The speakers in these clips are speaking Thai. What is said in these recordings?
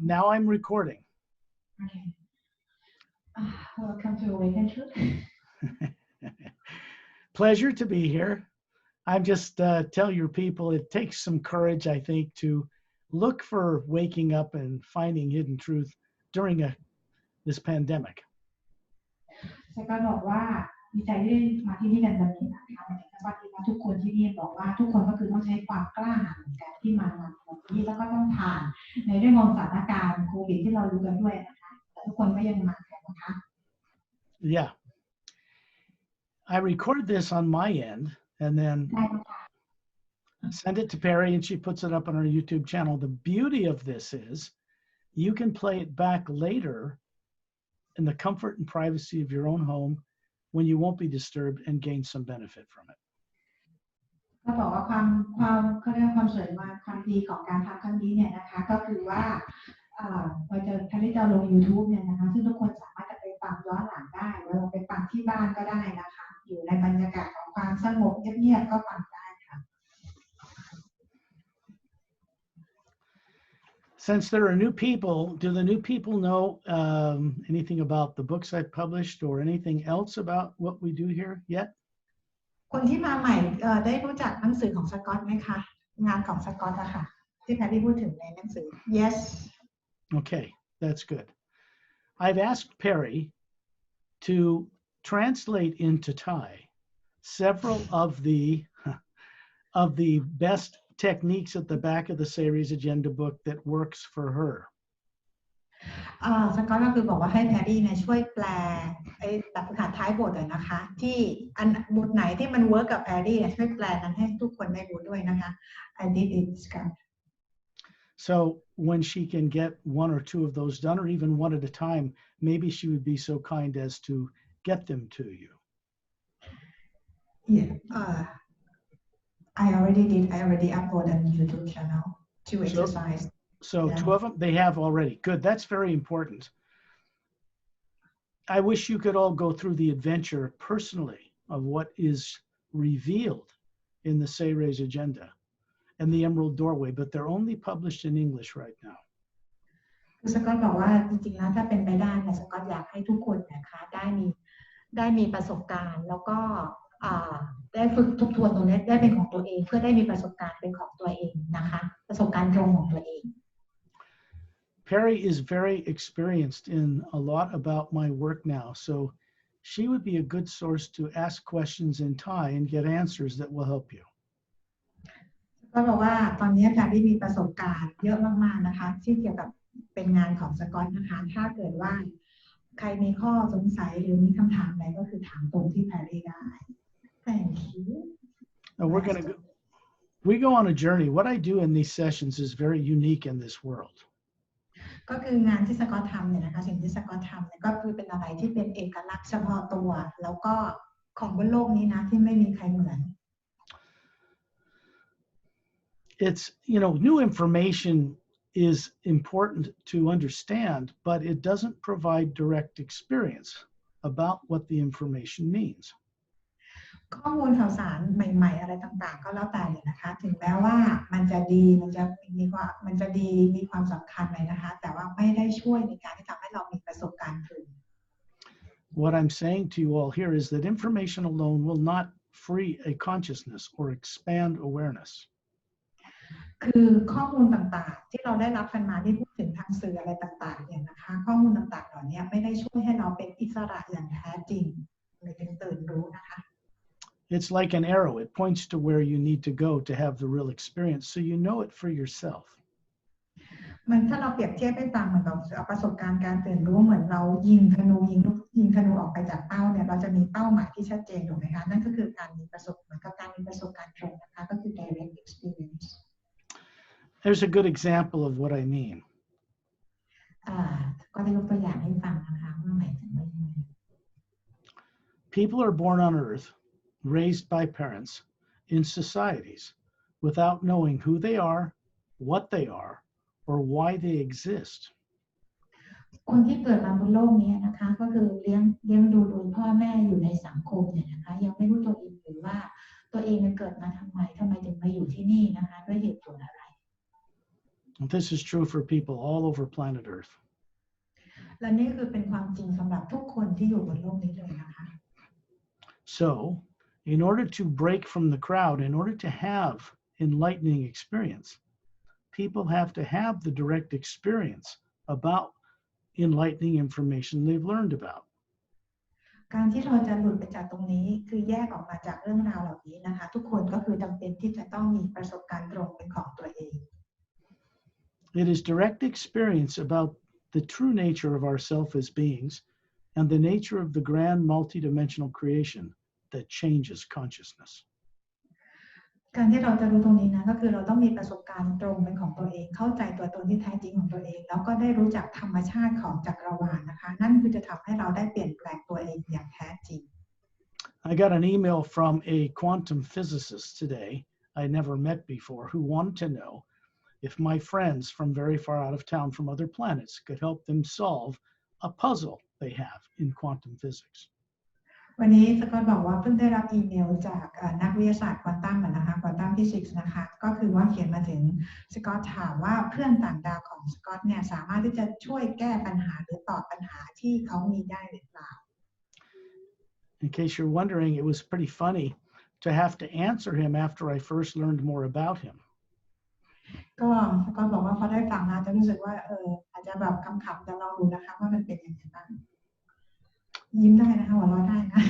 Now I'm recording. Okay. Welcome to Awaken Truth. Pleasure to be here. I'm just tell your people it takes some courage, I think, to look for waking up and finding hidden truth during this pandemic. ฉันก็บอกว่าดีใจที่มาที่นี่กันแบบนี้นะคะแต่ว่าที่มาทุกคนที่นี่บอกว่าทุกคนก็คือต้องใช้ความกล้าหาญเหมือนกันที่มาแบบนี้แล้วก็ต้องผ่านในเรื่องของสถานการณ์โควิดที่เรารู้กันด้วยนะคะแต่ทุกคนก็ยังมากันนะคะ Yeah. I record this on my end and then send it to Perry and she puts it up on our YouTube channel. The beauty of this is you can play it back later in the comfort and privacy of your own home when you won't be disturbed and gain some benefit from it. ก็บอกว่าเขาเรียกความสวยงามความดีของการทำครั้งนี้เนี่ยนะคะก็คือว่าพอจะทำให้เราลง YouTube เนี่ยนะคะซึ่งทุกคนสามารถจะไปฟังย้อนหลังได้หรือเราไปฟังที่บ้านก็ได้นะคะอยู่ในบรรยากาศของความสงบเงียบๆก็ฟังได้ค่ะ Since there are new people, do the new people know anything about the books I've published or anything else about what we do here yet? คนที่มาใหม่ได้รู้จักหนังสือของสกอตไหมคะงานของสกอตอะค่ะที่แพทย์พูดถึงในหนังสือ Yes. Okay, that's good. I've asked Perry to translate into Thai several of the best techniques at the back of the series agenda book that works for her. สกอตก็คือบอกว่าให้แพรรี่เนี่ยช่วยแปลแบบภาษาท้ายบทเลยนะคะที่อันบทไหนที่มันเวิร์กกับแพรรี่เนี่ยช่วยแปลนั้นให้ทุกคนได้รู้ด้วยนะคะ I did it, Scott. So when she can get one or two of those done, or even one at a time, maybe she would be so kind as to get them to you. Yeah. I already did. I already uploaded on YouTube channel to exercise. So yeah. Two of them they have already. Good. That's very important. I wish you could all go through the adventure personally of what is revealed in the Seres agenda and the Emerald Doorway, but they're only published in English right now. สกอตบอกว่าจริงๆแล้วถ้าเป็นไปได้เนี่ยสกอตอยากให้ทุกคนนะคะได้มีประสบการณ์แล้วก็ได้ฝึกทบทวนตรงนี้ได้เป็นของตัวเองเพื่อได้มีประสบการณ์เป็นของตัวเองนะคะประสบการณ์ตรงของตัวเอง Perry is very experienced in a lot about my work now, so she would be a good source to ask questions in Thai and get answers that will help you. ก็บอกว่าตอนนี้แพรรี่มีประสบการณ์เยอะมากๆนะคะที่เกี่ยวกับเป็นงานของสกอตนะคะถ้าเกิดว่าใครมีข้อสงสัยหรือมีคำถามอะไรก็คือถามตรงที่แพรรี่ได้ Thank you. We go on a journey. What I do in these sessions is very unique in this world. ก็คืองานที่สกอตทำเนี่ยนะคะสิ่งที่สกอตทำเนี่ยก็คือเป็นอะไรที่เป็นเอกลักษณ์เฉพาะตัวแล้วก็ของบนโลกนี้นะที่ไม่มีใครเหมือน It's new information is important to understand, but it doesn't provide direct experience about what the information means. ข้อมูลข่าวสารใหม่ๆอะไรต่างๆก็แล้วแต่เลยนะคะถึงแม้ว่ามันจะดีมันจะมีความสำคัญเลยนะคะแต่ว่าไม่ได้ช่วยในการที่ทำให้เรามีประสบการณ์ถึง What I'm saying to you all here is that information alone will not free a consciousness or expand awareness. คือข้อมูลต่างๆที่เราได้รับกันมาที่พูดถึงทางสื่ออะไรต่างๆเนี่ยนะคะข้อมูลต่างๆเหล่านี้ไม่ได้ช่วยให้เราเป็นอิสระอย่างแท้จริงหรือตื่นรู้นะคะ It's like an arrow. It points to where you need to go to have the real experience, so you know it for yourself. มันถ้าเราเปรียบเทียบให้ฟังเหมือนกับประสบการณ์การตื่นรู้เหมือนเรายิงธนูออกไปจากเป้าเนี่ยเราจะมีเป้าหมายที่ชัดเจนถูกไหมคะนั่นก็คือการมีประสบเหมือนกับการมีประสบการณ์ตรงนะคะก็คือ direct experience. There's a good example of what I mean. ก็ได้ยกตัวอย่างให้ฟังนะคะว่าหมายถึงว่ายังไง People are born on Earth, raised by parents in societies without knowing who they are, what they are, or why they exist. คนที่เกิดมาบนโลกนี้นะคะก็คือเลี้ยงดูโดยพ่อแม่อยู่ในสังคมเนี่ยนะคะยังไม่รู้ตัวเองหรือว่าตัวเองเกิดมาทำไมถึงมาอยู่ที่นี่นะคะด้วยเหตุผลอะไร And this is true for people all over planet Earth. และนี่คือเป็นความจริงสำหรับทุกคนที่อยู่บนโลกนี้เลยนะคะ So, in order to break from the crowd, in order to have enlightening experience, people have to have the direct experience about enlightening information they've learned about. การที่เราจะหลุดไปจากตรงนี้คือแยกออกมาจากเรื่องราวเหล่านี้นะคะทุกคนก็คือจำเป็นที่จะต้องมีประสบการณ์ตรงเป็นของตัวเอง It is direct experience about the true nature of ourself as beings and the nature of the grand multidimensional creation that changes consciousness. การที่เราจะรู้ตรงนี้นะก็คือเราต้องมีประสบการณ์ตรงเป็นของตัวเองเข้าใจตัวตนที่แท้จริงของตัวเองแล้วก็ได้รู้จักธรรมชาติของจักรวาลนะคะนั่นคือจะทำให้เราได้เปลี่ยนแปลงตัวเองอย่างแท้จริง I got an email from a quantum physicist today I never met before who wanted to know if my friends from very far out of town from other planets could help them solve a puzzle they have in quantum physics. วันนี้สกอตบอกว่าเพิ่งได้รับอีเมลจากนักวิทยาศาสตร์ควอนตัมนะคะควอนตัมฟิสิกส์นะคะก็คือว่าเขียนมาถึงสกอตถามว่าเพื่อนต่างดาวของสกอตเนี่ยสามารถที่จะช่วยแก้ปัญหาหรือตอบปัญหาที่เขามีได้หรือเปล่า In case you're wondering, it was pretty funny to have to answer him after I first learned more about him. ก็สกอตบอกว่าพอได้ฟังนะจะรู้สึกว่าอาจจะแบบขำๆจะลองดูนะคะว่ามันเป็นยังไงบ้างยิ้มได้นะคะหัวเราะได้นะ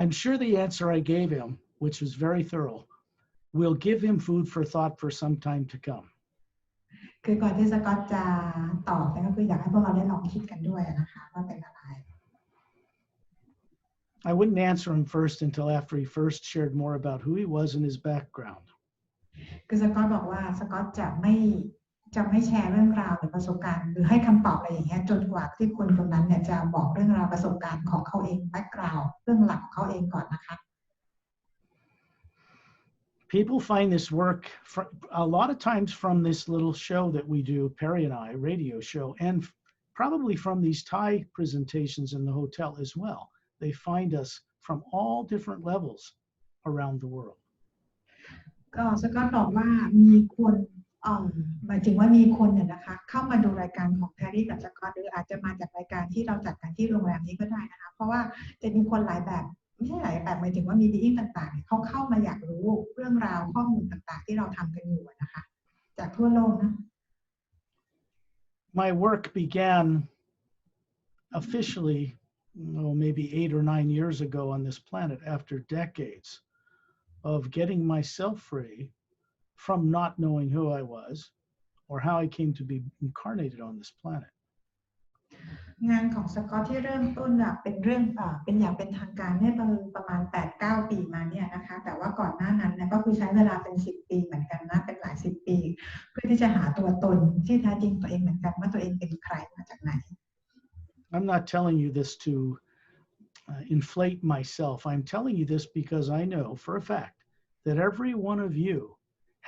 I'm sure the answer I gave him, which was very thorough, will give him food for thought for some time to come. คือก่อนที่สกอตจะตอบก็คืออยากให้พวกเราได้ลองคิดกันด้วยนะคะว่าเป็นอะไร I wouldn't answer him first until after he first shared more about who he was and his background. คือสกอตบอกว่าสกอตจะไม่แชร์เรื่องราวหรือประสบการณ์หรือให้คำตอบอะไรอย่างเงี้ยจนกว่าที่คนคนนั้นเนี่ยจะบอกเรื่องราวประสบการณ์ของเขาเองแบ็คกราวด์เรื่องหลักของเขาเองก่อนนะคะ People find this work a lot of times from this little show that we do, Perry and I, radio show, and probably from these Thai presentations in the hotel as well. They find us from all different levels around the world. ก็สกอตบอกว่ามีคนหมายถึงว่ามีคนเนี่ยนะคะเข้ามาดูรายการของแพรรี่กับสกอตหรืออาจจะมาจากรายการที่เราจัดกันที่โรงแรมนี้ก็ได้นะคะเพราะว่าจะมีคนหลายแบบไม่ใช่หลายแบบหมายถึงว่ามีบีอิ้งต่างๆเขาเข้ามาอยากรู้เรื่องราวข้อมูลต่างๆที่เราทำกันอยู่นะคะจากทั่วโลกนะ My work began officially maybe 8 or 9 years ago on this planet after decades of getting myself free from not knowing who I was or how I came to be incarnated on this planet. งานของสกอตที่เริ่มต้นเป็นเรื่องเป็นอย่างเป็นทางการเนี่ยประมาณ 8-9 ปีมาเนี่ยนะคะแต่ว่าก่อนหน้านั้นเนี่ยก็คือใช้เวลาเป็น10 ปีเหมือนกันนะเป็นหลาย10 ปีเพื่อที่จะหาตัวตนที่แท้จริงตัวเองเหมือนกันว่าตัวเองเป็นใครมาจากไหน I'm not telling you this to inflate myself. I'm telling you this because I know for a fact that every one of you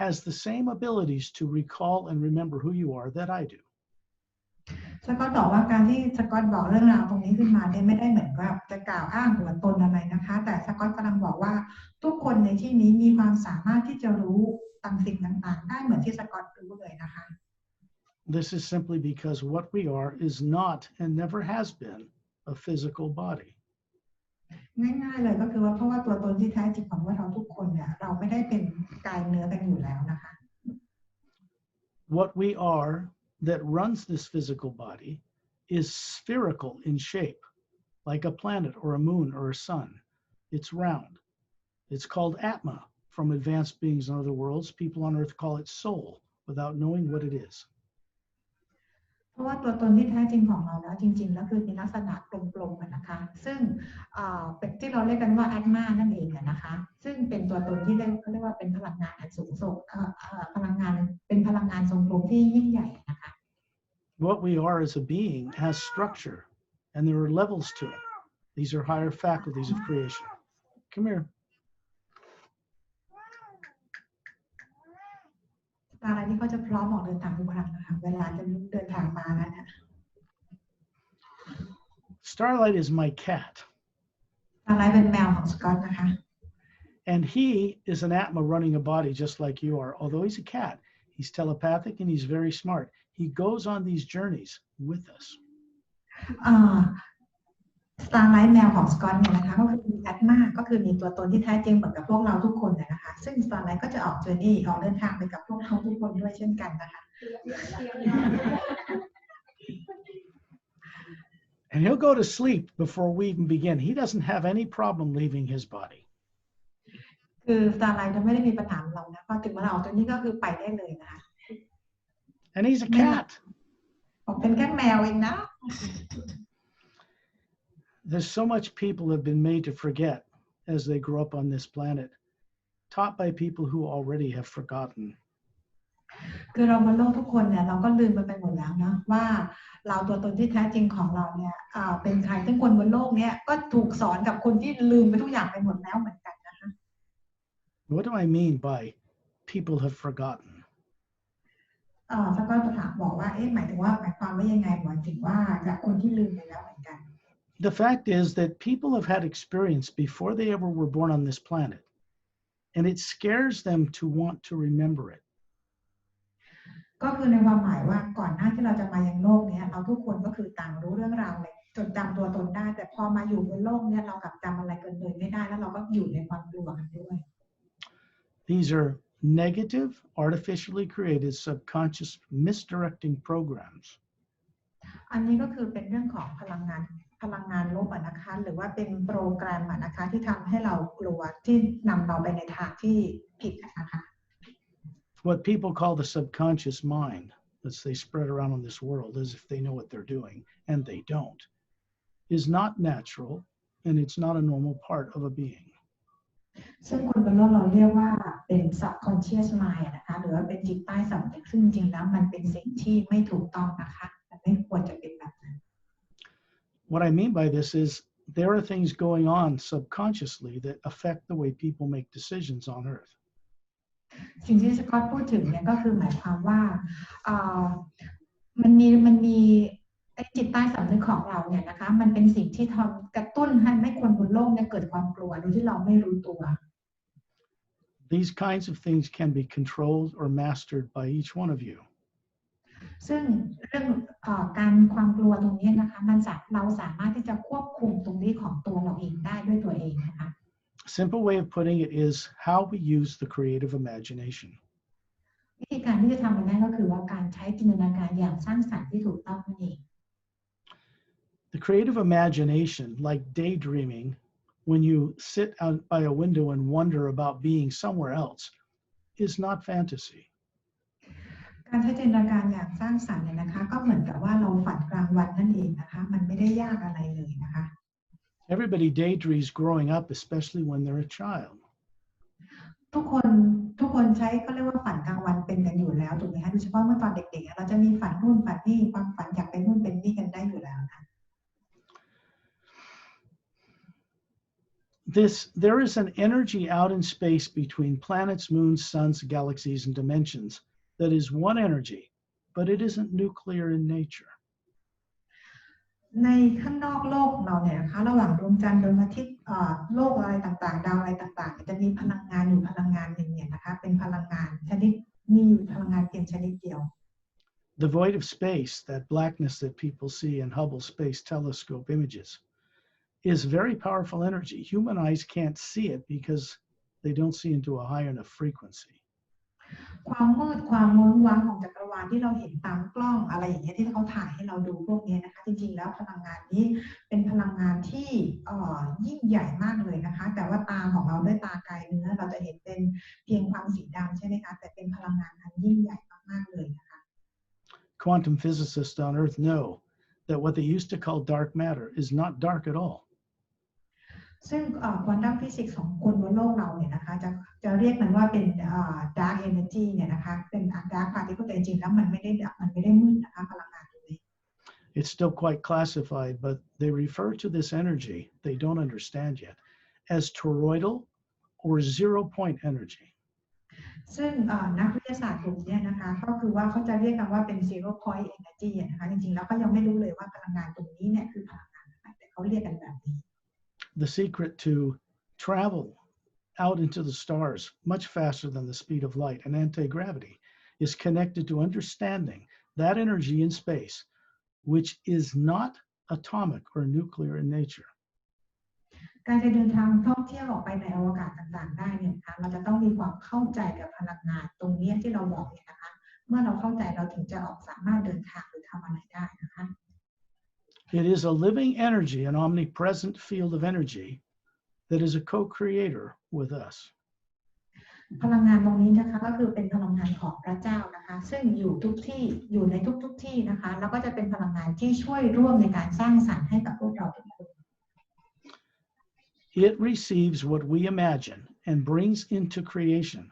has the same abilities to recall and remember who you are that I do. สกอตบอกว่าการที่สกอตบอกเรื่องราวตรงนี้ขึ้นมาเนี่ยไม่ได้เหมือนว่าจะกล่าวอ้างตัวตนอะไรนะคะแต่สกอตกำลังบอกว่าทุกคนในที่นี้มีความสามารถที่จะรู้สิ่งต่างๆได้เหมือนที่สกอตรู้เลยนะคะ This is simply because what we are is not and never has been a physical body. ง่ายๆเลยก็คือว่าเพราะว่าตัวตนที่แท้จริงของเราทุกคนเนี่ยเราไม่ได้เป็นกายเนื้อกันอยู่แล้วนะคะ What we are that runs this physical body is spherical in shape, like a planet or a moon or a sun. It's round. It's called Atma. From advanced beings in other worlds, people on Earth call it soul without knowing what it is. เพราะว่าตัวตนที่แท้จริงของเราแล้วจริงๆแล้วคือมีลักษณะกลมๆนะคะซึ่งที่เราเรียกกันว่า Atma นั่นเองนะคะซึ่งเป็นตัวตนที่เขาเรียกว่าเป็นพลังงานอันสูงส่งพลังงานเป็นพลังงานทรงกลมที่ยิ่งใหญ่นะคะ What we are as a being has structure, and there are levels to it. These are higher faculties of creation. Come here. อะไรที่เขาจะพร้อมออกเดินทางทุกครั้งนะคะเวลาจะเดินทางมาแล้วเนี่ย Starlight is my cat. Starlight เป็นแมวของสกอตนะคะ And he is an Atma running a body just like you are. Although he's a cat, He's telepathic and he's very smart. He goes on these journeys with us. สตาร์ไลท์แมวของสกอตเนี่ยนะคะก็คือมีแอดมาก็คือมีตัวตนที่แท้จริงเหมือนกับพวกเราทุกคนนะคะซึ่งสตาร์ไลท์ก็จะออกเดินทางไปกับพวกเราทุกคนด้วยเช่นกันนะคะ And he'll go to sleep before we even begin. He doesn't have any problem leaving his body. คือสตาร์ไลท์จะไม่ได้มีปัญหาเรานะพอถึงเวลาออกตัวนี้ก็คือไปได้เลยนะคะ And he's a cat. เป็นแค่แมวเองนะ There's so much people have been made to forget as they grow up on this planet, taught by people who already have forgotten. คือเราบนโลกทุกคนเนี่ยเราก็ลืมไปหมดแล้วนะว่าเราตัวตนที่แท้จริงของเราเนี่ยเป็นใครซึ่งคนบนโลกเนี่ยก็ถูกสอนกับคนที่ลืมไปทุกอย่างไปหมดแล้วเหมือนกันนะคะ What do I mean by people have forgotten? ถ้าก็ถามบอกว่าหมายความว่ายังไงหมายถึงว่าจากคนที่ลืมไปแล้วเหมือนกัน The fact is that people have had experience before they ever were born on this planet, and it scares them to want to remember it. ก็คือในความหมายว่าก่อนหน้าที่เราจะมายังโลกนี้เราทุกคนก็คือต่างรู้เรื่องราวเลยจดจำตัวตนได้แต่พอมาอยู่บนโลกนี้เรากลับจำอะไรเกินเลยไม่ได้แล้วเราก็อยู่ในความกลัวกันด้วย These are negative, artificially created, subconscious misdirecting programs. อันนี้ก็คือเป็นเรื่องของพลังงานลบนะคะหรือว่าเป็นโปรแกรมนะคะที่ทำให้เรากลัวที่นำเราไปในทางที่ผิดนะคะ What people call the subconscious mind, that they spread around on this world as if they know what they're doing, and they don't, is not natural, and it's not a normal part of a being. ซึ่งคนบนโลกเราเรียกว่าเป็น subconscious mind นะคะหรือว่าเป็นจิตใต้สำนึกซึ่งจริงแล้วมันเป็นสิ่งที่ไม่ถูกต้องนะคะมันไม่ควรจะเป็นแบบนั้น What I mean by this is there are things going on subconsciously that affect the way people make decisions on Earth. สิ่งที่สกอตพูดถึงเนี่ยก็คือหมายความว่ามันมีจิตใต้สำนึกของเราเนี่ยนะคะมันเป็นสิ่งที่ทำกระตุ้นให้คนบนโลกเนี่ยเกิดความกลัวโดยที่เราไม่รู้ตัว These kinds of things can be controlled or mastered by each one of you. ซึ่งเรื่องความกลัวตรงนี้นะคะเราสามารถที่จะควบคุมตรงนี้ของตัวเราเองได้ด้วยตัวเองนะคะ Simple way of putting it is how we use the creative imagination. วิธีการที่จะทำมันก็คือว่าการใช้จินตนาการอย่างสร้างสรรค์ที่ถูกต้องนั่นเอง The creative imagination, like daydreaming, when you sit out by a window and wonder about being somewhere else, is not fantasy. การใช้จินตนาการอย่างสร้างสรรค์เนี่ยนะคะก็เหมือนกับว่าเราฝันกลางวันนั่นเองนะคะมันไม่ได้ยากอะไรเลยนะคะ Everybody daydreams growing up, especially when they're a child. ทุกคนใช้ก็เรียกว่าฝันกลางวันเป็นกันอยู่แล้วถูกไหมคะโดยเฉพาะเมื่อตอนเด็กๆเราจะมีฝันนู่นฝันนี่ความฝันอยากเป็นนู่นเป็นนี่กันได้อยู่แล้วนะ There is an energy out in space between planets, moons, suns, galaxies, and dimensions that is one energy, but it isn't nuclear in nature. ในข้างนอกโลกเราเนี่ยนะคะระหว่างดวงจันทร์ดวงอาทิตย์โลกอะไรต่างๆดาวอะไรต่างๆจะมีพลังงานอยู่พลังงานหนึ่งเนี่ยนะคะเป็นพลังงานชนิดมีอยู่พลังงานเพียงชนิดเดียว The void of space, that blackness that people see in Hubble Space Telescope images, is very powerful energy. Human eyes can't see it because they don't see into a high enough frequency. ความมืดความม้วนว้างของจักรวาลที่เราเห็นตามกล้องอะไรอย่างเงี้ยที่เขาถ่ายให้เราดูพวกนี้นะคะจริงๆแล้วพลังงานนี้เป็นพลังงานที่ยิ่งใหญ่มากเลยนะคะแต่ว่าตาของเราด้วยตากายเนื้อเราจะเห็นเป็นเพียงความสีดำใช่ไหมคะแต่เป็นพลังงานอันยิ่งใหญ่มากๆเลยนะคะ Quantum physicists on Earth know that what they used to call dark matter is not dark at all. ซึ่งควอนตัมฟิสิกส์ของคนบนโลกเราเนี่ยนะคะจะเรียกมันว่าเป็นdark energy เนี่ยนะคะเป็น dark particle แต่จริงๆแล้วมันไม่ได้มืดนะคะพลังงานตรงนี้ It's still quite classified, but they refer to this energy they don't understand yet as toroidal or zero-point energy. ซึ่งนักวิทยาศาสตร์กลุ่มนี้นะคะก็คือว่าเขาจะเรียกกันว่าเป็น zero point energy นะคะจริงๆแล้วก็ยังไม่รู้เลยว่าพลังงานตรงนี้เนี่ยคือพลังงานอะไรแต่เขาเรียกกันแบบนี้ The secret to travel out into the stars much faster than the speed of light and anti-gravity is connected to understanding that energy in space, which is not atomic or nuclear in nature. การจะเดินทางท่องเที่ยวออกไปในอวกาศต่างๆได้เนี่ยนะคะเราจะต้องมีความเข้าใจกับพลังงานตรงนี้ที่เราบอกเนี่ยนะคะเมื่อเราเข้าใจเราถึงจะสามารถเดินทางหรือทำอะไรได้นะคะ It is a living energy, an omnipresent field of energy that is a co-creator with us. พลังงานตรงนี้นะคะก็คือเป็นพลังงานของพระเจ้านะคะซึ่งอยู่ทุกที่อยู่ในทุกที่นะคะแล้วก็จะเป็นพลังงานที่ช่วยร่วมในการสร้างสรรค์ให้กับพวกเราทุกคน It receives what we imagine and brings into creation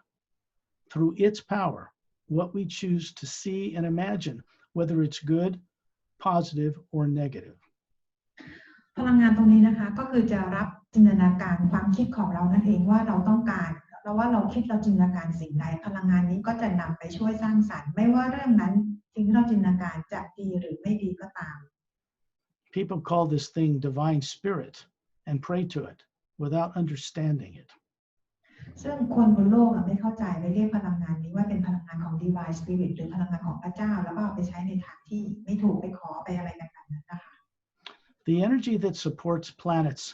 through its power what we choose to see and imagine, whether it's good, positive, or negative. พลังงานตรงนี้นะคะก็คือจะรับจินตนาการความคิดของเรานั่นเองว่าเราต้องการแล้วว่าเราคิดเราจินตนาการสิ่งใดพลังงานนี้ก็จะนำไปช่วยสร้างสรรค์ไม่ว่าเรื่องนั้นสิ่งที่เราจินตนาการจะดีหรือไม่ดีก็ตาม People call this thing divine spirit and pray to it without understanding it. ซึ่งคนบนโลกไม่เข้าใจเลยเรียกพลังงานนี้ว่าเป็นพลังงานของ divine spirit หรือพลังงานของพระเจ้าแล้วก็เอาไปใช้ในทางที่ไม่ถูกไปขอไปอะไรกันนั้นนะคะ The energy that supports planets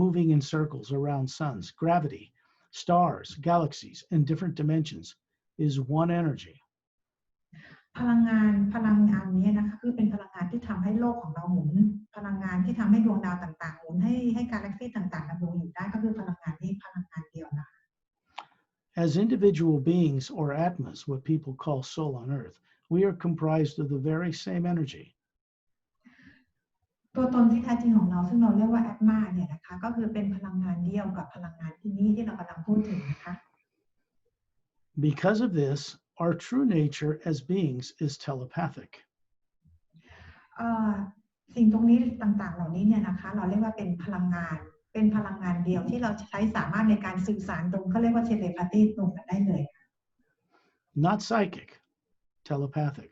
moving in circles around suns, gravity, stars, galaxies, and different dimensions is one energy. พลังงานนี้นะคะคือเป็นพลังงานที่ทำให้โลกของเราหมุนพลังงานที่ทำให้ดวงดาวต่างๆหมุนให้กาแล็กซี่ต่างๆดำรงอยู่ได้ก็คือพลังงานนี้พลังงานเดียวนะคะ As individual beings or Atmas, what people call soul on Earth, we are comprised of the very same energy. ตัวตนที่แท้จริงของเราซึ่งเราเรียกว่า Atma เนี่ยนะคะก็คือเป็นพลังงานเดียวกับพลังงานที่เรากำลังพูดถึงนะคะ Because of this, our true nature as beings is telepathic. สิ่งตรงนี้ต่างๆเหล่านี้เนี่ยนะคะเราเรียกว่าเป็นพลังงานเดียวที่เราใช้สามารถในการสื่อสารตรงเขาเรียกว่า telepathy ตรงกันได้เลย Not psychic, telepathic.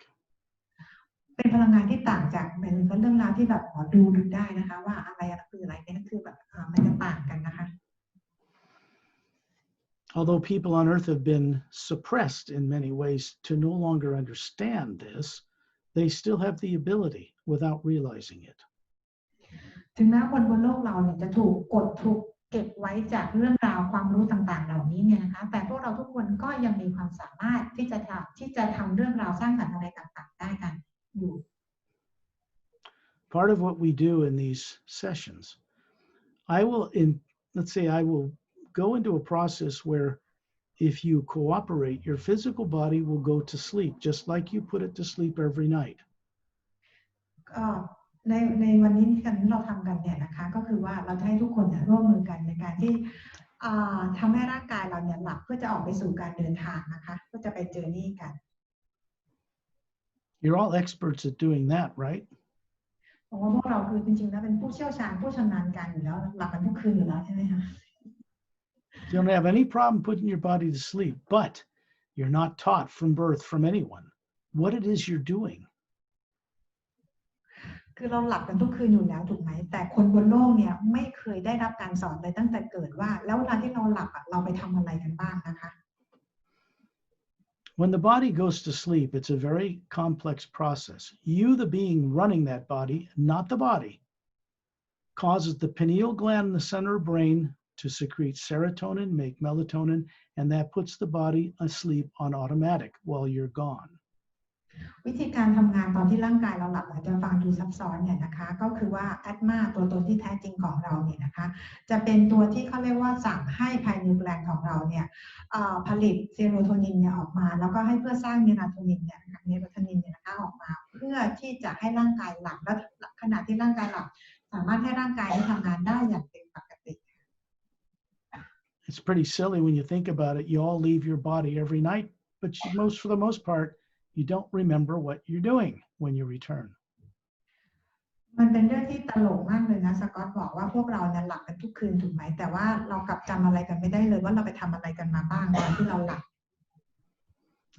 เป็นพลังงานที่ต่างจากเป็นเรื่องราวที่แบบหมอดูได้นะคะว่าอะไรคืออะไรเนี่ยคือแบบมันจะต่างกันนะคะ Although people on Earth have been suppressed in many ways to no longer understand this, they still have the ability without realizing it. ถึงแม้คนบนโลกเราเนี่ยจะถูกเก็บไว้จากเรื่องราวความรู้ต่างๆเหล่านี้เนี่ยนะคะแต่พวกเราทุกคนก็ยังมีความสามารถที่จะทำเรื่องราวสร้างสรรค์อะไรต่างๆได้กันอยู่ Part of what we do in these sessions, let's say I will go into a process where if you cooperate, your physical body will go to sleep, just like you put it to sleep every night. ในวันนี้ที่เราทำกันเนี่ยนะคะก็คือว่าเราจะให้ทุกคนร่วมมือกันในการที่ทำให้ร่างกายเราเนี่ยหลับเพื่อจะออกไปสู่การเดินทางนะคะเพื่อจะไปเจอนี่กัน You're all experts at doing that, right? เพราะว่าพวกเราคือจริงๆแล้วเป็นผู้เชี่ยวชาญผู้ชำนาญการอยู่แล้วหลับกันทุกคืนอยู่แล้วใช่ไหมคะ You don't have any problem putting your body to sleep, but you're not taught from birth from anyone what it is you're doing. คือเราหลับกันทุกคืนอยู่แล้วถูกไหมแต่คนบนโลกเนี่ยไม่เคยได้รับการสอนเลยตั้งแต่เกิดว่าแล้วเวลาที่เราหลับเราไปทำอะไรกันบ้างนะคะ When the body goes to sleep, it's a very complex process. You, the being running that body, not the body, causes the pineal gland in the center of brain to secrete serotonin, make melatonin, and that puts the body asleep on automatic while you're gone. วิธีการทำงานตอนที่ร่างกายเราหลับอาจจะฟังดูซับซ้อนเนี่ยนะคะก็คือว่า Atma ตัวตนที่แท้จริงของเราเนี่ยนะคะจะเป็นตัวที่เขาเรียกว่าสั่งให้ภายในแกลนของเราเนี่ยผลิตเซโรโทนินเนี่ยออกมาแล้วก็ให้เพื่อสร้างเมลาโทนินเนี่ยเมลาโทนินเนี่ยนะคะออกมาเพื่อที่จะให้ร่างกายหลับและขณะที่ร่างกายหลับสามารถให้ร่างกายได้ทำงานได้อย่างเป็นปกติ It's pretty silly when you think about it. You all leave your body every night, but for the most part, you don't remember what you're doing when you return. มันเป็นเรื่องที่ตลกมากเลยนะสกอตบอกว่าพวกเราเนี่ยหลับกันทุกคืนถูกไหมแต่ว่าเรากลับจำอะไรกันไม่ได้เลยว่าเราไปทำอะไรกันมาบ้างตอนที่เราหลับ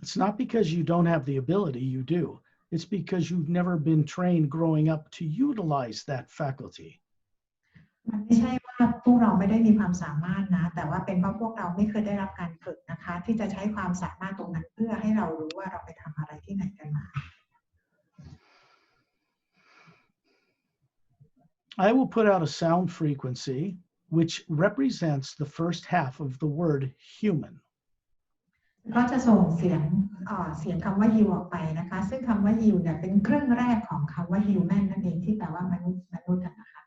It's not because you don't have the ability, you do. It's because you've never been trained growing up to utilize that faculty. มันไม่ใช่ว่าพวกเราไม่ได้มีความสามารถนะแต่ว่าเป็นเพราะพวกเราไม่เคยได้รับการฝึกนะคะที่จะใช้ความสามารถตรงนั้นเพื่อให้เรารู้ว่าเราไปทำอะไรที่ไหนกันมา I will put out a sound frequency which represents the first half of the word human. ก็จะส่งเสียงคำว่า you ออกไปนะคะซึ่งคำว่า you เนี่ยเป็นครึ่งแรกของคำว่า human นั่นเองที่แปลว่ามนุษย์นะคะ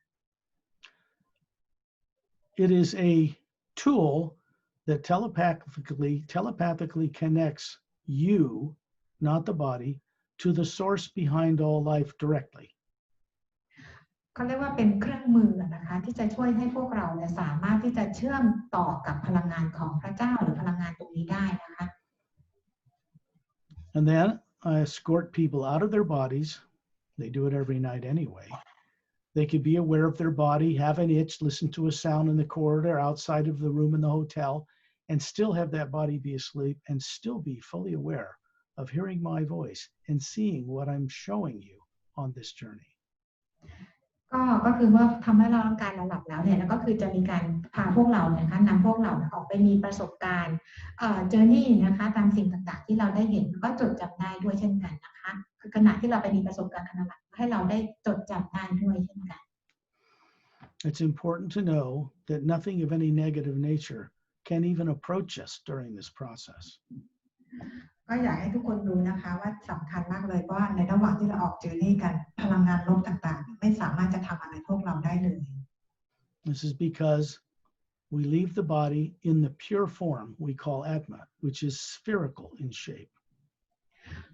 It is a tool that telepathically connects you, not the body, to the source behind all life directly. เขาเรียกว่าเป็นเครื่องมือนะคะที่จะช่วยให้พวกเราเนี่ยสามารถที่จะเชื่อมต่อกับพลังงานของพระเจ้าหรือพลังงานตรงนี้ได้นะคะ And then I escort people out of their bodies. They do it every night anyway. They could be aware of their body, have an itch, listen to a sound in the corridor outside of the room in the hotel, and still have that body be asleep and still be fully aware of hearing my voice and seeing what I'm showing you on this journey. ก็คือเมื่อทำให้ร่างกายเราหลับแล้วเนี่ยแล้วก็คือจะมีการพาพวกเราเนี่ยนะคะนำพวกเราออกไปมีประสบการณ์เจอร์นี่นะคะตามสิ่งต่างๆที่เราได้เห็นก็จดจำได้ด้วยเช่นกันนะคะคือขณะที่เราไปมีประสบการณ์ขณะหลังให้เราได้จดจำได้ด้วยเช่นกัน It's important to know that nothing of any negative nature can even approach us during this process. ก็อยากให้ทุกคนรู้นะคะว่าสำคัญมากเลยเพราะว่าในระหว่างที่เราออกเจอร์นี่กันพลังงานลบต่างๆไม่สามารถจะทำอะไรพวกเราได้เลย This is because we leave the body in the pure form we call Atma, which is spherical in shape.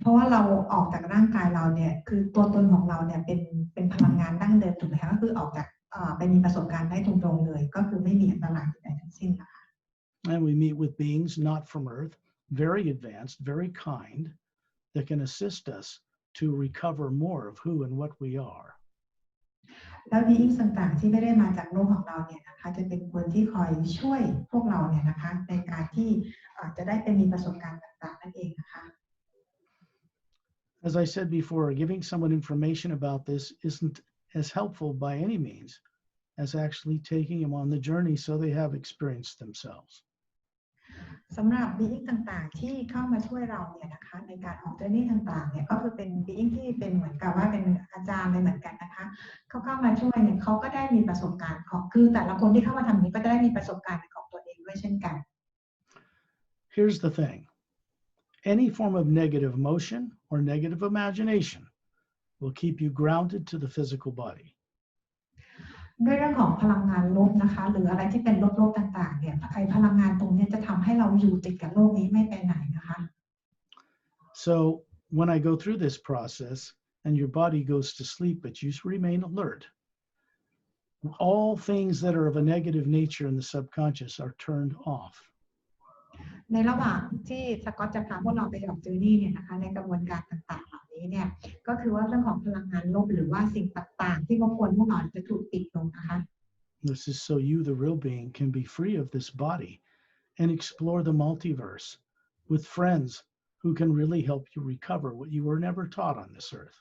เพราะว่าเราออกจากร่างกายเราเนี่ยคือตัวตนของเราเนี่ยเป็นพลังงานดั้งเดิมถูกไหมคะก็คือออกจากไปมีประสบการณ์ได้ตรงๆเลยก็คือไม่มีอันตรายใดทั้งสิ้นนะคะ And we meet with beings not from Earth, very advanced, very kind, that can assist us to recover more of who and what we are. แล้วบีอิงต่างๆที่ไม่ได้มาจากโลกของเราเนี่ยนะคะจะเป็นคนที่คอยช่วยพวกเราเนี่ยนะคะในการที่จะได้ไปมีประสบการณ์ต่างๆนั่นเองนะคะ As I said before, giving someone information about this isn't as helpful by any means as actually taking them on the journey so they have experienced themselves. สำหรับบีอิงต่างๆที่เข้ามาช่วยเราเนี่ยนะคะในการออกเจอร์นี่ต่างๆเนี่ยก็คือเป็นบีอิงที่เป็นเหมือนกับว่าเป็นอาจารย์เลยเหมือนกันนะคะเขาเข้ามาช่วยเนี่ยเขาก็ได้มีประสบการณ์ของคือแต่ละคนที่เข้ามาทำนี้ก็จะได้มีประสบการณ์ของตัวเองด้วยเช่นกัน Here's the thing. Any form of negative emotion or negative imagination will keep you grounded to the physical body. ด้วยเรื่องของพลังงานลบนะคะหรืออะไรที่เป็นลบๆต่างๆเนี่ยไอ้พลังงานตรงนี้จะทำให้เราอยู่ติดกับโลกนี้ไม่ไปไหนนะคะ So when I go through this process and your body goes to sleep but you remain alert, all things that are of a negative nature in the subconscious are turned off. ในระหว่างที่สกอตจะพาพวกเราไปออกเจอร์นี่เนี่ยนะคะในกระบวนการต่างๆเหล่านี้เนี่ยก็คือว่าเรื่องของพลังงานลบหรือว่าสิ่งต่างๆที่รบกวนพวกเราจะถูกปิดลงนะคะ This is so you, the real being, can be free of this body and explore the multiverse with friends who can really help you recover what you were never taught on this earth.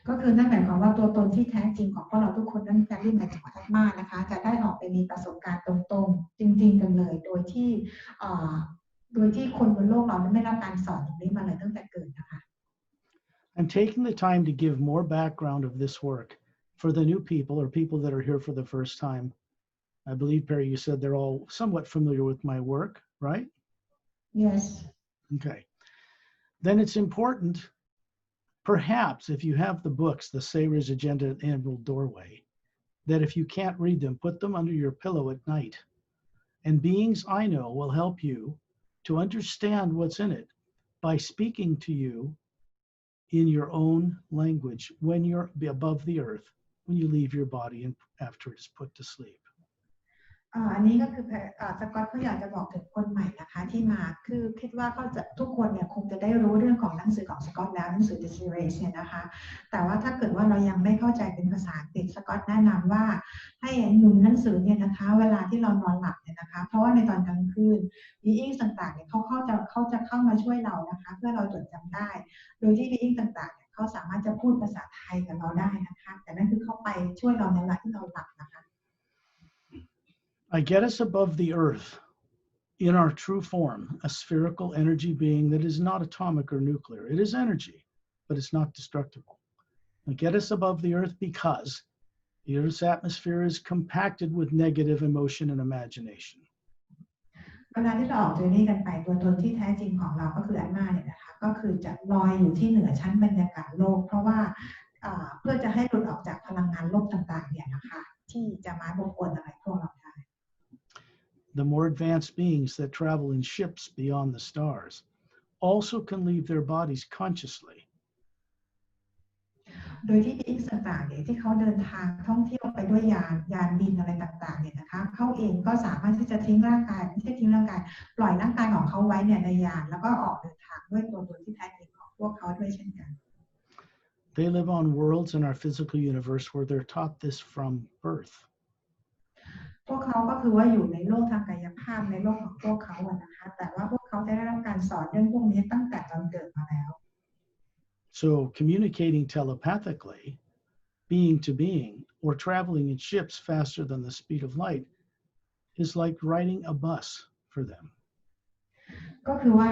ก็คือนั่นหมายความว่าตัวตนที่แท้จริงของพวกเราทุกคนนั่นจะที่หมายถึงอัตมานะคะจะได้ออกไปมีประสบการณ์ตรงๆจริงๆกันเลยโดยที่คนบนโลกเราไม่ได้รับการสอนอย่างนี้มาเลยตั้งแต่เกิดนะคะ I'm taking the time to give more background of this work for the new people or people that are here for the first time. I believe, Perry, you said they're all somewhat familiar with my work, right? Yes. Okay. Then it's important, perhaps, if you have the books, the Sawyer's Agenda and Emerald Doorway, that if you can't read them, put them under your pillow at night. And beings I know will help you to understand what's in it by speaking to you in your own language when you're above the earth, when you leave your body and after it is put to sleep. อันนี้ก็คือสกอตเขาอยากจะบอกถึงคนใหม่นะคะที่มาคือคิดว่าเขาจะทุกคนเนี่ยคงจะได้รู้เรื่องของหนังสือของสกอตแล้วหนังสือ The Series เนี่ยนะคะแต่ว่าถ้าเกิดว่าเรายังไม่เข้าใจเป็นภาษาอังกฤษสกอตแนะนำว่าให้หนุนหนังสือเนี่ยนะคะเวลาที่เรานอนหลับเนี่ยนะคะเพราะว่าในตอนกลางคืนบีอิงต่างๆเนี่ยเขาจะเข้ามาช่วยเรานะคะเพื่อเราจดจำได้โดยที่บีอิงต่างๆเนี่ยเขาสามารถจะพูดภาษาไทยกับเราได้นะคะแต่นั่นคือเข้าไปช่วยเราในเวลาที่เราหลับนะคะ I get us above the earth in our true form, a spherical energy being that is not atomic or nuclear. It is energy, but it's not destructible. I get us above the earth because the earth's atmosphere is compacted with negative emotion and imagination. เวลาที่เราออกจากนี้กันไปตัวตนที่แท้จริงของเราก็คืออัตมาเนี่ยนะคะก็คือจะลอยอยู่ที่เหนือชั้นบรรยากาศโลกเพราะว่าเพื่อจะให้หลุดออกจากพลังงานลบต่างๆเนี่ยนะคะที่จะมารบกวนอะไรพวกเราได้ The more advanced beings that travel in ships beyond the stars also can leave their bodies consciously. โดยที่อีกต่างๆเนี่ยที่เขาเดินทางท่องเที่ยวไปด้วยยานบินอะไรต่างๆเนี่ยนะคะเขาเองก็สามารถที่จะทิ้งร่างกายไม่ใช่ทิ้งร่างกายปล่อยร่างกายของเขาไว้เนี่ยในยานแล้วก็ออกเดินทางด้วยตัวตนที่แท้จริงของพวกเขาด้วยเช่นกัน They live on worlds in our physical universe where they're taught this from birth. พวกเขาก็คือว่าอยู่ในโลกทางกายภาพในโลกของพวกเขาอะนะคะแต่ว่าพวกเขาได้รับการสอนเรื่องพวกนี้ตั้งแต่ตอนเกิดมาแล้ว So communicating telepathically, being to being, or traveling in ships faster than the speed of light is like riding a bus for them. ก็คือว่า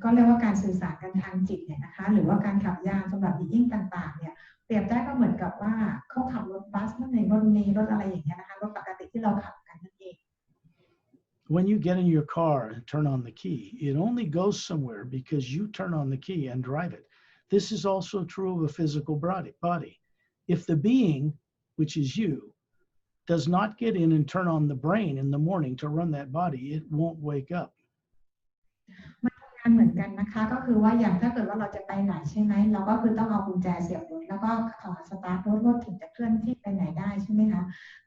ก็เรียกว่าการสื่อสารกันทางจิตเนี่ยนะคะหรือว่าการขับยานสำหรับบีอิ้งต่างๆเนี่ยเปรียบได้ก็เหมือนกับว่าเขาขับรถบัสนั่นเองรถเมล์รถอะไรอย่างเงี้ยนะคะรถปกติที่เราขับกันนั่นเอง When you get in your car and turn on the key, it only goes somewhere because you turn on the key and drive it. This is also true of a physical body. If the being, which is you, does not get in and turn on the brain in the morning to run that body, it won't wake up. มันทำงานเหมือนกันนะคะก็คือว่าอย่างถ้าเกิดว่าเราจะไปไหนใช่ไหมเราก็คือต้องเอากุญแจเสียบรถแล้วก็สตาร์ทรถถึงจะเคลื่อนที่ไปไหนได้ใช่ไหมคะ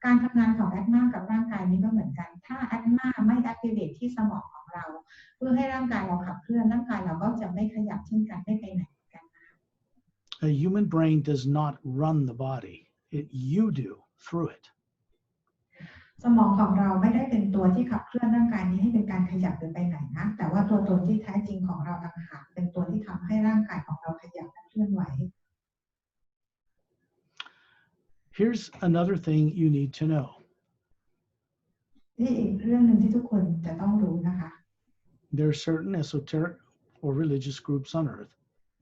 การทำงานของแอตมากับร่างกายนี้ก็เหมือนกันถ้าแอตมาไม่ activate ที่สมองของเราเพื่อให้ร่างกายเราขับเคลื่อนร่างกายเราก็จะไม่ขยับเช่นกันไม่ไปไหนกัน A human brain does not run the body. You do through it. สมองของเราไม่ได้เป็นตัวที่ขับเคลื่อนร่างกายนี้ให้เป็นการขยับหรือไปไหนนะแต่ว่าตัวตนที่แท้จริงของเราต่างหากเป็นตัวที่ทำให้ร่างกายของเราขยับและเคลื่อนไหว Here's another thing you need to know. นี่อีกเรื่องหนึ่งที่ทุกคนจะต้องรู้นะคะ There are certain esoteric or religious groups on Earth,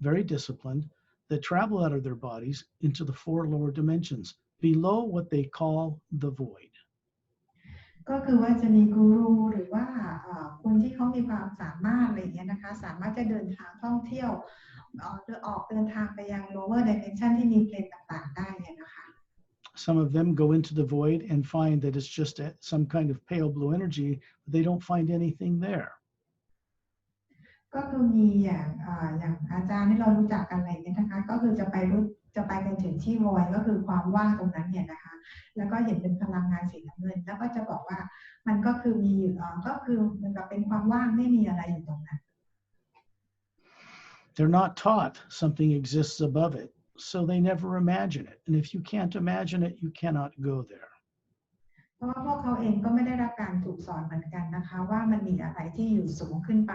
very disciplined, that travel out of their bodies into the 4 lower dimensions, below what they call the void. ก็คือว่าจะมีกูรูหรือว่าคนที่เขามีความสามารถอะไรอย่างเงี้ยนะคะสามารถจะเดินทางท่องเที่ยวออกเดินทางไปยัง lower dimension ที่มีเพลนต่างๆได้เนี่ยนะคะ Some of them go into the void and find that it's just some kind of pale blue energy, but they don't find anything there. ก็คือมีอย่างอาจารย์ที่เรารู้จักกันอะไรเนี่ยนะคะก็คือจะไปกันถึงที่โวอยก็คือความว่างตรงนั้นเนี่ยนะคะแล้วก็เห็นเป็นพลังงานสีน้ำเงินแล้วก็จะบอกว่ามันก็คือมีอยู่ก็คือเหมือนกับเป็นความว่างไม่มีอะไรอยู่ตรงนั้น They're not taught something exists above it, so they never imagine it. And if you can't imagine it, you cannot go there. เพราะว่าพวกเขาเองก็ไม่ได้รับการถูกสอนเหมือนกันนะคะว่ามันมีอะไรที่อยู่สูงขึ้นไป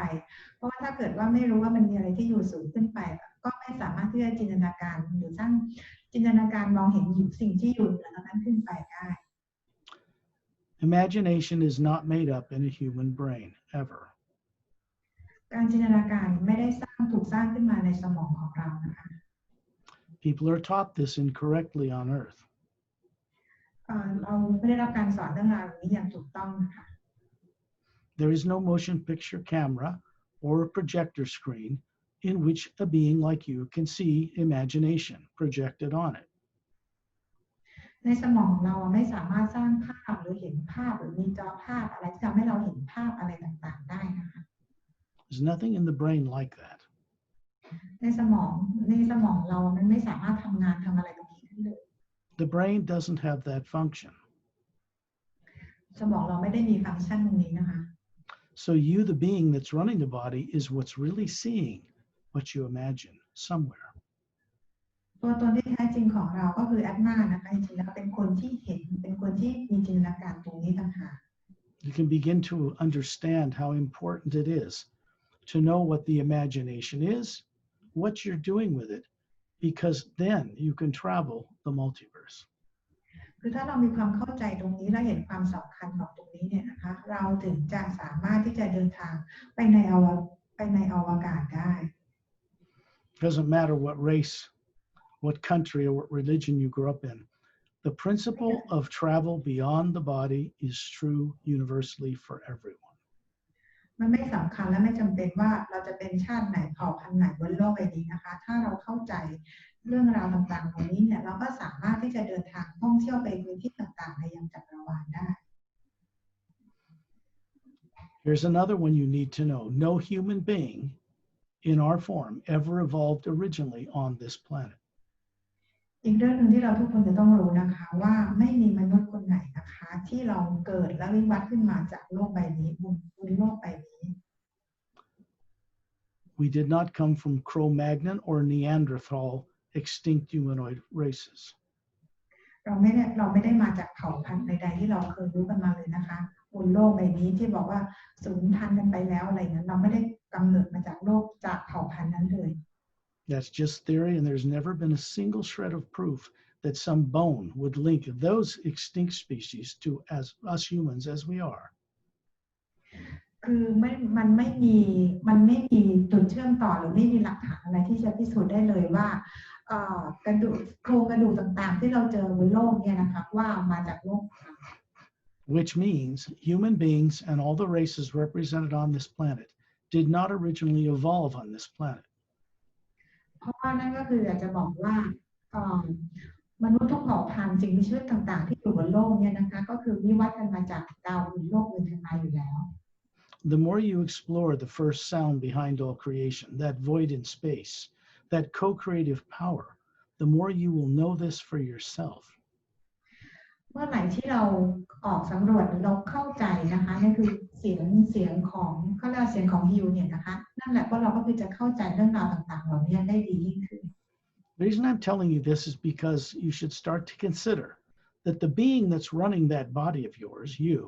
เพราะว่าถ้าเกิดว่าไม่รู้ว่ามันมีอะไรที่อยู่สูงขึ้นไปก็ไม่สามารถที่จะจินตนาการหรือสร้างจินตนาการมองเห็นสิ่งที่อยู่เหนือนั้นขึ้นไปได้ Imagination is not made up in a human brain, ever. การจินตนาการไม่ได้ถูกสร้างขึ้นมาในสมองของเรานะคะ People are taught this incorrectly on Earth. เราไม่ได้รับการสอนเรื่องราวนี้อย่างถูกต้องนะคะ There is no motion picture camera or a projector screen in which a being like you can see imagination projected on it. ในสมองของเราไม่สามารถสร้างภาพหรือเห็นภาพหรือมีจอภาพอะไรที่ทำให้เราเห็นภาพอะไรต่างๆได้นะคะ There's nothing in the brain like that. ในสมองเรามันไม่สามารถทำงานทำอะไรตรงนี้ได้เลย The brain doesn't have that function. สมองเราไม่ได้มีฟังก์ชันตรงนี้นะคะ So you, the being that's running the body, is what's really seeing what you imagine somewhere. ตัวตนที่แท้จริงของเราก็คือแอตมานะคะจริงๆแล้วเป็นคนที่เห็นเป็นคนที่มีจินตนาการตรงนี้ต่างหาก You can begin to understand how important it is to know what the imagination is, what you're doing with it, because then you can travel the multiverse. คือถ้าเรามีความเข้าใจตรงนี้และเห็นความสำคัญของตรงนี้เนี่ยนะคะเราถึงจะสามารถที่จะเดินทางไปในอวกาศได้ Doesn't matter what race, what country, or what religion you grew up in. The principle of travel beyond the body is true universally for everyone. มันไม่สำคัญและไม่จำเป็นว่าเราจะเป็นชาติไหนเผ่าพันธุ์ไหนบนโลกใบนี้นะคะถ้าเราเข้าใจเรื่องราวต่างๆเหล่านี้เนี่ยเราก็สามารถที่จะเดินทางท่องเที่ยวไปพื้นที่ต่างๆในยังจักรวาลได้ Here's another one you need to know. No human being in our form ever evolved originally on this planet. อีกเรื่องหนึ่งที่เราทุกคนจะต้องรู้นะคะว่าไม่มีมนุษย์คนไหนนะคะที่เราเกิดและวิวัฒน์ขึ้นมาจากโลกใบนี้บนโลกใบนี้ We did not come from Cro-Magnon or Neanderthal extinct humanoid races. เราไม่ได้มาจากเผ่าพันธุ์ใดๆที่เราเคยรู้กันมาเลยนะคะบนโลกใบนี้ที่บอกว่าสูญพันธุ์กันไปแล้วอะไรนั้นเราไม่ได้กำเนิดมาจากโลกจากเผ่าพันธุ์นั้นเลย That's just theory, and there's never been a single shred of proof that some bone would link those extinct species to us humans as we are. คือมันไม่มีจุดเชื่อมต่อหรือไม่มีหลักฐานอะไรที่จะพิสูจน์ได้เลยว่ากระดูกโครงกระดูกต่างๆที่เราเจอบนโลกเนี่ยนะคะว่ามาจากโลก Which means human beings and all the races represented on this planet did not originally evolve on this planet. เพราะว่านั่นก็คืออยากจะบอกว่ามนุษย์ทุกเผ่าพันธุ์สิ่งมีชีวิตต่างๆที่อยู่บนโลกเนี่ยนะคะก็คือวิวัฒน์กันมาจากดาวบนโลกอื่นกันมาอยู่แล้ว The more you explore the first sound behind all creation, that void in space, that co-creative power, the more you will know this for yourself. เมื่อไหร่ที่เราออกสำรวจเราเข้าใจนะคะนั่นคือเสียงของเขาเรียกเสียงของฮิวเนี่ยนะคะนั่นแหละว่าเราก็คือจะเข้าใจเรื่องราวต่างๆเหล่านี้ได้ดียิ่งขึ้น The reason I'm telling you this is because you should start to consider that the being that's running that body of yours, you,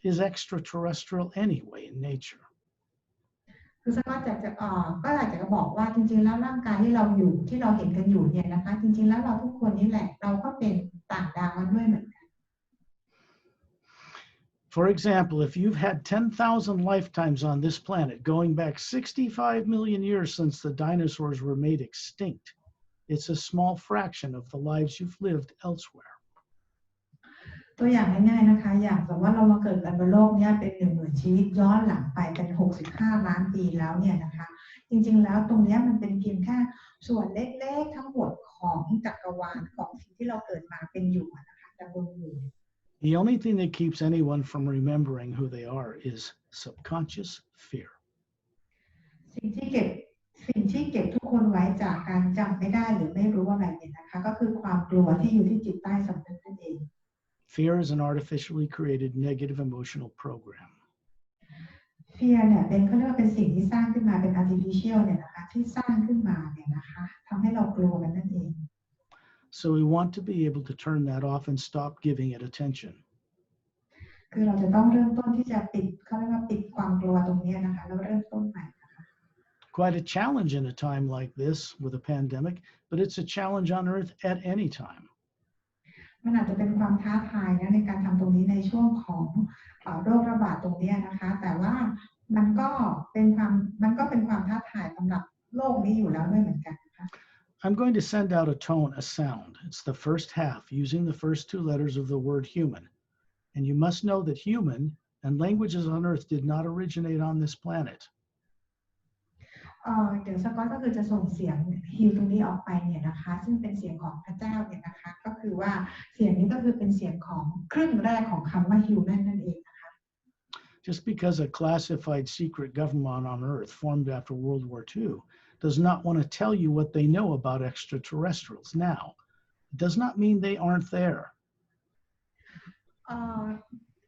is extraterrestrial anyway in nature. คือสมัครก็อยากจะบอกว่าจริงๆแล้วร่างกายที่เราเห็นกันอยู่เนี่ยนะคะจริงๆแล้วเราทุกคนนี่แหละเราก็เป็นต่างดาวกันด้วยเหมือนกัน For example, if you've had 10,000 lifetimes on this planet, going back 65 million years since the dinosaurs were made extinct, it's a small fraction of the lives you've lived elsewhere. ตัวอย่างง่ายๆนะคะอย่างสมมติว่าเรามาเกิดกันบนโลกนี้เป็น10,000 ชีวิตย้อนหลังไปเป็น65 ล้านปีแล้วเนี่ยนะคะจริงๆแล้วตรงนี้มันเป็นเพียงแค่ส่วนเล็กๆทั้งหมดของจักรวาลของสิ่งที่เราเกิดมาเป็นอยู่นะคะดำรงอยู่ The only thing that keeps anyone from remembering who they are is subconscious fear. สิ่งที่เก็บทุกคนไว้จากการจำไม่ได้หรือไม่รู้อะไรเนี่ยนะคะก็คือความกลัวที่อยู่ที่จิตใต้สำนึกนั่นเอง Fear is an artificially created negative emotional program. Fear เนี่ยเขาเรียกว่าเป็นสิ่งที่สร้างขึ้นมาเป็น artificial เนี่ยนะคะที่สร้างขึ้นมาเนี่ยนะคะทำให้เรากลัวกันนั่นเอง So we want to be able to turn that off and stop giving it attention. คือเราจะต้องเริ่มต้นที่จะเขาเรียกว่าปิดความกลัวตรงนี้นะคะแล้วเริ่มต้นใหม่นะคะ Quite a challenge in a time like this with a pandemic, but it's a challenge on Earth at any time. มันอาจจะเป็นความท้าทายนะในการทำตรงนี้ในช่วงของโรคระบาดตรงนี้นะคะแต่ว่ามันก็เป็นความท้าทายสำหรับโลกนี้อยู่แล้วด้วยเหมือนกันนะคะ I'm going to send out a tone, a sound. It's the first half using the first 2 letters of the word human. And you must know that human and languages on Earth did not originate on this planet. เดี๋ยวสก๊อตก็คือจะส่งเสียงฮิวตรงนี้ออกไปเนี่ยนะคะซึ่งเป็นเสียงของพระเจ้าเนี่ยนะคะก็คือว่าเสียงนี้ก็คือเป็นเสียงของครึ่งแรกของคำว่า human นั่นเองนะคะ Just because a classified secret government on Earth formed after World War II does not want to tell you what they know about extraterrestrials now, it does not mean they aren't there.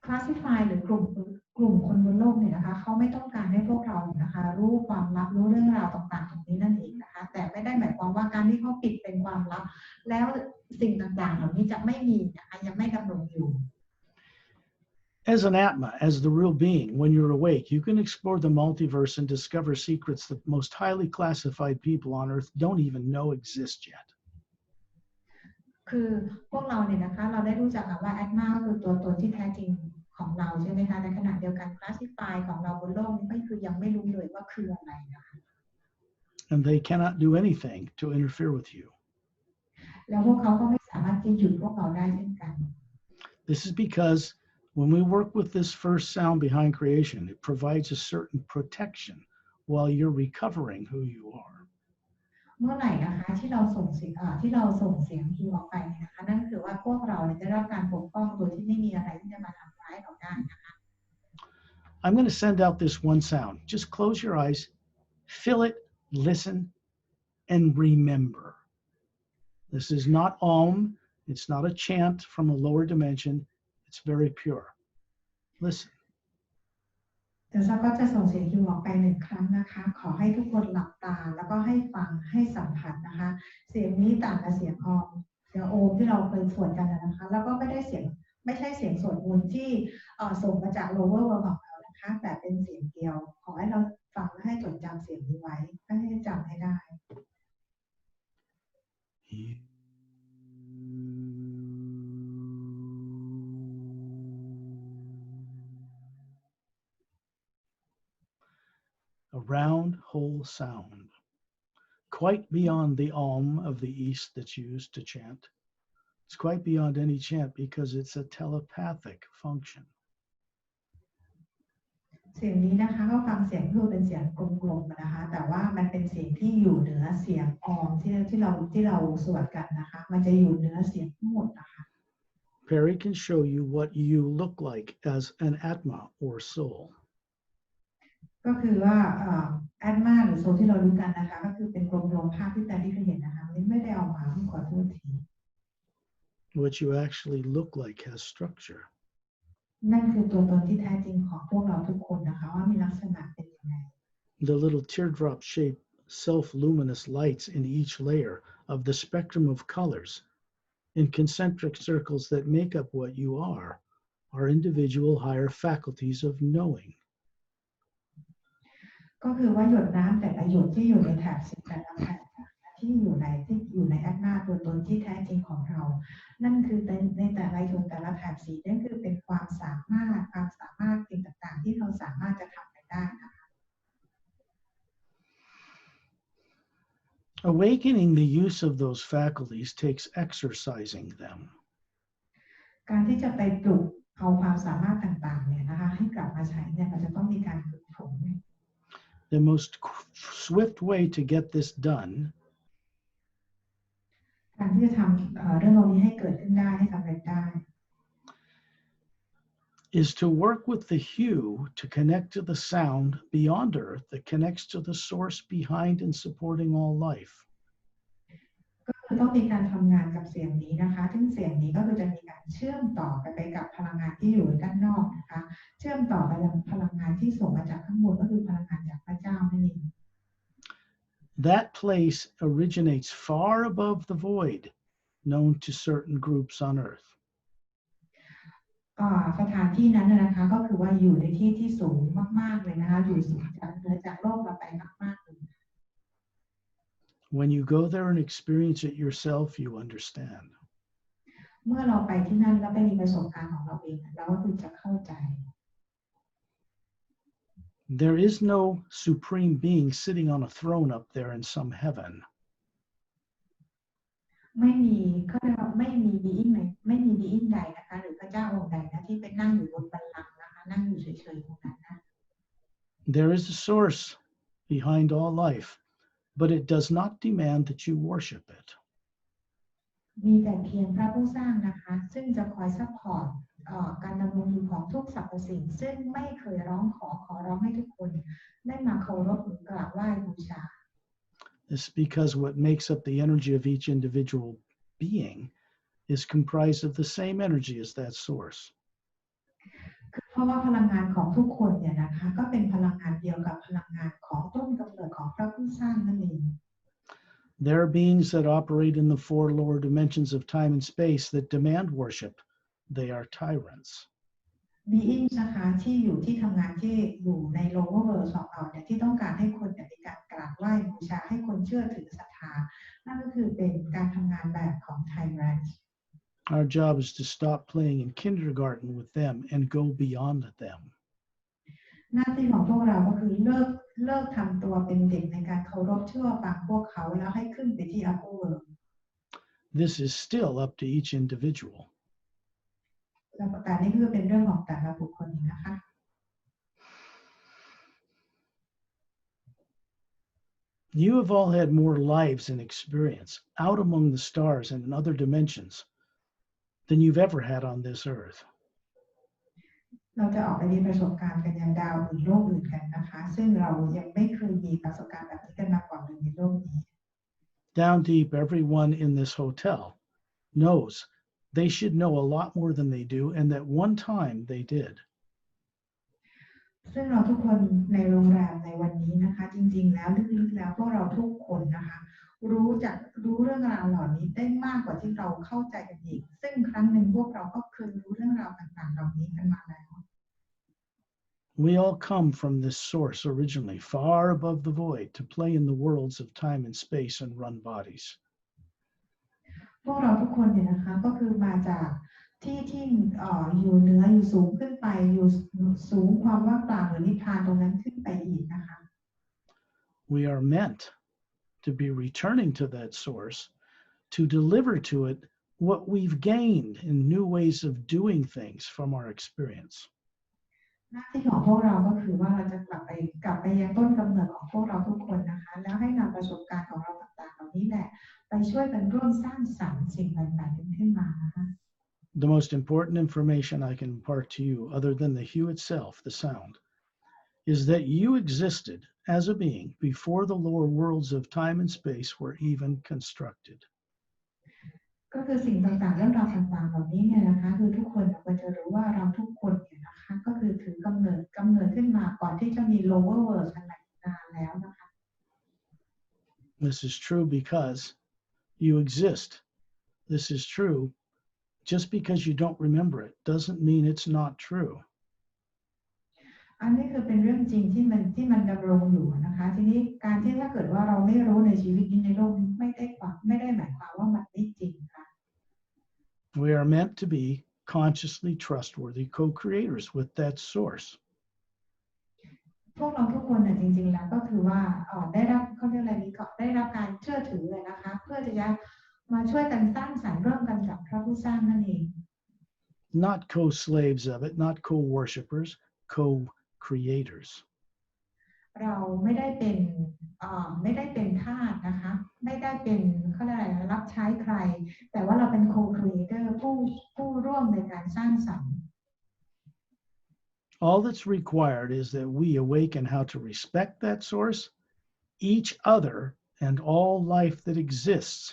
classify หรือกลุ่มคนบนโลกเนี่ยนะคะเขาไม่ต้องการให้พวกเรานะคะรู้ความลับรู้เรื่องราวต่างๆตรงนี้นั่นเองนะคะแต่ไม่ได้หมายความว่าการที่เขาปิดเป็นความลับแล้วสิ่งต่างๆเหล่านี้จะไม่มีนะคะยังไม่ดำรงอยู่ As an Atma, as the real being, when you're awake, you can explore the multiverse and discover secrets that most highly classified people on Earth don't even know exist yet. คือพวกเราเนี่ยนะคะเราได้รู้จักว่าแอตมาก็คือตัวตนที่แท้จริงของเราใช่ไหมคะในขณะเดียวกันคลาสสิฟายของเราบนโลกนี้ก็คือยังไม่รู้เลยว่าคืออะไรนะคะ And they cannot do anything to interfere with you. แล้วพวกเขาก็ไม่สามารถจะหยุดพวกเราได้เช่นกัน This is because when we work with this first sound behind creation, it provides a certain protection while you're recovering who you are. เมื่อไหร่นะคะที่เราส่งเสียงฮิวออกไปนะคะนั่นคือว่าพวกเราจะได้รับการปกป้องโดยที่ไม่มีอะไรที่จะมาทำร้ายเราได้นะคะ I'm going to send out this one sound. Just close your eyes, feel it, listen, and remember. This is not Om. It's not a chant from a lower dimension. It's very pure. Listen. เดี๋ยวก็จะส่งเสียงฮิวออกไป1 ครั้งนะคะขอให้ทุกคนหลับตาแล้วก็ให้ฟังให้สัมผัสนะคะเสียงนี้ต่างกับเสียงออมเสียงโอมที่เราเคยสวดกันนะคะแล้วก็ไม่ใช่เสียงสวดมนต์ที่ส่งมาจาก lower world ของเรานะคะแต่เป็นเสียงเดียวขอให้เราฟังและให้จดจำเสียงนี้ไว้ให้จำให้ได้ A round, whole sound, quite beyond the Om of the East that's used to chant. It's quite beyond any chant because it's a telepathic function. เสียงนี้นะคะก็ฟังเสียงคือเป็นเสียงกลมๆนะคะแต่ว่ามันเป็นเสียงที่อยู่เหนือเสียงออมที่เราสวดกันนะคะมันจะอยู่เหนือเสียงทั้งหมดนะคะ Perry can show you what you look like as an Atma or soul. ก็คือว่าแอดมาหรือโซลที่เรารู้กันนะคะก็คือเป็นกลมๆภาพที่แต่ที่เคยเห็นนะคะไม่ได้เอามาขอโทษที What you actually look like has structure. นั่นคือตัวตนที่แท้จริงของพวกเราทุกคนนะคะว่ามีลักษณะเป็นยังไง The little teardrop-shaped self-luminous lights in each layer of the spectrum of colors in concentric circles that make up what you are individual higher faculties of knowing. ก็คือว่าหยดน้ำแต่ละหยดที่อยู่ในแถบสีแต่ละแถบที่อยู่ในแอดมาตัวตนที่แท้จริงของเรานั่นคือในแต่ละหยดแต่ละแถบสีนั่นคือเป็นความสามารถสิ่งต่างๆที่เราสามารถจะทำไปได้นะคะ Awakening the use of those faculties takes exercising them. การที่จะไปปลุกเอาความสามารถต่างๆเนี่ยนะคะให้กลับมาใช้เนี่ยมันจะต้องมีการฝึกฝน The most swift way to get this done การที่จะทำเรื่องนี้ให้เกิดขึ้นได้ให้สำเร็จได้ is to work with the hue to connect to the sound beyond Earth that connects to the source behind and supporting all life. ก็คือต้องมีการทำงานกับเสียงนี้นะคะซึ่งเสียงนี้ก็คือจะมีการเชื่อมต่อไปกับพลังงานที่อยู่ด้านนอกนะคะเชื่อมต่อไปยังพลังงานที่ส่งมาจากข้างบนก็คือพลังงานจากพระเจ้านั่นเอง That place originates far above the void known to certain groups on Earth. สถานที่นั้นนะคะก็คือว่าอยู่ในที่ที่สูงมากๆเลยนะคะอยู่สูงจากเหนือจากโลกเราไปมากๆเลย When you go there and experience it yourself, you understand. เมื่อเราไปที่นั่นแล้วไปมีประสบการณ์ของเราเองเราก็คือจะเข้าใจ There is no supreme being sitting on a throne up there in some heaven. ไม่มีบีอิงใดนะคะหรือพระเจ้าองค์ใดนะที่เป็นนั่งอยู่บนบัลลังก์นะคะนั่งอยู่เฉยๆตรงนั้นนะ There is a source behind all life, but it does not demand that you worship it. มีแต่เพียงพระผู้สร้างนะคะซึ่งจะคอยซัพพอร์ตการดำรงอยู่ของทุกสรรพสิ่งซึ่งไม่เคยร้องขอให้ทุกคนได้มาเคารพหรือกราบไหว้บูชา This is because what makes up the energy of each individual being is comprised of the same energy as that source. เพราะว่าพลังงานของทุกคนเนี่ยนะคะก็เป็นพลังงานเดียวกับพลังงานของต้นกำเนิดของพระผู้สร้างนั่นเอง There are beings that operate in the 4 lower dimensions of time and space that demand worship. They are tyrants. beings นะคะที่อยู่ที่ทำงานที่อยู่ใน lower world ของเราเนี่ยที่ต้องการให้คนเนี่ยมีการกราบไหว้บูชาให้คนเชื่อถือศรัทธานั่นก็คือเป็นการทำงานแบบของ Thailand. Our job is to stop playing in kindergarten with them and go beyond them. หน้าที่ของพวกเราก็คือเลิกทำตัวเป็นเด็กในการเคารพเชื่อฟังพวกเขาแล้วให้ขึ้นไปที่ upper world. This is still up to each individual. แต่นี่คือเป็นเรื่องของแต่ละบุคคลนะคะ You have all had more lives and experience out among the stars and in other dimensions than you've ever had on this earth. เราจะออกไปมีประสบการณ์กันยังดาวอื่นโลกอื่นกันนะคะซึ่งเรายังไม่เคยมีประสบการณ์แบบนี้กันมาก่อนเลยในโลกนี้ Down deep, everyone in this hotel knows they should know a lot more than they do, and that one time they did. ซึ่งเราทุกคนในโรงแรมในวันนี้นะคะจริงๆแล้วลึกๆแล้วพวกเราทุกคนนะคะรู้เรื่องราวเหล่านี้ได้มากกว่าที่เราเข้าใจกันอีกซึ่งครั้งหนึ่งพวกเราก็เคยรู้เรื่องราวต่างๆเหล่านี้กันมาแล้ว We all come from this source originally, far above the void, to play in the worlds of time and space and run bodies. พวกเราทุกคนเนี่ยนะคะก็คือมาจากที่อยู่เหนืออยู่สูงขึ้นไปอยู่สูงความว่างเปล่าหรือนิพพานตรงนั้นขึ้นไปอีกนะคะ We are meant to be returning to that source to deliver to it what we've gained in new ways of doing things from our experience. หน้าที่ของพวกเราก็คือว่าเราจะกลับไปยังต้นกำเนิดของพวกเราทุกคนนะคะแล้วให้นำประสบการณ์ของเราต่างๆเหล่านี้แหละไปช่วยกันร่วมสร้างสรรค์สิ่งใหม่ๆขึ้นมานะคะ The most important information I can impart to you, other than the hue itself, the sound, is that you existed as a being before the lower worlds of time and space were even constructed. ก็คือสิ่งต่างๆเรื่องราวต่างๆเหล่านี้เนี่ยนะคะคือทุกคนควรจะรู้ว่าเราทุกคนเนี่ยนะคะก็คือถือกำเนิดขึ้นมาก่อนที่จะมี lower world กันมานานแล้วนะคะ This is true because you exist. This is true. Just because you don't remember it doesn't mean it's not true. อันนี้คือเป็นเรื่องจริงที่มันดำรงอยู่นะคะทีนี้การที่ถ้าเกิดว่าเราไม่รู้ในชีวิตนี้ในโลกนี้ไม่ได้หมายความว่ามันไม่จริงค่ะ We are meant to be consciously trustworthy co-creators with that source. พวกเราทุกคนเนี่ยจริงๆแล้วก็คือว่าได้รับเขาเรียกอะไรนี้ก็ได้รับการเชื่อถือเลยนะคะเพื่อจะมาช่วยกันสร้างสรรค์ร่วมกันกับพระผู้สร้างนั่นเอง Not co-slaves of it, not co-worshippers, co-creators. เราไม่ได้เป็นทาสนะคะไม่ได้เป็นเขาเรียกอะไรรับใช้ใครแต่ว่าเราเป็น co-creator ผู้ร่วมในการสร้างสรรค์ All that's required is that we awaken how to respect that source, each other, and all life that exists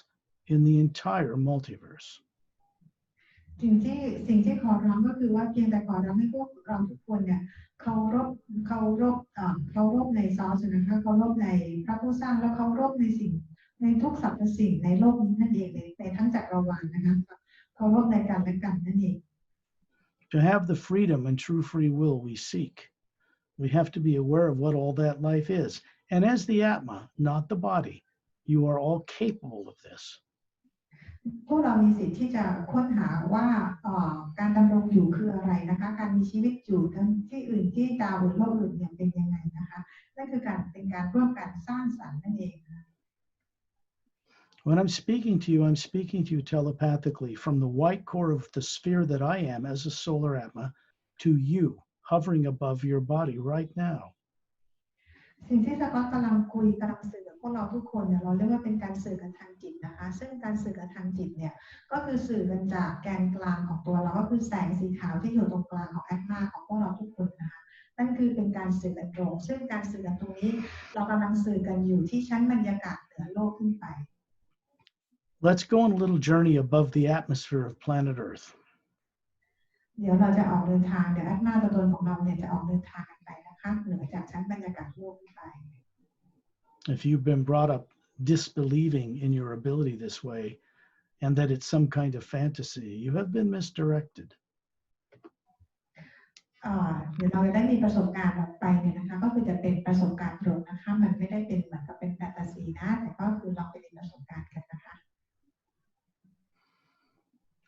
in the entire multiverse. สิ่งที่ขอร้องก็คือว่าเพียงแต่ขอร้องให้พวกเราทุกคนเนี่ยเคารพในซอสนะคะเคารพในพระผู้สร้างแล้วเคารพในทุกสรรพสิ่งในโลกนี้นั่นเองในทั้งจักรวาลนะคะเคารพในกันและกันนั่นเอง To have the freedom and true free will we seek, we have to be aware of what all that life is. And as the Atma, not the body, you are all capable of this. พวกเรามีสิทธิ์ที่จะค้นหาว่าการดำรงอยู่คืออะไรนะคะการมีชีวิตอยู่ทั้งที่อื่นที่ดาวบนโลกอื่นเนี่ยเป็นยังไงนะคะนั่นคือเป็นการร่วมกันสร้างสรรค์นั่นเองค่ะ When I'm speaking to you, I'm speaking to you telepathically from the white core of the sphere that I am as a solar Atma to you, hovering above your body right now. สิ่งที่สก๊อตกำลังสื่อกับพวกเราทุกคนเนี่ยเราเรียกว่าเป็นการสื่อกันทางจิตนะคะซึ่งการสื่อกันทางจิตเนี่ยก็คือสื่อกันจากแกนกลางของตัวเราก็คือแสงสีขาวที่อยู่ตรงกลางของแอตมาของพวกเราทุกคนนะคะนั่นคือเป็นการสื่อกันตรงซึ่งการสื่อกันตรงนี้เรากำลังสื่อกันอยู่ที่ชั้นบรรยากาศเหนือโลกขึ้นไป Let's go on a little journey above the atmosphere of planet Earth. เดี๋ยวเราจะออกเดินทางเดี๋ยวแอตมาตัวตนของเราเนี่ยจะออกเดินทางกันไปนะคะเหนือจากชั้นบรรยากาศโลกขึ้นไป If you've been brought up disbelieving in your ability this way and that it's some kind of fantasy, you have been misdirected. เดี๋ยวเราจะได้มีประสบการณ์แบบไปเนี่ยนะคะก็คือจะเป็นประสบการณ์ตรงนะคะมันไม่ได้เป็นเหมือนกับเป็นแฟนตาซีนะแต่ก็คือเราไปเรียนประสบการณ์กันนะคะ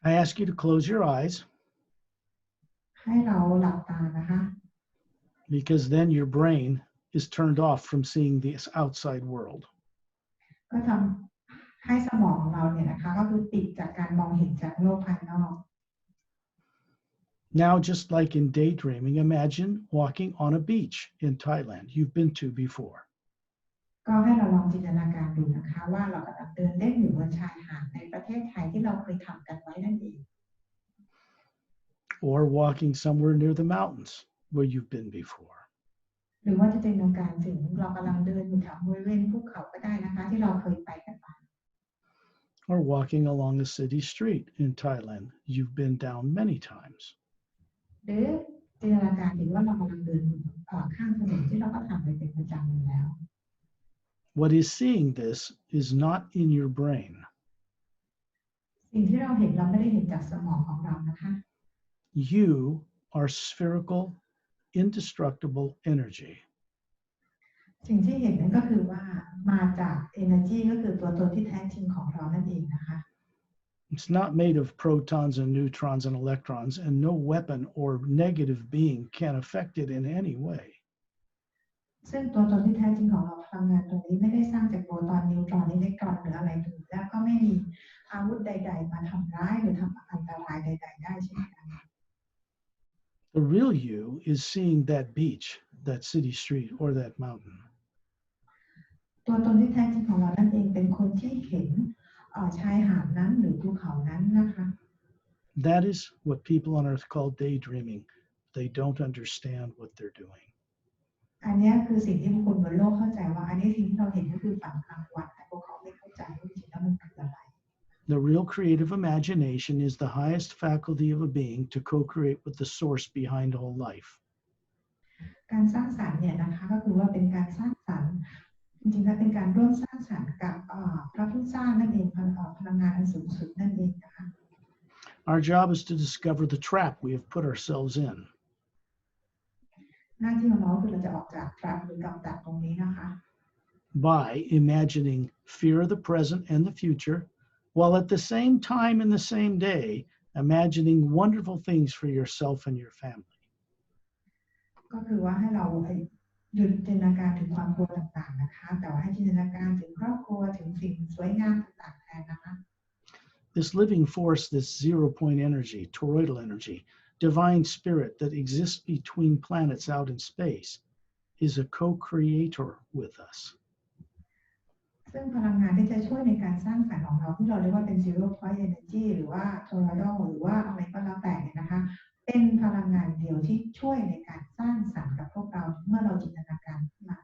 I ask you to close your eyes ให้เราหลับตานะคะ because then your brain is turned off from seeing this outside world. ก็ทำให้สมองเราเนี่ยนะคะก็คือปิดจากการมองเห็นจากโลกภายนอก Now, just like in daydreaming, imagine walking on a beach in Thailand you've been to before. ก็ให้เราลองจินตนาการดูนะคะว่าเรากำลังเดินเล่นอยู่บนชายหาดในประเทศไทยที่เราเคยทำกันไว้นั่นเอง Or walking somewhere near the mountains where you've been before. หรือว่าจะจินตนาการถึงเรากำลังเดินอยู่แถวบริเวณภูเขาก็ได้นะคะที่เราเคยไปกันมา Or walking along a city street in Thailand you've been down many times. หรือจินตนาการถึงว่าเรากำลังเดินข้างถนนที่เราก็ทำไปเป็นประจำอยู่แล้ว What is seeing this is not in your brain. สิ่งที่เราเห็นเราไม่ได้เห็นจากสมองของเรานะคะ You are spherical, indestructible energy. สิ่งที่เห็นนั่นก็คือว่ามาจาก energy ก็คือตัวตนที่แท้จริงของเรานั่นเองนะคะ It's not made of protons and neutrons and electrons, and no weapon or negative being can affect it in any way. ซึ่งตัวตนที่แท้จริงของเราพลังงานตรงนี้ไม่ได้สร้างจากโปรตอนนิวตรอนอิเล็กตรอนหรืออะไรเลยแล้วก็ไม่มีอาวุธใดๆมาทำร้ายหรือทำอันตรายใดๆได้เช่นกัน The real you is seeing that beach, that city street, or that mountain. ตัวตนที่แท้จริงของเรานั่นเองเป็นคนที่เห็นชายหาดนั้นหรือภูเขานั้นนะคะ That is what people on earth call daydreaming. They don't understand what they're doing. อันนี้คือสิ่งที่คนบนโลกเข้าใจว่าอันนี้สิ่งที่เราเห็นก็คือฝันกลางวันแต่พวกเขาไม่เข้าใจว่าจริงๆแล้วมันคืออะไร The real creative imagination is the highest faculty of a being to co-create with the source behind all life. การสร้างสรรค์เนี่ยนะคะก็คือว่าเป็นการสร้างสรรค์จริงๆแล้วเป็นการร่วมสร้างสรรค์กับพระผู้สร้างนั่นเองพลังงานอันสูงสุดนั่นเองนะคะ Our job is to discover the trap we have put ourselves in. หน้าที่ของเราคือเราจะออกจากทรัพย์หรือกับดักตรงนี้นะคะ By imagining fear of the present and the future, while at the same time in the same day, imagining wonderful things for yourself and your family. ก็คือว่าให้เราหยุดจินตนาการถึงความกลัวต่างๆนะคะแต่ว่าให้จินตนาการถึงครอบครัวถึงสิ่งสวยงามต่างๆแทนนะคะ This living force, this zero-point energy, toroidal energy, divine spirit that exists between planets out in space, is a co-creator with us. ซึ่งพลังงานที่จะช่วยในการสร้างสรรค์ของเราที่เราเรียกว่าเป็น zero point energy หรือว่า toroidal หรือว่าอะไรก็แล้วแต่เนี่ยนะคะเป็นพลังงานเดียวที่ช่วยในการสร้างสรรค์กับพวกเราเมื่อเราจินตนาการขึ้นมา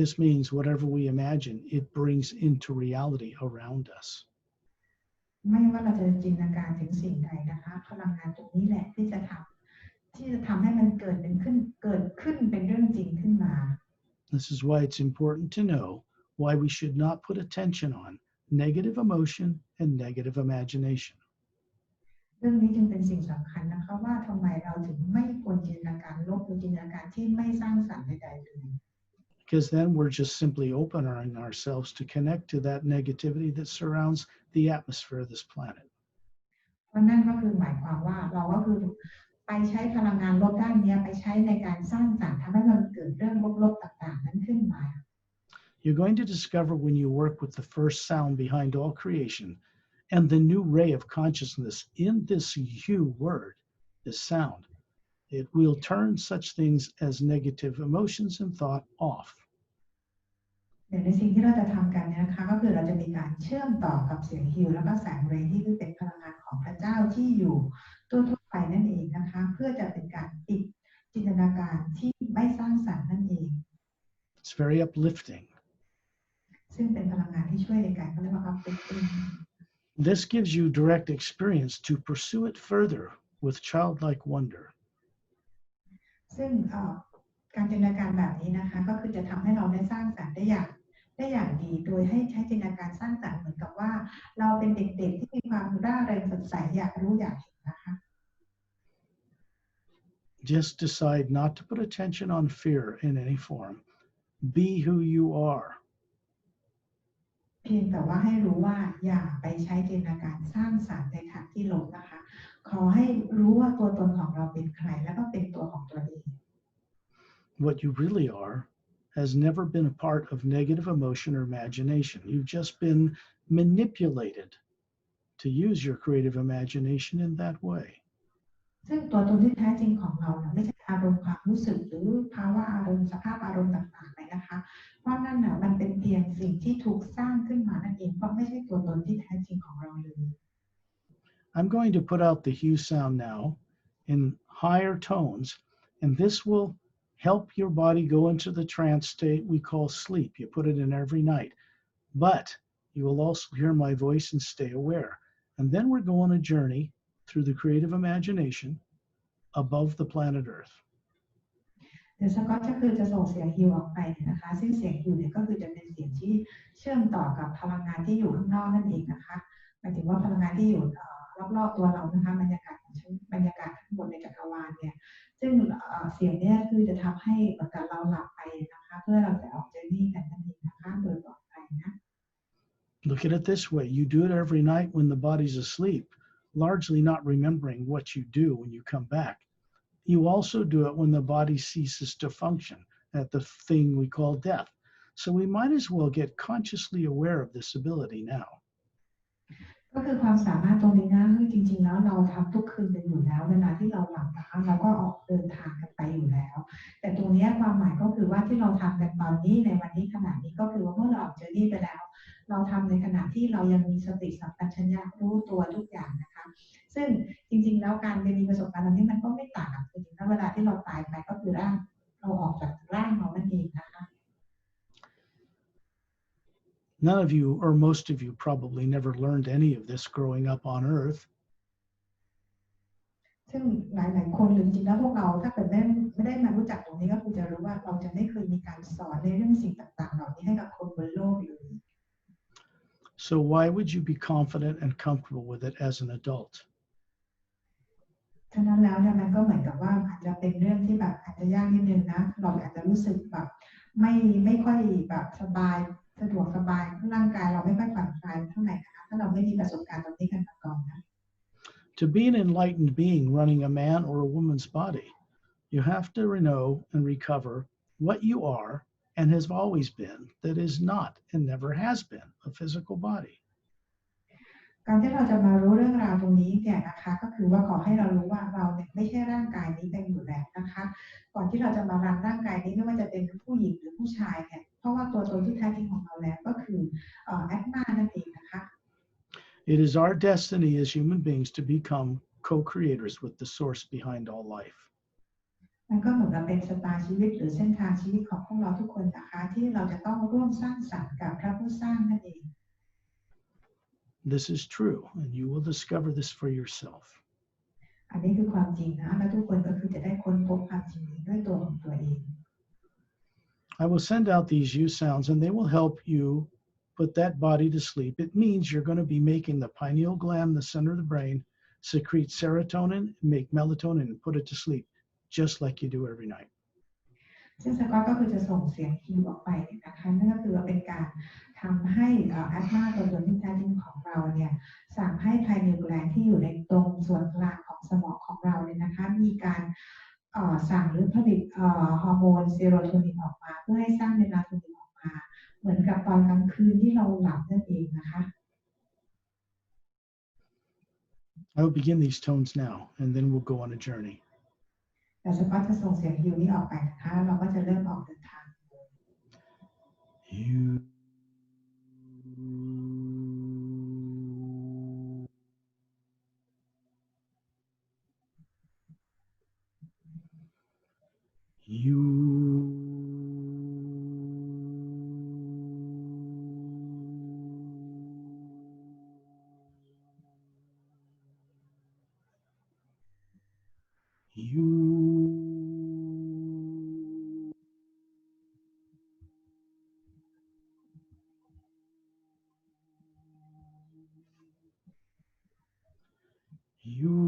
This means whatever we imagine, it brings into reality around us. ไม่ว่าเราจะจินตนาการถึงสิ่งใดนะคะพลังงานตรงนี้แหละที่จะทำให้มันเกิดขึ้นเป็นเรื่องจริงขึ้นมา This is why it's important to know why we should not put attention on negative emotion and negative imagination. เรื่องนี้จึงเป็นสิ่งสำคัญนะคะว่าทำไมเราถึงไม่ควรจินตนาการลบหรือจินตนาการที่ไม่สร้างสรรค์ใดๆเลย Because then we're just simply opening ourselves to connect to that negativity that surrounds the atmosphere of this planet. เพราะนั่นก็คือหมายความว่าเราก็คือไปใช้พลังงานลบด้านนี้ไปใช้ในการสร้างสรรค์ทำให้มันเกิดเรื่องลบๆต่างๆนั้นขึ้นมา You're going to discover when you work with the first sound behind all creation and the new ray of consciousness in this you word, this sound, it will turn such things as negative emotions and thought off. เดี๋ยวในสิ่งที่เราจะทำกันเนี่ยนะคะก็คือเราจะมีการเชื่อมต่อกับเสียงฮิวแล้วก็แสงเรย์ที่เป็นพลังงานของพระเจ้าที่อยู่ทั่วไปนั่นเองนะคะเพื่อจะเป็นการปิดจินตนาการที่ไม่สร้างสรรค์นั่นเอง It's very uplifting. ซึ่งเป็นพลังงานที่ช่วยในการเขาเรียกว่า uplifting. This gives you direct experience to pursue it further with childlike wonder. ซึ่งการจินตนาการแบบนี้นะคะก็คือจะทำให้เราได้สร้างสรรค์ได้อย่างดีโดยให้ใช้จินตนาการสร้างสรรค์เหมือนกับว่าเราเป็นเด็กๆที่มีความร่าเริงสดใสอยากรู้อยากเห็นนะคะ Just decide not to put attention on fear in any form. Be who you are. เพียงแต่ว่าให้รู้ว่าอย่าไปใช้จินตนาการสร้างสรรค์ในทางที่ลบนะคะขอให้รู้ว่าตัวตนของเราเป็นใครแล้วก็เป็นตัวของตัวเอง What you really are has never been a part of negative emotion or imagination. You've just been manipulated to use your creative imagination in that way. ซึ่งตัวตนที่แท้จริงของเราเนี่ยไม่ใช่อารมณ์ความรู้สึกหรือภาวะอารมณ์สภาพอารมณ์ต่างๆเลยนะคะเพราะนั่นน่ะมันเป็นเพียงสิ่งที่ถูกสร้างขึ้นมานั่นเองเพราะไม่ใช่ตัวตนที่แท้จริงของเราเลย I'm going to put out the hue sound now in higher tones, and this will help your body go into the trance state we call sleep. You put it in every night, but you will also hear my voice and stay aware. And then we're going on a journey through the creative imagination above the planet Earth. เดี๋ยวสกอตก็คือจะส่งเสียงฮิวออกไปนะคะซึ่งเสียงฮิวเนี่ยก็คือจะเป็นเสียงที่เชื่อมต่อกับพลังงานที่อยู่ข้างนอกนั่นเองนะคะหมายถึงว่าพลังงานที่อยู่รอบๆตัวเรานะคะบรรยากาศของชั้นบรรยากาศข้างบนในจักรวาลเนี่ยซึ่งเสียงเนี่ยคือจะทำให้เหมือนกับเราหลับไปนะคะเพื่อเราจะออกเจอร์นี่กันนั่นเองนะคะโดยปลอดภัยนะ Look at it this way. You do it every night when the body's asleep, largely not remembering what you do when you come back. You also do it when the body ceases to function at the thing we call death. So we might as well get consciously aware of this ability now. ก็คือความสามารถตรงนี้นะคือจริงๆแล้วเราทำทุกคืนกันอยู่แล้วเวลาที่เราหลับนะคะเราก็ออกเดินทางกันไปอยู่แล้วแต่ตรงนี้ความหมายก็คือว่าที่เราทำกันตอนนี้ในวันนี้ขณะนี้ก็คือว่าเมื่อเราออกเจอนี่ไปแล้วเราทำในขณะที่เรายังมีสติสัมปชัญญะรู้ตัวทุกอย่างนะคะซึ่งจริงๆแล้วการมีประสบการณ์ตรงนี้มันก็ไม่ต่างกับจริงๆแล้วเวลาที่เราตายไปก็คือร่างเราออกจากร่างเรานั่นเองนะคะ None of you, or most of you, probably never learned any of this growing up on Earth. ซึ่งหลายๆคนหรือจริงๆแล้วพวกเราถ้าเกิดไม่ได้มารู้จักตรงนี้ก็คงจะรู้ว่าเราจะไม่เคยมีการสอนในเรื่องสิ่งต่างๆเหล่านี้ให้กับคนบนโลกเลย So why would you be confident and comfortable with it as an adult? ฉะนั้นแล้วเนี่ยมันก็เหมือนกับว่าอาจจะเป็นเรื่องที่แบบอาจจะยากนิดนึงนะเราอาจจะรู้สึกแบบไม่ค่อยแบบสบายสะดวกสบายร่างกายเราไม่ค่อยผ่อนคลายเท่าไหร่นะคะถ้าเราไม่มีประสบการณ์ตรงนี้กันมาก่อนนะ To be an enlightened being running a man or a woman's body, you have to know and recover what you are and has always been that is not and never has been a physical body. การที่เราจะมารู้เรื่องราวตรงนี้เนี่ยนะคะก็คือว่าขอให้เรารู้ว่าเราเนี่ยไม่ใช่ร่างกายนี้เป็นอยู่แล้วนะคะก่อนที่เราจะมารันร่างกายนี้ไม่ว่าจะเป็นผู้หญิงหรือผู้ชายเนี่ยเพราะว่าตัวตนที่แท้จริงของเราแล้วก็คือAtma นั่นเองนะคะ It is our destiny as human beings to become co-creators with the source behind all life. มันก็เหมือนกับเป็นชะตาชีวิตหรือเส้นทางชีวิตของพวกเราทุกคนนะคะที่เราจะต้องร่วมสร้างสรรค์กับพระผู้สร้างนั่นเอง This is true, and you will discover this for yourself. อันนี้คือความจริงนะและทุกคนก็คือจะได้ค้นพบความจริงนี้ด้วยตัวของตัวเอง I will send out these you sounds, and they will help you put that body to sleep. It means you're going to be making the pineal gland, the center of the brain, secrete serotonin, make melatonin, and put it to sleep, just like you do every night. ซึ่งสกอตก็คือจะส่งเสียงฮิวออกไปนะคะนั่นก็คือว่าเป็นการทำให้อัตมาตัวตนที่แท้จริงของเราเนี่ยสั่งให้ภายในแกลนที่อยู่ในตรงส่วนกลางของสมองของเราเนี่ยนะคะมีการสั่งหรือผลิตฮอร์โมนเซโรโทนินออกมาเพื่อให้สร้างเมลาโทนินออกมาเหมือนกับตอนกลางคืนที่เราหลับนั่นเองนะคะ I will begin these tones now, and then we'll go on a journey. แต่สกอตจะส่งเสียงฮิวนี้ออกไปนะคะเราก็จะเริ่มออกเดินทาง You. You. อยู่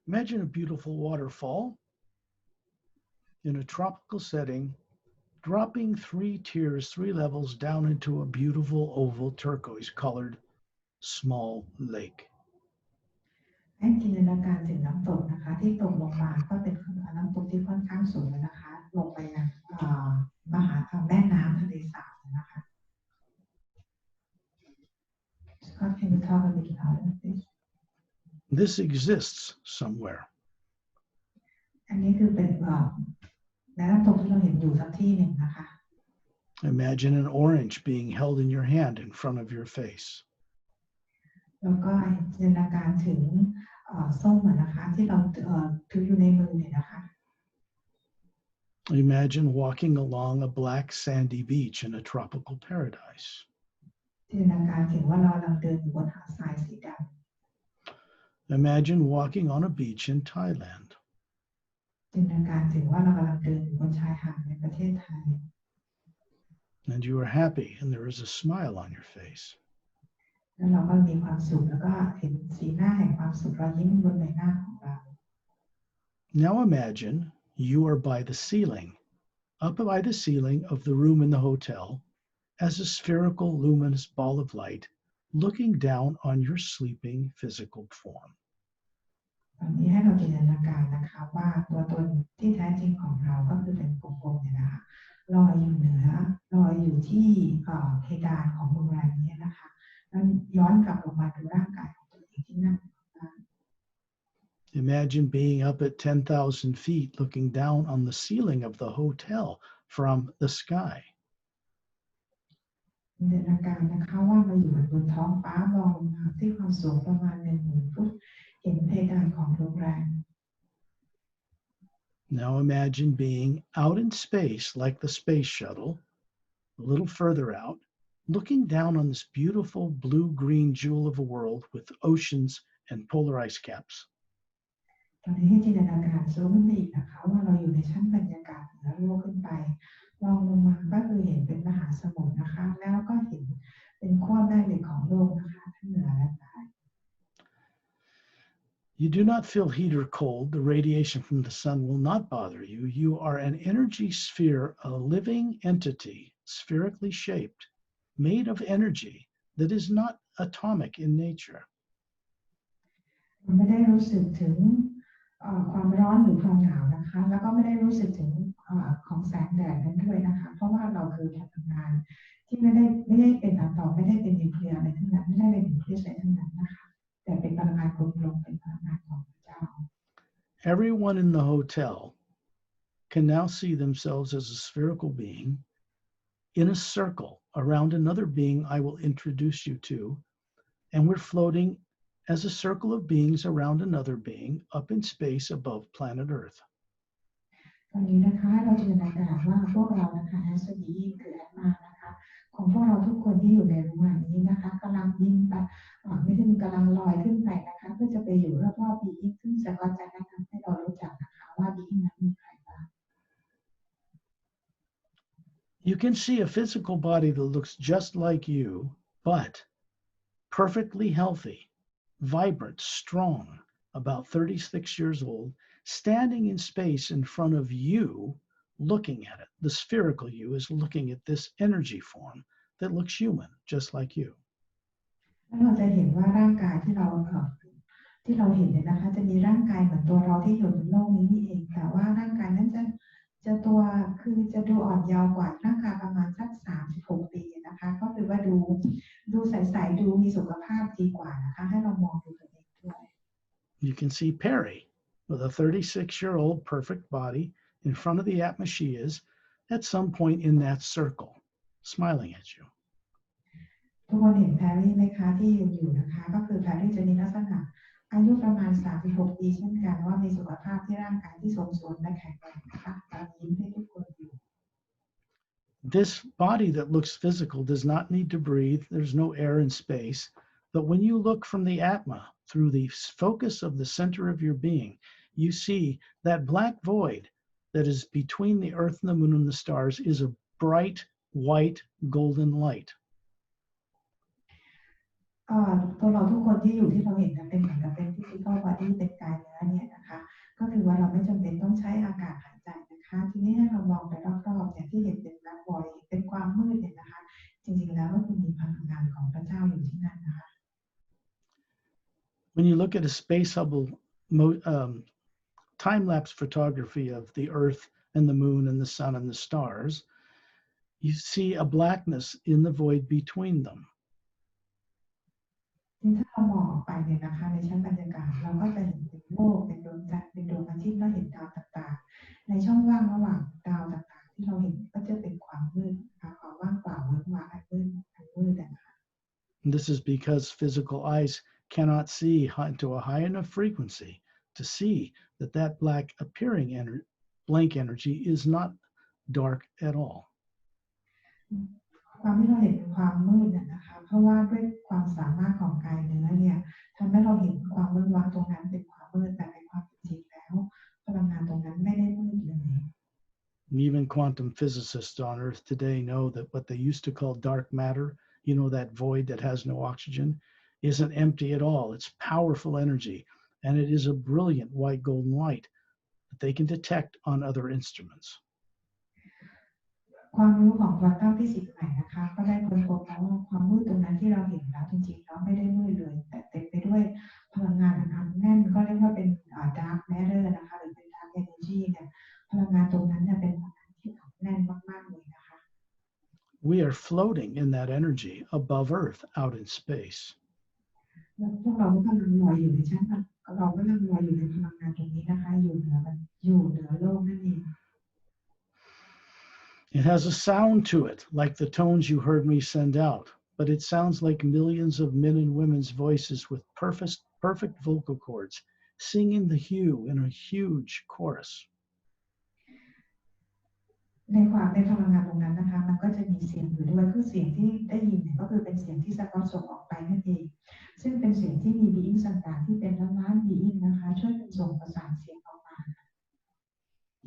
Imagine a beautiful waterfall in a tropical setting, dropping 3 tiers, 3 levels down into a beautiful oval turquoise-colored small lake. ให้จินตนาการถึงน้ำตกนะคะที่ตกลงมาก็เป็นน้ำตกที่ค่อนข้างสูงนะคะลงไปยังมหาแม่น้ำทะเลสาบนะคะ Scott, can you talk a little louder, please? This exists somewhere. อันนี้คือเป็นน้ำตกที่เราเห็นอยู่สักที่หนึ่งนะคะ Imagine an orange being held in your hand in front of your face. แล้วก็จินตนาการถึงส้มนะคะที่เราถืออยู่ในมือเนี่ยนะคะ Imagine walking along a black sandy beach in a tropical paradise. จินตนาการถึงว่าเรากำลังเดินอยู่บนหาดทรายสีดำ Imagine walking on a beach in Thailand. จินตนาการถึงว่าเรากำลังเดินอยู่บนชายหาดในประเทศไทย And you are happy and there is a smile on your face. แล้วเราก็มีความสุขแล้วก็เห็นสีหน้าแห่งความสุขรอยยิ้มบนใบหน้าของเรา Now imagine you are by the ceiling, up by the ceiling of the room in the hotel, as a spherical luminous ball of light, looking down on your sleeping physical form. ตอนนี้ให้เราจินตนาการนะคะว่าตัวตนที่แท้จริงของเราก็คือเป็นกลมๆเนี่ยนะคะลอยอยู่เหนือลอยอยู่ที่เพดานของโรงแรมนี้นะคะแล้วย้อนกลับลงมาดูร่างกายของตัวเองที่นั่ง Imagine being up at 10,000 feet looking down on the ceiling of the hotel from the sky. จินตนาการนะคะว่าเราอยู่บนท้องฟ้ามองลงมาที่ความสูงประมาณ10,000 ฟุตเห็นเพดานของโรงแรม Now imagine being out in space like the space shuttle, a little further out, looking down on this beautiful blue-green jewel of a world with oceans and polar ice caps. ตอนนี้ให้จินตนาการสูงขึ้นไปอีกนะคะว่าเราอยู่ในชั้นบรรยากาศเหนือโลกขึ้นไปมองลงมาก็คือเห็นเป็นมหาสมุทรนะคะแล้วก็เห็นเป็นขั้วแม่เหล็กของโลกนะคะทั้งเหนือและใต้ You do not feel heat or cold. The radiation from the sun will not bother you. You are an energy sphere, a living entity, spherically shaped, made of energy that is not atomic in nature. ไม่ได้รู้สึกถึงความร้อนหรือความหนาวนะคะแล้วก็ไม่ได้รู้สึกถึงของแสงแดดนั้นด้วยนะคะเพราะว่าเราคือพลังงานที่ไม่ได้เป็นอะตอมไม่ได้เป็นนิวเคลียร์อะไรทั้งนั้นไม่ได้เป็นนิวเคลียสอะไรทั้งนั้นนะคะแต่เป็นพลังงานกลมๆเป็นพลังงานของพระเจ้า Everyone in the hotel can now see themselves as a spherical being in a circle around another being I will introduce you to, and we're floating as a circle of beings around another being up in space above planet Earth. ตอนนี้นะคะเราจินตนาการว่าพวกเรานะคะแอสบีคือแอดมานะคะของพวกเราทุกคนที่อยู่ในโรงแรมนี้นะคะกำลังบินไปไม่ใช่กำลังลอยขึ้นไปนะคะเพื่อจะไปอยู่รอบๆบีอิงซึ่งจะก็จะแนะนำให้เรารู้จักนะคะว่าบีอิงนั้นมีใครบ้าง You can see a physical body that looks just like you, but perfectly healthy, vibrant, strong, about 36 years old, standing in space in front of you, looking at it. The spherical you is looking at this energy form that looks human, just like you. เราจะเห็นว่าร่างกายที่เราเห็นเนี่ยนะคะจะมีร่างกายเหมือนตัวเราที่อยู่บนโลกนี้นี่เองแต่ว่าร่างกายนั้นจะตัวคือจะดูอ่อนเยาว์กว่าร่างกายประมาณสัก36 ปีนะคะก็คือว่าดูใสๆดูมีสุขภาพดีกว่านะคะให้เรามองดูตัวเองด้วย You can see Perry with a 36-year-old perfect body in front of the Atma she is at some point in that circle, smiling at you. ทุกคนเห็นแพรรี่ไหมคะที่ยืนอยู่นะคะก็คือแพรรี่จะมีลักษณะอายุประมาณ36 ปีเช่นกันว่ามีสุขภาพที่ร่างกายที่สมส่วนและแข็งแรงนะคะตอนยิ้มให้ทุกคนอยู่ This body that looks physical does not need to breathe. There's no air in space. But when you look from the Atma through the focus of the center of your being, you see that black void that is between the earth and the moon and the stars is a bright white golden light. ตัวเราทุกคนที่อยู่ที่เราเห็นเป็นเหมือนกับเป็นฟิสิกอลบอดี้เป็นกายเนื้อเนี่ยนะคะก็คือว่าเราไม่จำเป็นต้องใช้อากาศหายใจนะคะทีนี้ให้เรามองไปรอบๆเนี่ยที่เห็นเป็นแบล็คบอยเป็นความมืดเนี่ยนะคะจริงๆแล้วก็คือมีพลังงานของพระเจ้าอยู่ที่นั่นนะคะ When you look at a space Hubble time-lapse photography of the earth and the moon and the sun and the stars, you see a blackness in the void between them. ถ้าเรามองออกไปเนี่ยนะคะในชั้นบรรยากาศเราก็จะเห็นเป็นโลกเป็นดวงจันทร์เป็นดวงอาทิตย์และเห็นดาวต่างๆในช่องว่างระหว่างดาวต่างๆที่เราเห็นก็จะเป็นความมืดนะคะความว่างเปล่าเวิ้งว้างอันมืดนะคะ This is because physical eyes cannot see to a high enough frequency to see that black appearing blank energy is not dark at all. ความที่เราเห็นความมืดเนี่ยนะคะเพราะว่าด้วยความสามารถของกายเนื้อเนี่ยทำให้เราเห็นความมืดว้างตรงนั้นเป็นความมืดแต่ในความจริงแล้วพลังงานตรงนั้นไม่ได้มืดเลย Even quantum physicists on Earth today know that what they used to call dark matter, you know, that void that has no oxygen, isn't empty at all. It's powerful energy, and it is a brilliant white golden light that they can detect on other instruments. ความรู้ของควอนตัมฟิสิกส์ใหม่นะคะก็ได้ค้นพบแล้วว่าความมืดตรงนั้นที่เราเห็นแล้วจริงๆแล้วไม่ได้มืดเลยแต่เต็มไปด้วยพลังงานอันแน่นก็เรียกว่าเป็นดาร์กแมทเตอร์นะคะหรือเป็นดาร์กเอเนอร์จีเนี่ยพลังงานตรงนั้นเนี่ยเป็นพลังงานที่แน่นมากๆเลยนะคะ We are floating in that energy above Earth, out in space. พวกเรากำลังลอยอยู่ในชั้นเรากำลังลอยอยู่ในพลังงานตรงนี้นะคะอยู่เหนือโลกนั่นเอง It has a sound to it, like the tones you heard me send out, but it sounds like millions of men and women's voices with perfect vocal cords, singing the hue in a huge chorus. ในพลังงานตรงนั้นนะคะมันก็จะมีเสียงอยู่ด้วยคือเสียงที่ได้ยินเนี่ยก็คือเป็นเสียงที่สะท้อนส่งออกไปนั่นเองซึ่งเป็นเสียงที่มีบีอิงต่างๆที่เป็นล้านบีอิงนะคะช่วยกันส่งประสานเสียงออกมา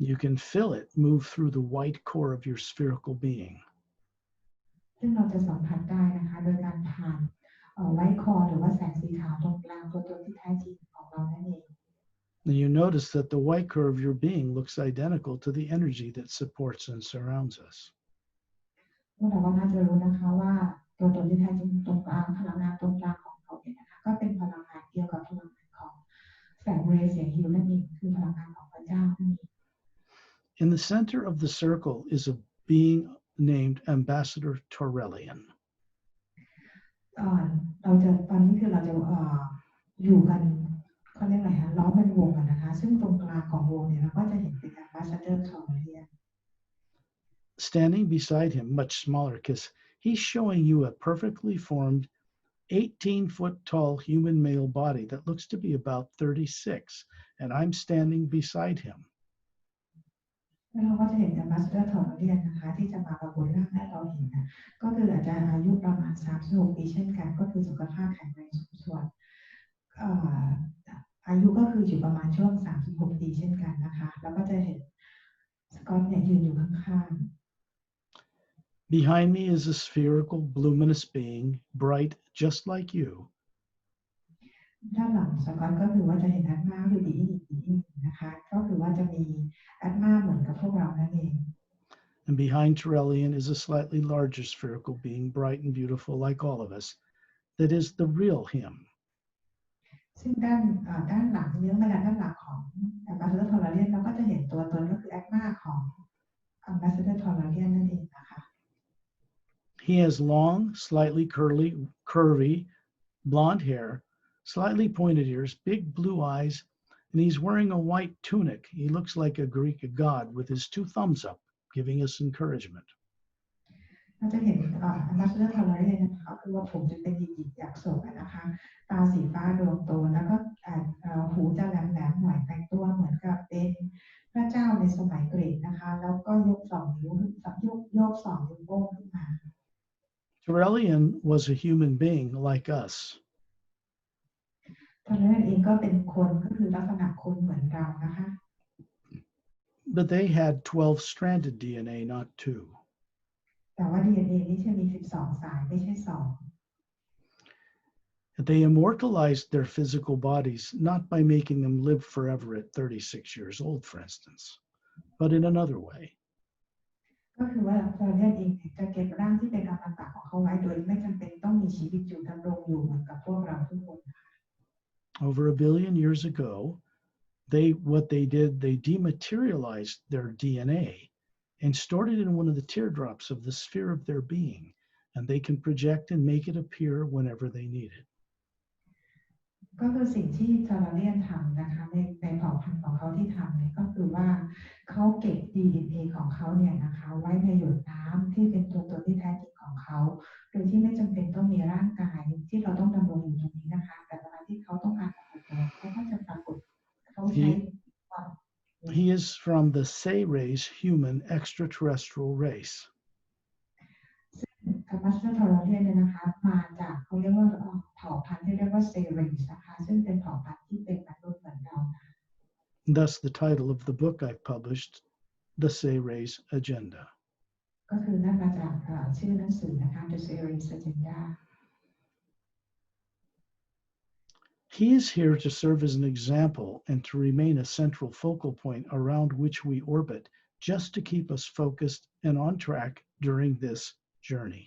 You can feel it move through the white core of your spherical being. ซึ่งเราจะสัมผัสได้นะคะโดยการผ่านไวท์คอร์หรือว่าแสงสีขาวตรงกลางตัวตนที่แท้จริงของเรานั่นเอง And you notice that the white core of your being looks identical to the energy that supports and surrounds us. พวกเราก็น่าจะรู้นะคะว่าตัวตนที่แท้จริงตรงกลางพลังงานตรงกลางของเราเนี่ยนะคะก็เป็นพลังงานเดียวกับพลังงานของแสงเรย์เสียงฮิวนั่นเองคือพลังงานของพระเจ้านั่นเอง In the center of the circle is a being named Ambassador Torellian. ตอนนี้คือเราจะอยู่กันเขาเรียกอะไรฮะล้อมเป็นวงกันนะคะซึ่งตรงกลางของวงเนี่ยเราก็จะเห็นเป็น Ambassador Torellian. Standing beside him, much smaller, because he's showing you a perfectly formed 18-foot-tall human male body that looks to be about 36, and I'm standing beside him. เราก็จะเห็น Ambassador Torellian นะคะที่จะมาปรากฏร่างให้เราเห็นนะก็คืออาจจะอายุประมาณ36 ปีเช่นกันก็คือสุขภาพแข็งแรงสมส่วนอายุก็คืออยู่ประมาณช่วง36 ปีเช่นกันนะคะแล้วก็จะเห็นสกอตเนี่ยยืนอยู่ข้าง Behind me is a spherical, luminous being, bright just like you. ด้านหลังสกอตก็คือว่าจะเห็นแอดมาคือบีอีนะคะก็คือว่าจะมีแอดมาเหมือนกับพวกเรานั่นเอง And behind Terrellian is a slightly larger spherical being, bright and beautiful like all of us, that is the real him. ซึ่งด้านหลังเนื้อมาด้านหลังของ Ambassador Tolarian เราก็จะเห็นตัวตนก็คือแอดมาของ Ambassador Tolarian นั่นเองนะคะ He has long, slightly curvy, blonde hair, slightly pointed ears, big blue eyes, and he's wearing a white tunic. He looks like a Greek god with his two thumbs up, giving us encouragement. เราจะเห็นAmbassador Tolarian นะคะคือว่าผมจะเป็นหยิกๆอยากโศกนะคะตาสีฟ้าดวงโตแล้วก็หูจะแหลมๆหน่อยแต่งตัวเหมือนกับเป็นพระเจ้าในสมัยกรีกนะคะแล้วก็ยกสองนิ้วโป้งขึ้นมา Terrellian was a human being like us. Tolarian เองก็เป็นคนก็คือลักษณะคนเหมือนเรานะคะ But they had 12-stranded DNA, not 2. แต่ว่า DNA นี่จะมี12 สายไม่ใช่2 They immortalized their physical bodies not by making them live forever at 36 years old, for instance, but in another way. ก็คือว่าTolarian เองจะเก็บร่างที่เป็นอมตะของเขาไว้โดยไม่จำเป็นต้องมีชีวิตอยู่ดำรงอยู่เหมือนกับพวกเราทุกคน Over 1 billion years ago, they dematerialized their DNA and stored it in one of the teardrops of the sphere of their being, and they can project and make it appear whenever they need it. ก็คือสิ่งที่Tolarianทำนะคะในเผ่าพันธุ์ของเขาที่ทำเนี่ยก็คือว่าเขาเก็บ DNA ของเขาเนี่ยนะคะไว้ในหยดน้ำที่เป็นตัวตนที่แท้จริงของเขาโดยที่ไม่จำเป็นต้องมีร่างกายที่เราต้องดำรงอยู่ตรงนี้นะคะแต่เวลาที่เขาต้องการปรากฏตัวเขาก็จะปรากฏเขาใช้ He is from the Say-Rays human extraterrestrial race. Ambassador Tolarian เนี่ยนะคะมาจากเขาเรียกว่าเผ่าพันธุ์ที่เรียกว่า Say-Rays นะคะซึ่งเป็นเผ่าพันธุ์ที่เป็นมนุษย์เหมือนเรานะ Thus the title of the book I've published, The Say-Rays Agenda. ก็คือนั่นมาจากชื่อหนังสือนะคะ The Say-Rays Agenda. He is here to serve as an example and to remain a central focal point around which we orbit, just to keep us focused and on track during this journey.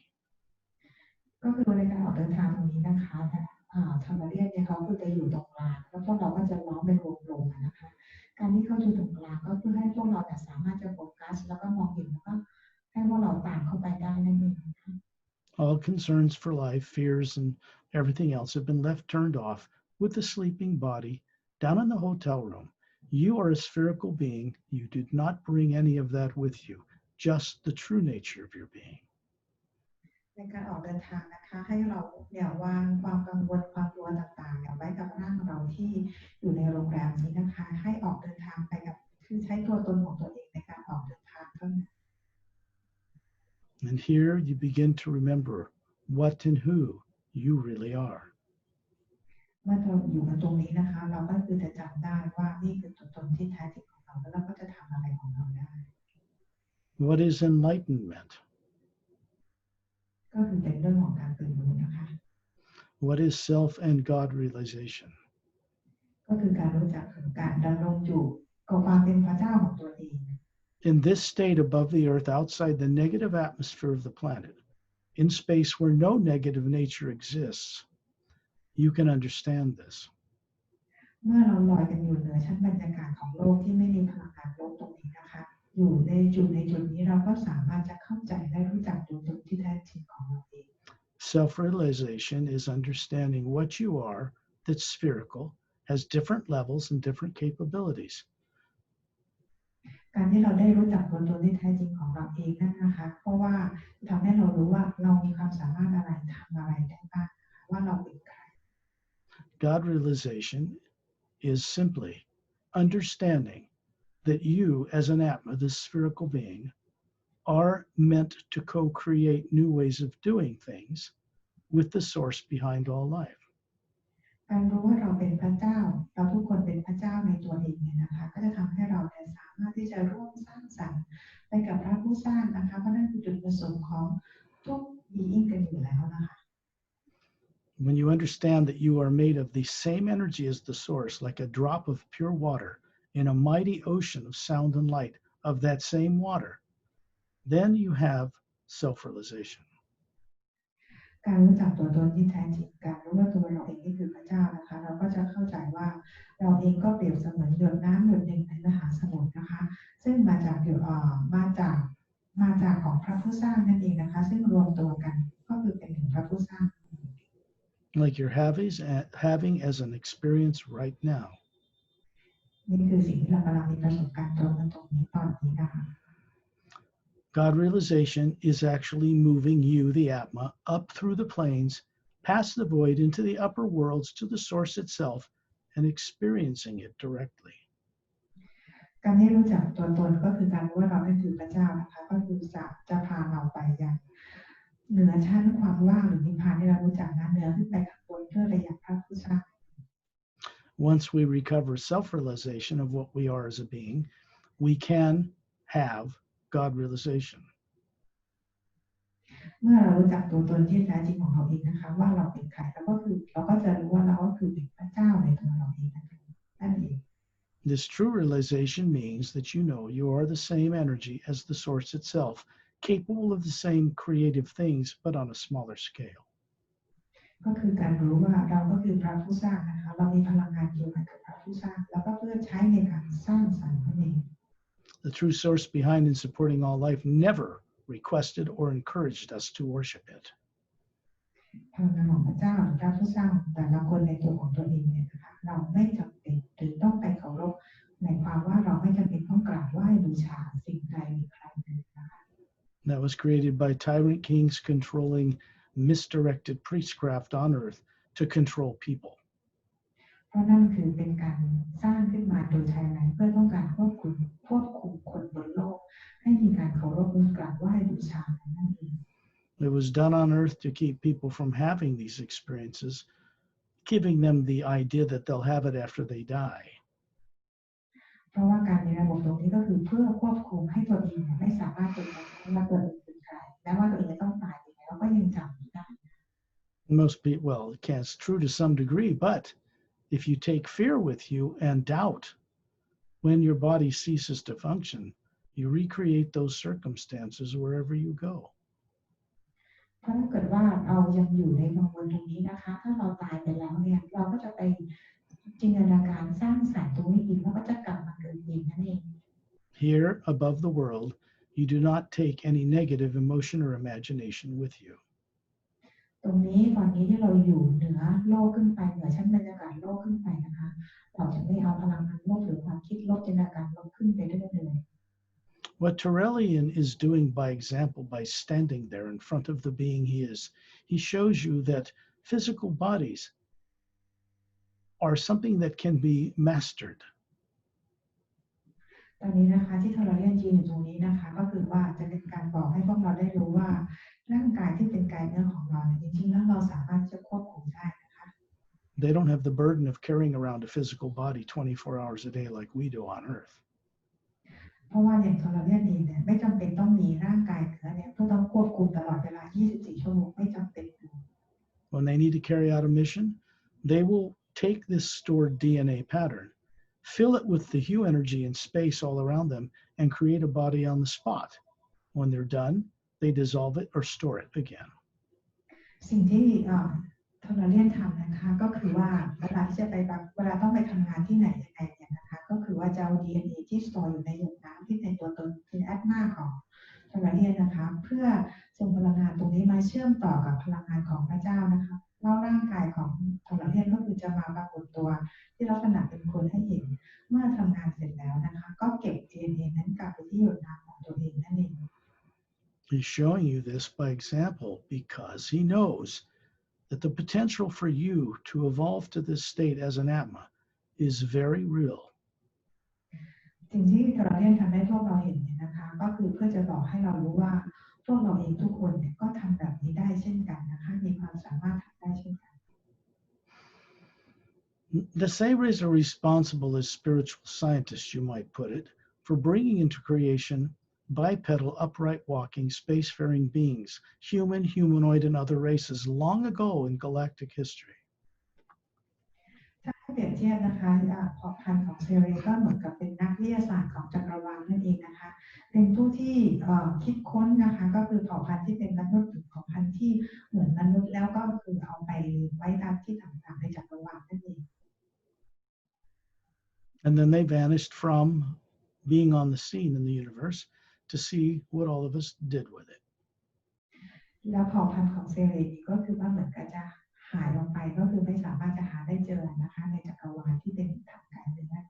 ก็คือในการออกเดินทางตรงนี้นะคะTolarian เนี่ยเขาคือจะอยู่ตรงกลางแล้วพวกเราก็จะล้อมเป็นวงกลมนะคะการที่เขาอยู่ตรงกลางก็เพื่อให้พวกเราสามารถจะโฟกัสแล้วก็มองเห็นแล้วก็ให้พวกเราตามเข้าไปได้นั่นเอง All concerns for life, fears, and everything else have been left turned off with the sleeping body down in the hotel room. You are a spherical being. You did not bring any of that with you, just the true nature of your being. ในการออกเดินทางนะคะให้เราเนี่ยวางความกังวลความกลัวต่างๆไว้กับร่างเราที่อยู่ในโรงแรมนี้นะคะให้ออกเดินทางไปกับคือใช้ตัวตนของตัวเองในการออกเดินทางเท่านั้น And here you begin to remember what and who you really are. เมื่อเราอยู่กันตรงนี้นะคะเราก็คือจะจำได้ว่านี่คือตัวตนที่แท้จริงของเราแล้วเราก็จะทำอะไรของเราได้ What is enlightenment? ก็คือเป็นเรื่องของการตื่นรู้นะคะ What is self and God realization? ก็คือการรู้จักถึงการดำรงอยู่กับความเป็นพระเจ้าของตัวเอง In this state above the earth, outside the negative atmosphere of the planet, in space where no negative nature exists, you can understand this. เมื่อเราลอยกันอยู่เหนือชั้นบรรยากาศของโลกที่ไม่มีพลังงานลบตรงนี้นะคะอยู่ในจุดนี้เราก็สามารถจะเข้าใจและรู้จักตัวตนที่แท้จริงของเราเอง Self-realization is understanding what you are that's spherical, has different levels and different capabilities. การที่เราได้รู้จักตัวตนที่แท้จริงของเราเองนั่นนะคะเพราะว่าทำให้เรารู้ว่าเรามีความสามารถอะไรทำอะไรได้บ้างว่าเราเป็นใคร God realization is simply understanding that you as an Atma, this spherical being, are meant to co-create new ways of doing things with the source behind all life. การรู้ว่าเราเป็นพระเจ้าเราทุกคนเป็นพระเจ้าในตัวเองเนี่ยนะคะก็จะทำให้เราสามารถที่จะร่วมสร้างสรรค์ไปกับพระผู้ สร้างนะคะเพราะนั่นคือจุดประสงค์ของทุก being กันอยู่แล้วนะคะ When you understand that you are made of the same energy as the source, like a drop of pure water in a mighty ocean of sound and light of that same water, then you have self-realization. การรู้จักตัวตนที่แท้จริงการรู้ว่าตัวเราเองนี่คือพระเจ้านะคะเราก็จะเข้าใจว่าเราเองก็เปรียบเสมือนหยดน้ำหยดหนึ่งในมหาสมุทรนะคะซึ่งมาจากของพระผู้สร้างนั่นเองนะคะซึ่งรวมตัวกันก็คือเป็นถึงพระผู้สร้าง Like you're having as an experience right now. นี่คือสิ่งที่เรากำลังมีประสบการณ์ตรงนี้ตอนนี้นะคะ God realization is actually moving you, the Atma, up through the planes, past the void into the upper worlds to the source itself and experiencing it directly. การที่รู้จักตัวตนก็คือการรู้ว่าเราคือพระเจ้านะคะก็คือจะพาเราไปยังเหนือชั้นความว่างหรือนิพพานที่เรารู้จักนั้นเหนือขึ้นไปข้างบนเพื่อไปยังพระผู้สร้าง Once we recover self-realization of what we are as a being, we can have God realization. เมื่อเรารู้จักตัวตนที่แท้จริงของเราเองนะคะว่าเราเป็นใครเราก็จะรู้ว่าเราก็คือเป็นพระเจ้าในตัวเราเองนั่นเอง This true realization means that you know you are the same energy as the source itself, capable of the same creative things, but on a smaller scale. ก็คือการรู้ว่าเราก็คือพระผู้สร้างนะคะเรามีพลังงานเดียวกันกับพระผู้สร้างแล้วก็เพื่อใช้ในการสร้างสรรค์นั่นเอง The true source behind and supporting all life never requested or encouraged us to worship it. พลังงานของพระเจ้าหรือพระผู้สร้างแต่ละคนในตัวของตัวเองเนี่ยนะคะเราไม่จำเป็นหรือต้องไปเคารพหมายความว่าเราไม่จำเป็นต้องกราบไหว้บูชาสิ่งใดหรือใครเลยนะคะ That was created by tyrant kings controlling misdirected priestcraft on earth to control people. เพราะนั่นคือเป็นการสร้างขึ้นมาโดยไทยแลนด์เพื่อต้องการควบคุมคนบนโลกให้มีการเคารพกราบไหว้บูชานั่นเอง It was done on earth to keep people from having these experiences, giving them the idea that they'll have it after they die. เพราะว่าการมีระบบตรงนี้ก็คือเพื่อควบคุมให้ตัวเองไม่สามารถเป็นว่าตัวเองเป็นใครแม้ว่าตัวเองจะต้องตายไปแล้วก็ยังจำไม่ได้ Most people, well, it's true to some degree, but if you take fear with you and doubt, when your body ceases to function, you recreate those circumstances wherever you go. เพราะถ้าเกิดว่าเรายังอยู่ในกังวลตรงนี้นะคะถ้าเราตายไปแล้วเนี่ยเราก็จะไปจินตนาการสร้างสรรค์ตรงนี้อีกแล้วก็จะกลับมาเกิดอีกนั่นเอง Here, above the world, you do not take any negative emotion or imagination with you. ตรงนี้ตอนนี้ที่เราอยู่เหนือโลกขึ้นไปเหนือชั้นบรรยากาศโลกขึ้นไปนะคะเราจะไม่เอาพลังงานลบหรือความคิดลบจินตนาการลบขึ้นไปเรื่อยๆ What Lemriel is doing by example, by standing there in front of the being he is, he shows you that physical bodies are something that can be mastered. ตอนนี้นะคะที่เราเรียนยืนอยู่ตรงนี้นะคะก็คือว่าจะเป็นการบอกให้พวกเราได้รู้ว่าร่างกายที่เป็นกายเนื้อของเราเนี่ยจริงๆแล้วเราสามารถจะควบคุมได้นะคะ They don't have the burden of carrying around a physical body 24 hours a day like we do on Earth. เพราะว่าอย่างตัวเราเรียนเองเนี่ยไม่จำเป็นต้องมีร่างกายเนื้อเนี่ยเพื่อต้องควบคุมตลอดเวลา 24 ชั่วโมงไม่จำเป็น When they need to carry out a mission, they will take this stored DNA pattern, fill it with the hue energy and space all around them, and create a body on the spot. When they're done, they dissolve it or store it again. สิ่งที่เราเรียนทำนะคะก็คือว่าเวลาที่จะไปเวลาต้องไปทำงานที่ไหนยังไงเนี่ยนะคะก็คือว่าจะเอา DNA ที่สโตร์อยู่ในหยดน้ำที่เป็นตัวตนเป็นแอตมาของเราเรียนนะคะเพื่อส่งพลังงานตรงนี้มาเชื่อมต่อกับพลังงานของพระเจ้านะคะแล้วร่างกายของเราเรียนก็คือจะมาปรากฏตัวที่ลักษณะเป็นคนให้เห็นเมื่อทำงานเสร็จแล้วนะคะก็เก็บ DNA นั้นกลับไปที่หยดน้ำของตัวเองนั่นเอง He's showing you this by example because he knows that the potential for you to evolve to this state as an Atma is very real. สิ่งที่เราเรียนทำให้พวกเราเห็นเนี่ยนะคะก็คือเพื่อจะบอกให้เรารู้ว่าพวกเราเองทุกคนเนี่ยก็ทำแบบนี้ได้เช่นกันนะคะมีความสามารถทำได้เช่นกัน The Saviors are responsible as spiritual scientists, you might put it, for bringing into creation bipedal, upright walking, spacefaring beings, human, humanoid, and other races long ago in galactic history. ถ้าให้เปรียบเทียบนะคะเผ่าพันธุ์ของเซเรก็เหมือนกับเป็นนักวิทยาศาสตร์ของจักรวาลนั่นเองนะคะเป็นผู้ที่คิดค้นนะคะก็คือเผ่าพันธุ์ที่เป็นมนุษย์หรือเผ่าพันธุ์ที่เหมือนมนุษย์แล้วก็คือเอาไปไว้ตามที่ต่างๆในจักรวาลนั่นเอง And then they vanished from being on the scene in the universe to see what all of us did with it. แล้วเผ่าพันธุ์ของเซเรก็คือว่าเหมือนกับจะหายลงไปก็คือไม่สามารถจะหาได้เจอนะคะในจักรวาลที่เป็นทางการเมือง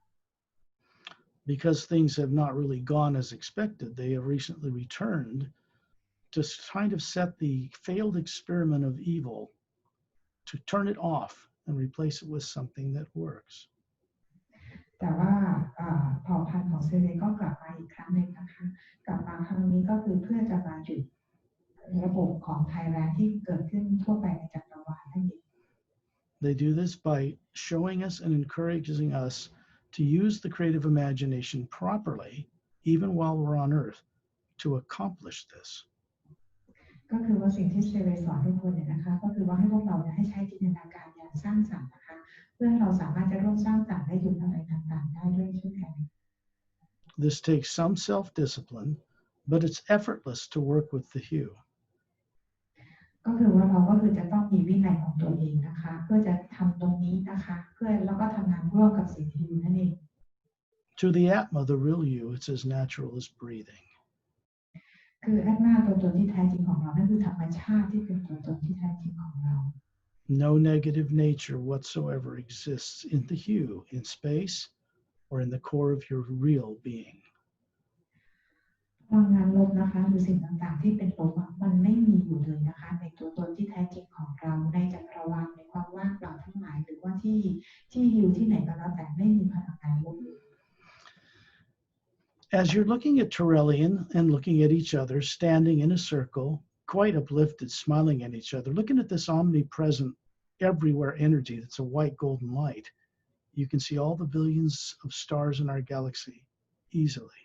Because things have not really gone as expected, they have recently returned to kind of set the failed experiment of evil to turn it off and replace it with something that works. แต่ว่าเผ่าพันธุ์ของเซเรก็กลับมาอีกครั้งหนึ่งนะคะกลับมาครั้งนี้ก็คือเพื่อจะมาหยุดระบบของไทยแลนด์ที่เกิดขึ้นทั่วไปในจักรวาลนั่นเอง They do this by showing us and encouraging us to use the creative imagination properly, even while we're on Earth, to accomplish this. ก็คือว่าสิ่งที่เซเรสอนทุกคนเนี่ยนะคะก็คือว่าให้พวกเราให้ใช้จินตนาการอย่างสร้างสรรค์นะคะเพื่อให้เราสามารถจะร่วมสร้างสรรค์และหยุดอะไรต่างๆได้ด้วยเช่นกัน This takes some self-discipline, but it's effortless to work with the hue. ก็คือว่าเราก็คือจะต้องมีวินัยของตัวเองนะคะเพื่อจะทำตรงนี้นะคะเพื่อแล้วก็ทำงานร่วมกับสิ่งที่อยู่นั่นเอง To the Atma, the real you, it's as natural as breathing. คืออัตมาตัวตนที่แท้จริงของเรานั่นคือธรรมชาติที่เป็นตัวตนที่แท้จริงของเรา No negative nature whatsoever exists in the hue, in space, or in the core of your real being. พลังงานลบนะคะหรือสิ่งต่างๆที่เป็นลบมันไม่มีอยู่เลยนะคะในตัวตนที่แท้จริงของเราในจักรวาลในความว่างเปล่าทั้งหลายหรือว่าที่อยู่ที่ไหนก็แล้วแต่ไม่มีพลังงานลบเลย As you're looking at Terrellian and looking at each other, standing in a circle, quite uplifted, smiling at each other, looking at this omnipresent, everywhere energy that's a white golden light, you can see all the billions of stars in our galaxy easily.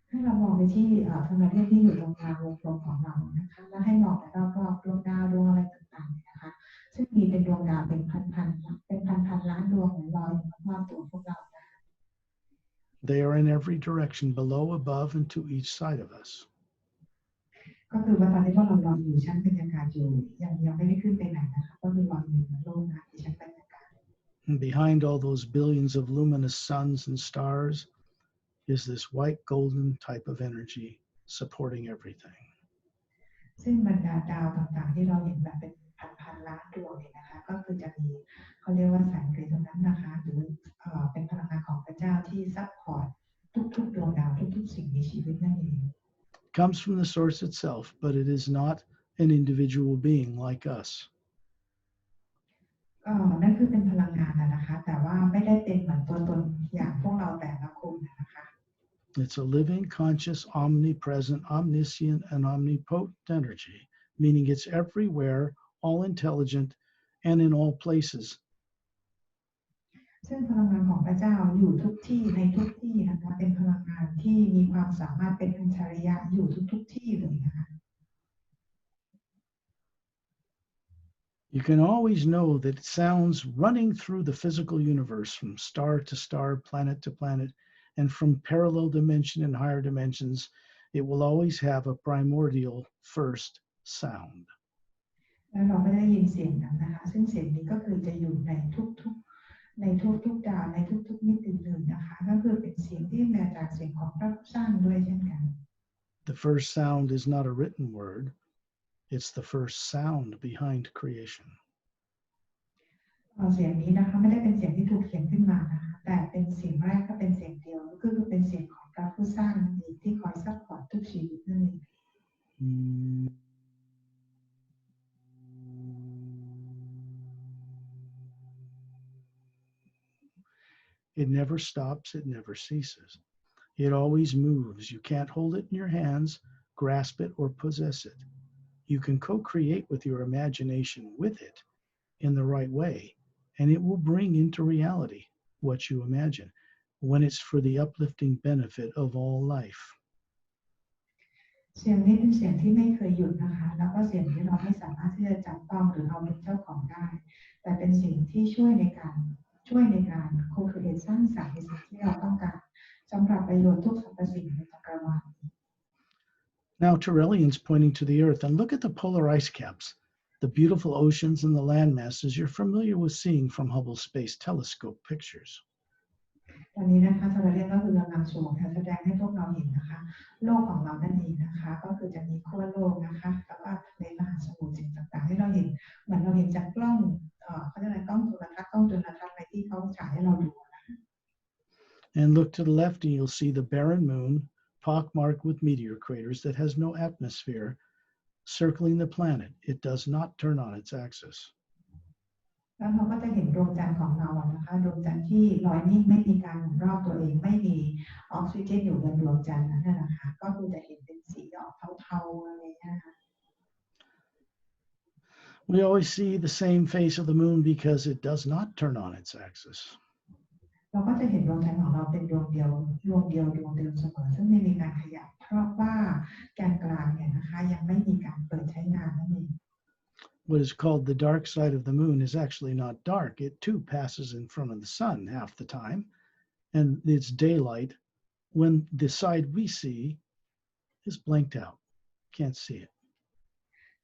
ให้เรามองไปที่ธรรมชาติที่อยู่ตรงกลางวงกลมของเรานะคะแล้วให้มองไปรอบๆดวงดาวดวงอะไรต่างๆนะคะซึ่งมีเป็นดวงดาวเป็นพันล้านดวงลอยอยู่รอบตัวพวกเรา They are in every direction, below, above, and to each side of us. ก็คือว่าตอนนี้พวกเราลอยอยู่ชั้นบรรยากาศอยู่ยังไม่ได้ขึ้นไปไหนนะคะก็คือลอยอยู่บนโลกนะที่ชั้นบรรยากาศ And behind all those billions of luminous suns and stars is this white golden type of energy supporting everything. ซึ่งบรรดาดาวต่างๆที่เราเห็นแบบเป็นพันล้านดวงเนี่ยนะคะก็คือจะมีเขาเรียกว่าแสงเรย์ตรงนั้นนะคะหรือเป็นพลังงานของพระเจ้าที่ซัพพอร์ตทุกๆดวงดาวทุกๆสิ่งในชีวิตนั่นเอง Comes from the source itself, but it is not an individual being like us. นั่นคือเป็นพลังงานนะคะแต่ว่าไม่ได้เป็นเหมือนตัวตนอย่างพวกเราแต่ละคนนะคะ It's a living, conscious, omnipresent, omniscient, and omnipotent energy, meaning it's everywhere, all intelligent, and in all places. ซึ่งพลังงานของพระเจ้าอยู่ทุกที่ในทุกที่นะคะเป็นพลังงานที่มีความสามารถเป็นอัจฉริยะอยู่ทุกที่เลยนะคะ You can always know that sounds running through the physical universe from star to star, planet to planet, and from parallel dimension and higher dimensions, it will always have a primordial first sound. แล้วเราไม่ได้ยินเสียงนั้นนะคะซึ่งเสียงนี้ก็คือจะอยู่ในทุกดาวในทุกมิติเลยนะคะก็คือเป็นเสียงที่มาจากเสียงของพระผู้สร้างด้วยเช่นกัน The first sound is not a written word. It's the first sound behind creation. เสียงนี้นะคะไม่ได้เป็นเสียงที่ถูกเขียนขึ้นมานะคะแต่เป็นเสียงแรกก็เป็นเสียงเดียวก็คือเป็นเสียงของพระผู้สร้างนั่นเองที่คอยซัพพอร์ตทุกชีวิตนั่นเอง It never stops, it never ceases. It always moves. You can't hold it in your hands, grasp it, or possess it. You can co-create with your imagination with it in the right way, and it will bring into reality what you imagine when it's for the uplifting benefit of all life. เสียงนี้เป็นเสียงที่ไม่เคยหยุดนะคะแล้วก็เสียงที่เราไม่สามารถที่จะจับต้องหรือเอาเป็นเจ้าของได้แต่เป็นสิ่งที่ช่วยในการco-create สร้างสรรค์ในสิ่งที่เราต้องการสำหรับประโยชน์ทุกสรรพสิ่งในจักรวาล Now Tyrrellian's pointing to the Earth, and look at the polar ice caps, the beautiful oceans and the land masses you're familiar with seeing from Hubble Space Telescope pictures. ตอนนี้นะคะทาราเรียนก็คือกำลังโชว์แสดงให้พวกเราเห็นนะคะโลกของเรานั่นเองนะคะก็คือจะมีขั้วโลกนะคะแล้วก็ในมหาสมุทรสิ่งต่างๆที่เราเห็นเหมือนเราเห็นจากกล้องเขาเรียกอะไรกล้องโทรทัศน์อะไรที่เขาฉายให้เราดูนะคะ And look to the left and you'll see the barren moon pockmarked with meteor craters that has no atmosphere circling the planet. It does not turn on its axis. แล้วเราก็จะเห็นดวงจันทร์ของเรานะคะดวงจันทร์ที่ลอยนิ่งไม่มีการหมุนรอบตัวเองไม่มีออกซิเจนอยู่บนดวงจันทร์นั่นนะคะก็คือจะเห็นเป็นสีออกเทาๆอะไรนะคะ We always see the same face of the moon because it does not turn on its axis. เราก็จะเห็นดวงจันทร์ของเราเป็นดวงเดียวดวงเดิมเสมอซึ่งไม่มีการขยับเพราะว่าแกนกลางเนี่ยนะคะยังไม่มีการเปิดใช้งานนั่นเอง What is called the dark side of the moon is actually not dark. It too passes in front of the sun half the time, and it's daylight when the side we see is blanked out. Can't see it.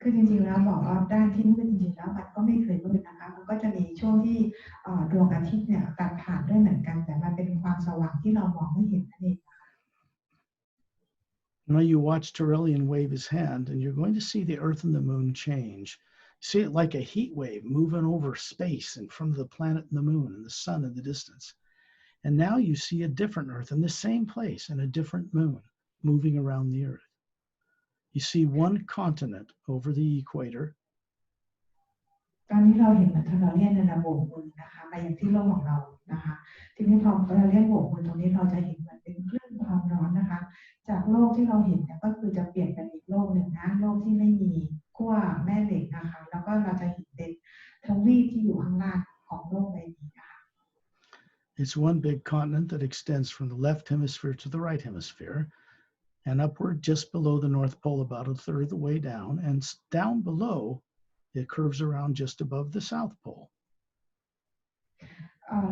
คือจริงๆแล้วบอกว่าด้านที่มืดจริงๆแล้วมันก็ไม่เคยมืดนะคะมันก็จะมีช่วงที่ดวงอาทิตย์เนี่ยตัดผ่านด้วยเหมือนกันแต่มันเป็นความสว่างที่เรามองไม่เห็นนั่นเองนะคะ Now you watch Tyrrellian wave his hand, and you're going to see the Earth and the moon change. See it like a heat wave moving over space in front of the planet and the moon and the sun in the distance. And now you see a different Earth in the same place and a different moon moving around the Earth. You see one continent over the equator. ตอนนี้เราเห็นมันเราเรียนในโบกมือนะคะไปอย่างที่โลกของเรานะคะทีนี้พอเราเรียนโบกมือตรงนี้เราจะเห็นมันเป็นคลื่นความร้อนนะคะจากโลกที่เราเห็นเนี่ยก็คือจะเปลี่ยนเป็นอีกโลกหนึ่งนะโลกที่ไม่มีขั้วแม่เหล็กนะคะแล้วก็เราจะเห็นเป็นทวีปที่อยู่ข้างล่างของโลกใบนี้นะคะ It's one big continent that extends from the left hemisphere to the right hemisphere and upward just below the North Pole about a third of the way down, and down below it curves around just above the South Pole.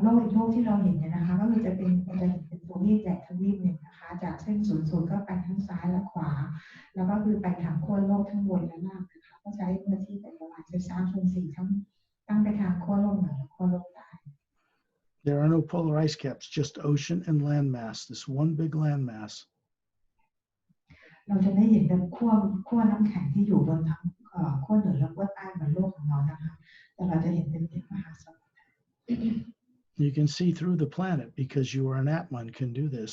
โลกอีกโลกที่เราเห็นเนี่ยนะคะก็คือจะเป็นทวีปใหญ่ทวีปหนึ่งนะคะจากเส้นศูนย์ก็ไปทั้งซ้ายและขวาแล้วก็คือไปทางขั้วโลกทั้งบนและล่างนะคะก็ใช้พื้นที่เป็นประมาณ3/4ทั้งตั้งไปทางขั้วโลกเหนือและขั้วโลกใต้ There are no polar ice caps, just ocean and landmass, this one big landmass. เราจะไม่เห็นเป็นขั้วน้ำแข็งที่อยู่บนทั้งขั้วเหนือและขั้วใต้บนโลกของเรานะคะแต่เราจะเห็นเป็นมหาสมุทร You can see through the planet because you are an Atma and can do this.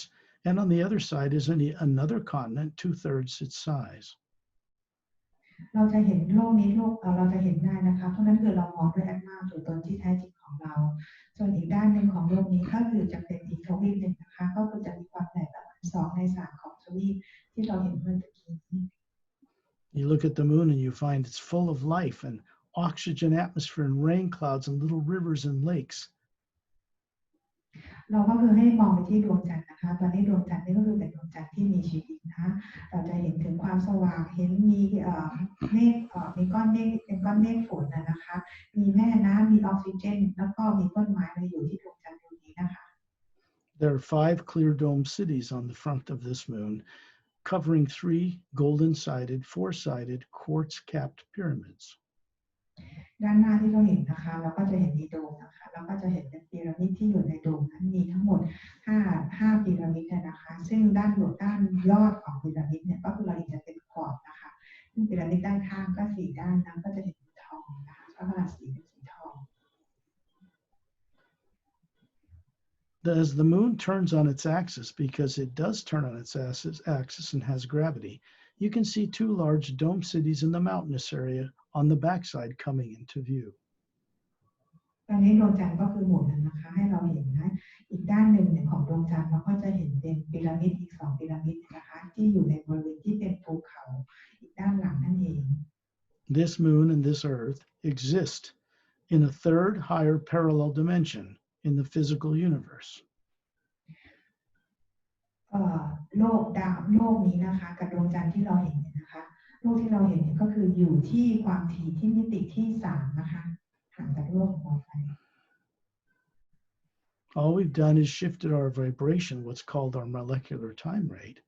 And on the other side is another continent 2/3 its size. เราจะเห็นโลกนี้เราจะเห็นได้นะคะเพราะนั้นคือเรามองด้วยแอตมาตัวตนที่แท้จริงของเราส่วนอีกด้านหนึ่งของโลกนี้ก็คือจะเป็นอีกทวีปหนึ่งนะคะก็คือจะมีความใหญ่ประมาณ2/3ของทวีปที่เราเห็นเมื่อกี้นี้ You look at the moon and you find it's full of life and oxygen atmosphere and rain clouds and little rivers and lakes. เราก็คือให้มองไปที่ดวงจันทร์นะคะตอนนี้ดวงจันทร์นี่ก็คือเป็นดวงจันทร์ที่มีชีวิตนะคะเราจะเห็นถึงความสว่างเห็นมีเมฆมีก้อนเมฆเป็นก้อนเมฆฝนนะคะมีแม่น้ำมีออกซิเจนแล้วก็มีต้นไม้มาอยู่ที่ดวงจันทร์ดวงนี้นะคะ There are 5 clear dome cities on the front of this moon, covering 3 golden-sided, 4-sided, quartz-capped pyramids. ด้านหน้าที่เราเห็นนะคะเราก็จะเห็นมีโดมนะคะเราก็จะเห็นเป็นพีระมิดที่อยู่ในโดมนั้นมีทั้งหมด5พีระมิดนะคะซึ่งด้านยอดของพีระมิดเนี่ยก็คือเราเห็นจะเป็นขอบนะคะซึ่งพีระมิดด้านข้างก็4ด้านนั้นก็จะเห็นเป็นทองนะคะพระราศีเป็นสีทอง As the moon turns on its axis, because it does turn on its axis and has gravity, you can see 2 large dome cities in the mountainous area on the backside coming into view. ตอนนี้ดวงจันทร์ก็คือหมุนนะคะให้เราเห็นนะอีกด้านหนึ่งของดวงจันทร์เราก็จะเห็นเป็นพีระมิดอีก2พีระมิดนะคะที่อยู่ในบริเวณที่เป็นภูเขาอีกด้านหลังนั่นเอง This moon and this earth exist in a 3rd higher parallel dimension in the physical universe. โลกดาวโลกนี้นะคะกับดวงจันทร์ที่เราเห็นเนี่ยนะคะโลกที่เราเห็นเนี่ยก็คืออยู่ที่ความถี่ที่มิติที่3นะคะห่างจากโลกของเราไป All we've done is shifted our vibration, what's called our molecular time rate,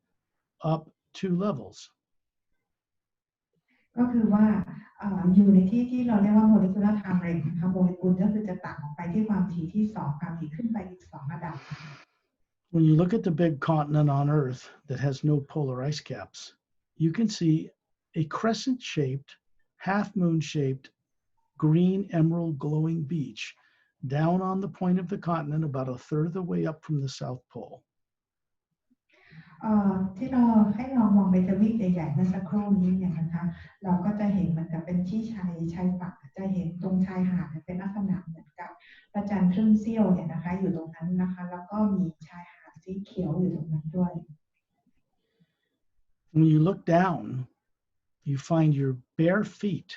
up 2 levels. ก็คือว่าอยู่ในที่ที่เราเรียกว่า molecular time rate นะคะโมเลกุลก็คือจะต่างออกไปที่ความถี่ที่2ความถี่ขึ้นไปอีก2ระดับ When you look at the big continent on Earth that has no polar ice caps, you can see a crescent-shaped, half-moon-shaped, green emerald glowing beach down on the point of the continent about a third of the way up from the South Pole. ที่เราให้เรามองไปทวีปใหญ่ๆเมื่อสักครู่นี้เนี่ยนะคะเราก็จะเห็นเหมือนกับเป็นที่ชายฝั่งจะเห็นตรงชายหาดเป็นลักษณะเหมือนกับพระจันทร์ครึ่งเสี้ยวเนี่ยนะคะอยู่ตรงนั้นนะคะแล้วก็มีชายหาดสีเขียวอยู่ตรงนั้นด้วย When you look down, you find your bare feet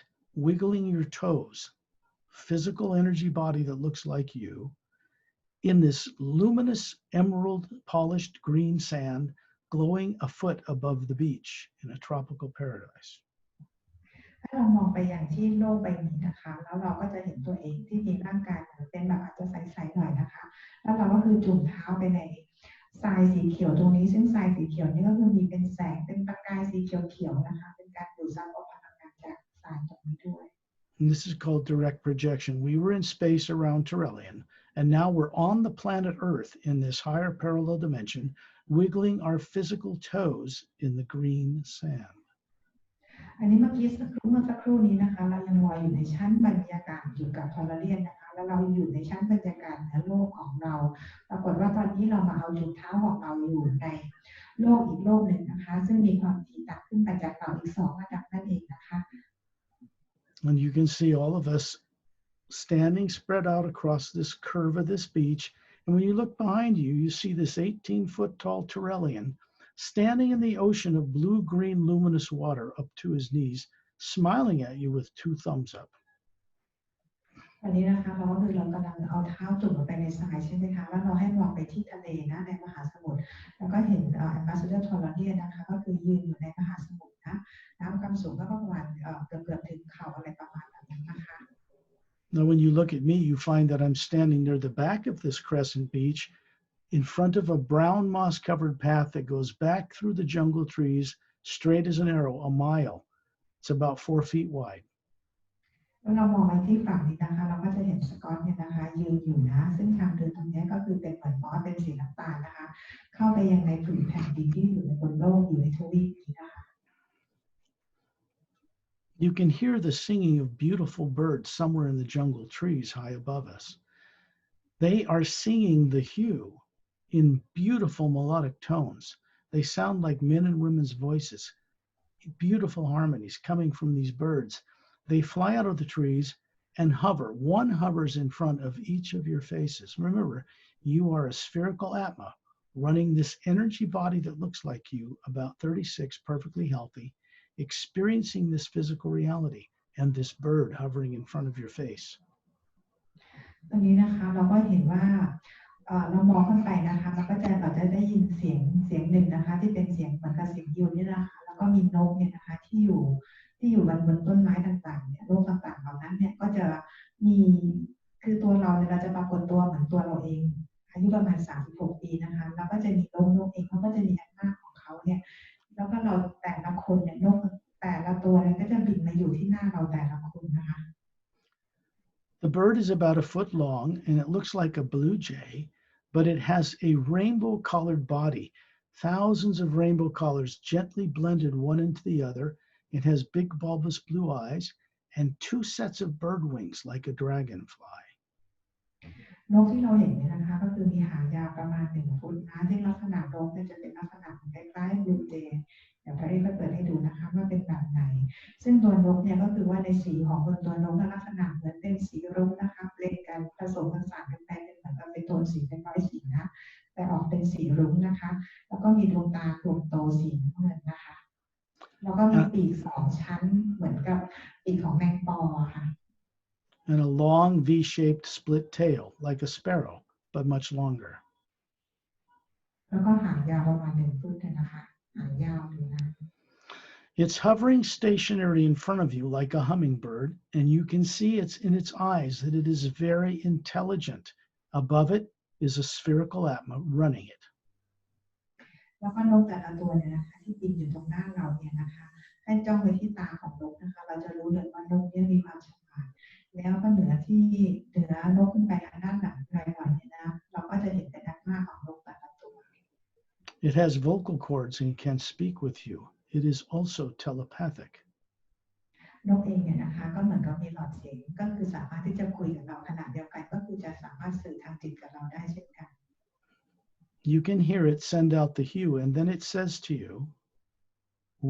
wiggling your toes, physical energy body that looks like you, in this luminous emerald polished green sand glowing a foot above the beach in a tropical paradise. ถ้าเรามองไปอย่างที่โลกใบนี้นะคะแล้วเราก็จะเห็นตัวเองที่มีร่างกายเป็นแบบอาจจะใสๆหน่อยนะคะแล้วเราก็คือจุ่มเท้าไปในทรายสีเขียวตรงนี้ซึ่งทรายสีเขียวนี่ก็คือมีเป็นแสงเป็นประกายสีเขียวๆนะคะเป็นการดูดซับเอาพลังงานจากทรายตรงนี้ด้วย And this is called direct projection. We were in space around Terrellian, and now we're on the planet Earth in this higher parallel dimension, wiggling our physical toes in the green sand. อันนี้เมื่อสักครู่นี้นะคะเรายังลอยอยู่ในชั้นบรรยากาศอยู่กับทอร์เรียนนะคะแล้วเราอยู่ในชั้นบรรยากาศเหนือโลกของเราปรากฏว่าตอนนี้เรามาเอาจุดเท้าของเราอยู่ในโลกอีกโลกหนึ่งนะคะซึ่งมีความถี่ต่างขึ้นไปจากเราอีก2ระดับนั่นเองนะคะ And you can see all of us standing spread out across this curve of this beach. And when you look behind you, you see this 18-foot tall Terrellian standing in the ocean of blue-green luminous water up to his knees, smiling at you with 2 thumbs up. วันนี้นะคะเราก็คือเรากำลังเอาเท้าจุ่มลงไปในทรายใช่ไหมคะแล้วเราให้มองไปที่ทะเลนะในมหาสมุทรแล้วก็เห็นAmbassador ทอร์เรียนนะคะก็คือยืนอยู่ในมหาสมุทรนะน้ำความสูงก็ประมาณเกือบถึงเข่าอะไรประมาณนั้นนะคะ Now, when you look at me, you find that I'm standing near the back of this crescent beach in front of a brown moss-covered path that goes back through the jungle trees, straight as an arrow, a mile. It's about 4 feet wide. แล้วเรามองไปที่ฝั่งนี้นะคะเราก็จะเห็นสกอตเนี่ยนะคะยืนอยู่นะซึ่งทางเดินตรงนี้ก็คือเป็นเหมือนมอสเป็นสีน้ำตาลนะคะเข้าไปยังในผืนแผ่นดินที่อยู่ในบนโลกอยู่ในทวีปนี้นะคะ You can hear the singing of beautiful birds somewhere in the jungle trees high above us. They are singing the hue in beautiful melodic tones. They sound like men and women's voices, beautiful harmonies coming from these birds. They fly out of the trees and hover. One hovers in front of each of your faces. Remember, you are a spherical Atma running this energy body that looks like you, about 36, perfectly healthy, experiencing this physical reality, and this bird hovering in front of your face. ตอนนี้นะคะเราก็เห็นว่าเรามองขึ้นไปนะคะเราจะได้ยินเสียงหนึ่งนะคะที่เป็นเสียงเหมือนกับเสียงยูนี่นะคะแล้วก็มีนกเนี่ยนะคะที่อยู่บนต้นไม้ต่างๆเนี่ยโลกต่างๆเหล่านั้นเนี่ยก็จะมีคือตัวเราเนี่ยเราจะปรากฏตัวเหมือนตัวเราเองอายุประมาณ36 ปีนะคะแล้วก็จะมีนกเองเขาก็จะมีอัตมาของเขาเนี่ยแล้วก็เราแต่ละคนเนี่ยนกแต่ละตัวเนี่ยก็จะบินมาอยู่ที่หน้าเราแต่ละคนนะคะ The bird is about a foot long and it looks like a blue jay, but it has a rainbow-colored body, thousands of rainbow colors gently blended one into the other. It has big bulbous blue eyes and 2 sets of bird wings like a dragonfly. นกที่เราเห็นเนี่ยนะคะก็คือมีหางยาวประมาณ1 ฟุตนะซึ่งลักษณะนกเนี่ยจะเป็นลักษณะคล้ายๆบลูเจย์เดี๋ยวพระเอกก็เปิดให้ดูนะคะว่าเป็นแบบไหนซึ่งตัวนกเนี่ยก็คือว่าในสีของบนตัวนกลักษณะเหมือนเป็นสีรุ้งนะคะเปลี่ยนกันผสมผสานกันไปเป็นเหมือนกับเป็นโทนสีเป็นร้อยสีนะแต่ออกเป็นสีรุ้งนะคะแล้วก็มีดวงตากลมโตสีน้ำเงินนะคะแล้วก็มีปีก2 ชั้นเหมือนกับปีกของแมงปอค่ะ And a long V-shaped split tail like a sparrow, but much longer. แล้วก็หางยาวประมาณ1 ฟุตนะคะหางยาวเลยนะ It's hovering stationary in front of you like a hummingbird, and you can see it's in its eyes that it is very intelligent. Above it is a spherical Atma running it. แล้วก็นกแต่ละตัวเนี่ยนะคะที่บินอยู่ตรงหน้าเราเนี่ยนะคะให้จ้องไปที่ตาของนกนะคะเราจะรู้เลยว่านกเนี่ยมีความฉลาดแล้วก็เหนือนกขึ้นไปทางด้านหลังไกลหน่อยเนี่ยนะเราก็จะเห็นเป็นหน้าของนกแต่ละตัว It has vocal cords and can speak with you. It is also telepathic. นกเองเนี่ยนะคะก็เหมือนกับมีหลอดเสียงก็คือสามารถที่จะคุยกับเราขณะเดียวกันก็คือจะสามารถสื่อทางจิตกับเราได้เช่นกัน You can hear it send out the hue, and then it says to you,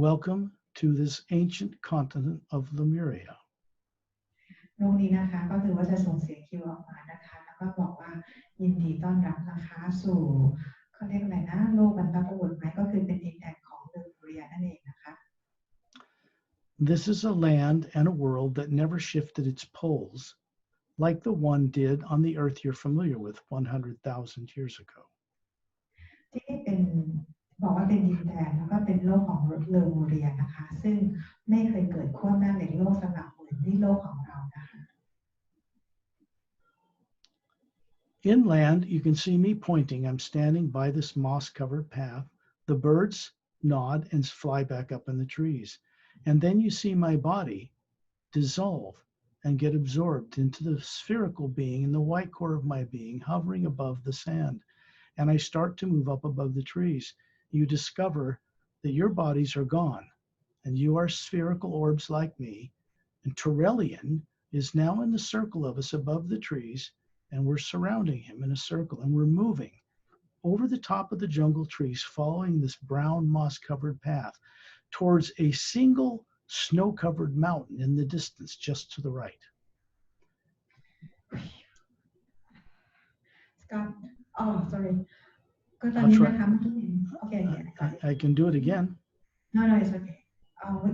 "Welcome to this ancient continent of Lemuria." นกนี้นะคะก็คือว่าจะส่งเสียงคิวออกมานะคะแล้วก็บอกว่ายินดีต้อนรับนะคะสู่เขาเรียกอะไรนะโลกบรรพบุรุษไหมก็คือเป็นดินแดนของเลมูเรียนั่นเองนะคะ This is a land and a world that never shifted its poles, like the one did on the Earth you're familiar with 100,000 years ago. ที่นี่เป็นบอกว่าเป็นดินแดนแล้วก็เป็นโลกของเลมูเรียนะคะซึ่งไม่เคยเกิดขั้วแม่เหล็กโลกสลับเหมือนที่โลกของเรานะคะ Inland, you can see me pointing. I'm standing by this moss-covered path. The birds nod and fly back up in the trees. And then you see my body dissolve and get absorbed into the spherical being in the white core of my being, hovering above the sand. And I start to move up above the trees. You discover that your bodies are gone, and you are spherical orbs like me. And Terrellian is now in the circle of us above the trees, and we're surrounding him in a circle, and we're moving over the top of the jungle trees, following this brown moss-covered path towards a single snow-covered mountain in the distance just to the right. Scott, oh sorry ก็ตอนนี้นะคะเมื่อกี้โอเค I can do it again. No, it's okay.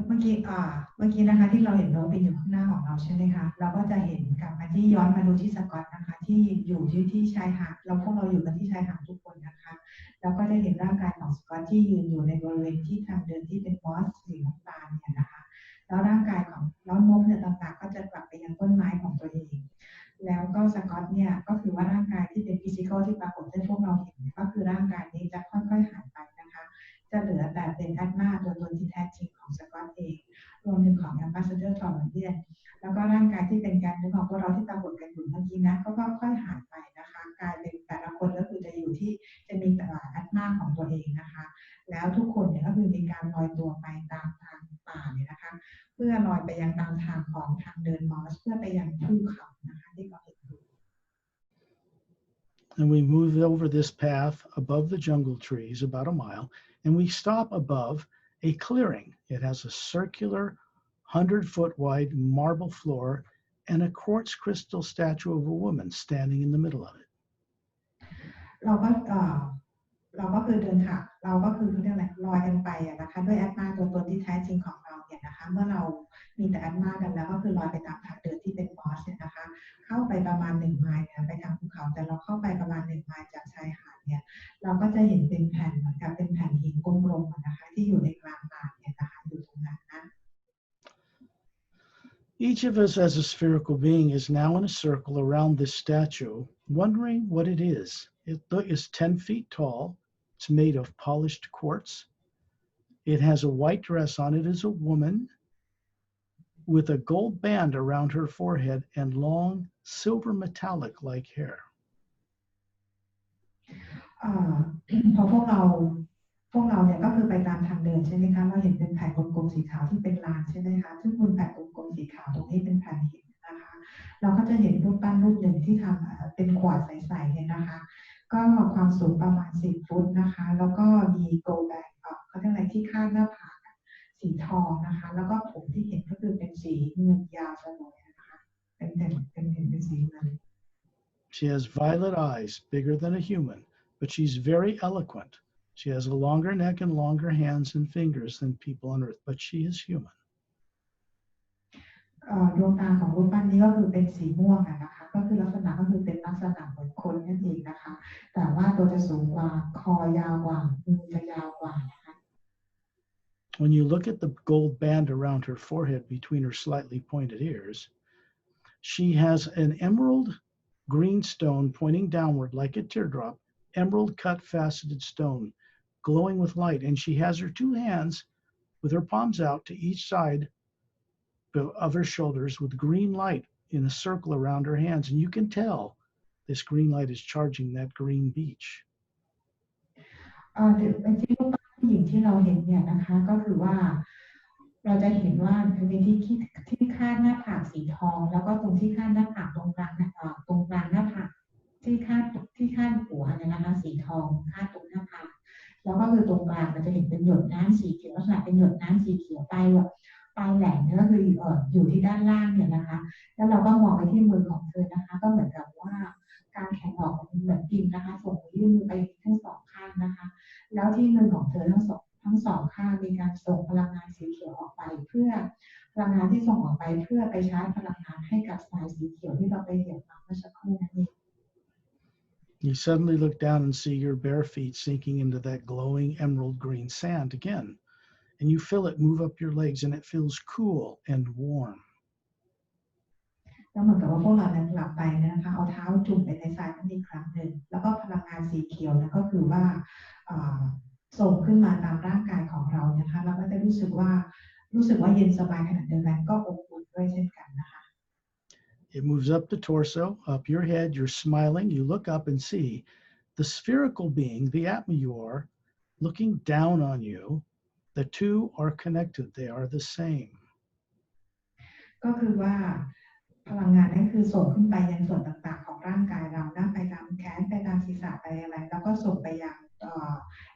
เมื่อกี้นะคะที่เราเห็นโรบินอยู่ข้างหน้าของเราใช่ไหมคะเราก็จะเห็นกลับมาที่ย้อนมาดูที่สกอตนะคะที่อยู่ที่ชายหาดพวกเราอยู่กันที่ชายหาดทุกคนนะคะแล้วก็จะเห็นร่างกายของสกอตที่ยืนอยู่ในบริเวณที่ทางเดินที่เป็นมอสสีน้ำตาลเนี่ยนะคะแล้วร่างกายของน้องนกเนี่ยต่างๆก็จะกลับไปยังต้นไม้ของตัวเองแล้วก็สกอตเนี่ยก็คือว่าร่างกายที่เป็นฟิสิกอลที่ปรากฏให้พวกเราเห็นก็คือร่างกายนี้จะค่อยๆหายไปนะคะจะเหลือแต่เป็นแอตมาตัวตนที่แท้จริงของสกอตเองรวมถึงของ Ambassador แล้วก็ร่างกายที่เป็นการนึกของพวกเราที่ปรากฏกันอยู่เมื่อกี้นะก็ค่อยๆหายไปนะคะกลายเป็นแต่ละคนก็คือจะอยู่ที่จะมีแต่ละแอตมาของตัวเองนะคะแล้วทุกคนเนี่ยก็คือมีการลอยตัวไปตามทางป่าเนี่ยนะคะเพื่อลอยไปยังตามทางของทางเดินมอสเพื่อไปยังภูเขานะคะที่เราเห็นอยู่ And we move over this path above the jungle trees about a mile, and we stop above a clearing. It has a circular 100-foot wide marble floor and a quartz crystal statue of a woman standing in the middle of it. เราก็คือเดินทางเราก็คือเรื่องอะไรลอยกันไปนะคะด้วยแอตมาตัวตนที่แท้จริงของเราเนี่ยนะคะเมื่อเรามีแต่แอตมากันแล้วก็คือลอยไปตามทางเดินที่เป็นมอสเนี่ยนะคะเข้าไปประมาณ1 ไมล์เนี่ยไปทางภูเขาแต่เราเข้าไปประมาณ1 ไมล์จากชายหาดเนี่ยเราก็จะเห็นเป็นแผ่นเหมือนกับเป็นแผ่นหินกลมๆนะคะที่อยู่ในกลางป่าเนี่ยนะคะอยู่ตรงนั้นนะ Each of us as a spherical being is now in a circle around this statue, wondering what it is. It is 10 feet tall. It's made of polished quartz. It has a white dress on. It is a woman with a gold band around her forehead and long silver metallic-like hair. พอพวกเราเนี่ยก็คือไปตามทางเดินใช่ไหมคะเราเห็นเป็นแผ่นกลมๆสีขาวที่เป็นลานใช่ไหมคะซึ่งบนแผ่นกลมๆสีขาวตรงนี้เป็นแผ่นหินนะคะเราก็จะเห็นรูปปั้นรูปหนึ่งที่ทำเป็นขวดใสๆเนี่ยนะคะก็ความสูงประมาณ10 ฟุตนะคะแล้วก็มีโกลแบกเขาเรียกอะไรที่คาดหน้าผากสีทองนะคะแล้วก็ผมที่เห็นก็คือเป็นสีเงินยาวสลวยนะคะเป็นสีเงิน She has violet eyes, bigger than a human, but she's very eloquent. She has a longer neck and longer hands and fingers than people on Earth, but she is human. ดวงตาของรูปปั้นนี้ก็คือเป็นสีม่วงนะคะก็ ก็คือลักษณะก็คือเป็นลักษณะเหมือนคนนั่นเองนะคะแต่ว่าตัวจะสูงกว่าคอยาวกว่ามือจะยาวกว่านะคะ When you look at the gold band around her forehead between her slightly pointed ears, she has an emerald green stone pointing downward like a teardrop, emerald cut faceted stone glowing with light, and she has her two hands with her palms out to each side of her shoulders with green light in a circle around her hands, and you can tell this green light is charging that green beach. ที่รูปปั้นผู้หญิงที่เราเห็นเนี่ยนะคะก็คือว่าเราจะเห็นว่ามีที่คาดหน้าผากสีทองแล้วก็ตรงที่คาดหน้าผากตรงกลางหน้าผากที่คาดหัวเนี่ยนะคะสีทองคาดตรงหน้าผากแล้วก็คือตรงกลางเราจะเห็นเป็นหยดน้ำสีเขียวลักษณะเป็นหยดน้ำสีเขียวปลายแหลมเนี่ยก็คืออยู่ที่ด้านล่างเนี่ยนะคะแล้วเราก็มองไปที่มือของเธอนะคะก็เหมือนกับว่าการแข็งออกมันเหมือนพิมพ์นะคะส่งยื่นมือไปทั้งสองข้างนะคะแล้วที่มือของเธอทั้งสองข้างมีการส่งพลังงานสีเขียวออกไปเพื่อพลังงานที่ส่งออกไปเพื่อไปชาร์จพลังงานให้กับสายสีเขียวที่เราไปเห็นมาเมื่อสักครู่นั้นเอง You suddenly look down and see your bare feet sinking into that glowing emerald green sand again, and you feel it move up your legs, and it feels cool and warm. แล้วเหมือนกับว่าพวกเรานั้นหลับไปนะคะเอาเท้าจุ่มไปในทรายนั้นอีกครั้งหนึ่งแล้วก็พลังงานสีเขียวนั้นก็คือว่าส่งขึ้นมาตามร่างกายของเรานะคะเราก็จะรู้สึกว่าเย็นสบายขนาดเดียวกันก็อบอุ่นด้วยเช่นกันนะคะ It moves up the torso, up your head, you're smiling, you look up and see the spherical being, the Atma you are, looking down on you. The two are connected, they are the same. ก็คือว่าพลังงานนั้นคือส่งขึ้นไปยังส่วนต่างๆของร่างกายเราไปตามแขนไปตามศีรษะไปอะไรแล้วก็ส่งไปยัง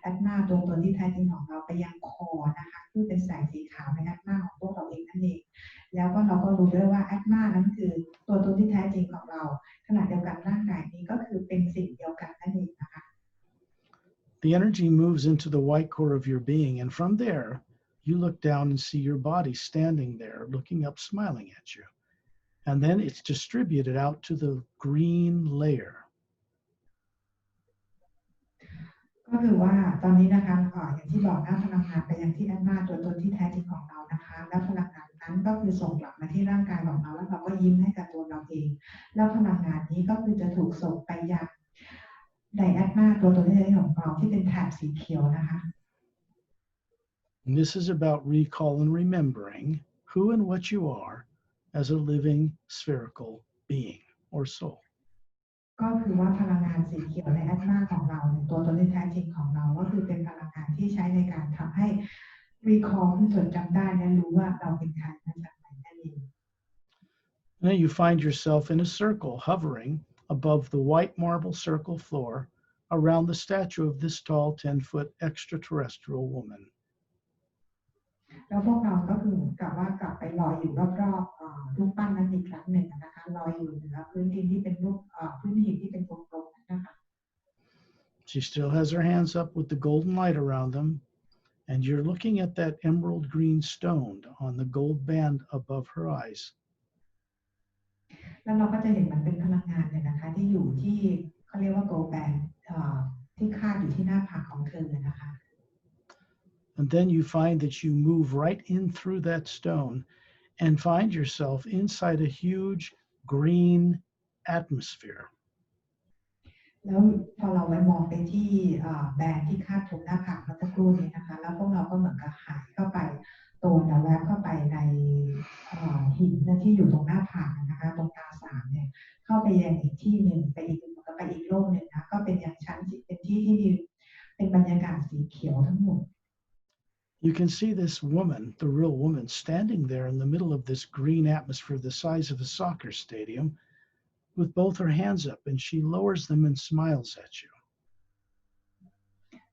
แอดมาตัวตนที่แท้จริงของเราไปยังคอนะคะที่เป็นแสงสีขาวในแอดมาของพวกเราเองนั่นเองแล้วก็เราก็รู้ด้วยว่าแอดมานั้นคือตัวตนที่แท้จริงของเราขณะเดียวกันร่างกายนี้ก็คือเป็นสิ่งเดียวกันนั่นเองนะคะ The energy moves into the white core of your being, and from there you look down and see your body standing there looking up, smiling at you. And then it's distributed out to the green layer. ก็คือว่าตอนนี้นะคะอย่างที่บอกนะพลังงานไปยังที่แอดมาตัวตนที่แท้จริงของเรานะคะแล้วพลังงานนั้นก็คือส่งกลับมาที่ร่างกายของเราแล้วเราก็ยิ้มให้กับตัวเราเองแล้วพลังงานนี้ก็คือจะถูกส่งไปยังในแอดมาตัวตนที่แท้จริงของเราที่เป็นแถบสีเขียวนะคะ And this is about recall and remembering who and what you are as a living spherical being or soul. ก็คือว่าพลังงานสีเขียวในแอดมาของเราตัวตนที่แท้จริงของเราก็คือเป็นพลังงานที่ใช้ในการทำให้ recall ที่จดจำได้และรู้ว่าเราเป็นใครมาจากไหนนั่นเอง Then you find yourself in a circle hovering above the white marble circle floor around the statue of this tall 10-foot extraterrestrial woman. แล้วพวกเราก็คือกลับไปลอยอยู่รอบๆรูปปั้นนั้นอีกครั้งหนึ่งนะคะลอยอยู่เหนือพื้นดินที่เป็นรูปพื้นหินที่เป็นกลมๆนะคะ She still has her hands up with the golden light around them, and you're looking at that emerald green stone on the gold band above her eyes. แล้วเราก็จะเห็นมันเป็นพลังงานเนี่ยนะคะที่อยู่ที่เขาเรียกว่า gold band ที่คาดอยู่ที่หน้าผากของเธอนะคะ And then you find that you move right in through that stone and find yourself inside a huge green atmosphere. แล้วพอเราไปมองไปที่แบนที่คาดตรงหน้าผากเมื่อสักครู่นี้นะคะแล้วพวกเราก็เหมือนกับหายเข้าไปตัวเนี่ยแวบเข้าไปในหินที่อยู่ตรงหน้าผากนะคะตรงตาสามเนี่ยเข้าไปยังอีกที่หนึ่งไปอีกโลกหนึ่งนะก็เป็นอย่างชั้นเป็นที่ที่มีเป็นบรรยากาศสีเขียวทั้งหมด You can see this woman, the real woman, standing there in the middle of this green atmosphere the size of a soccer stadium with both her hands up, and she lowers them and smiles at you.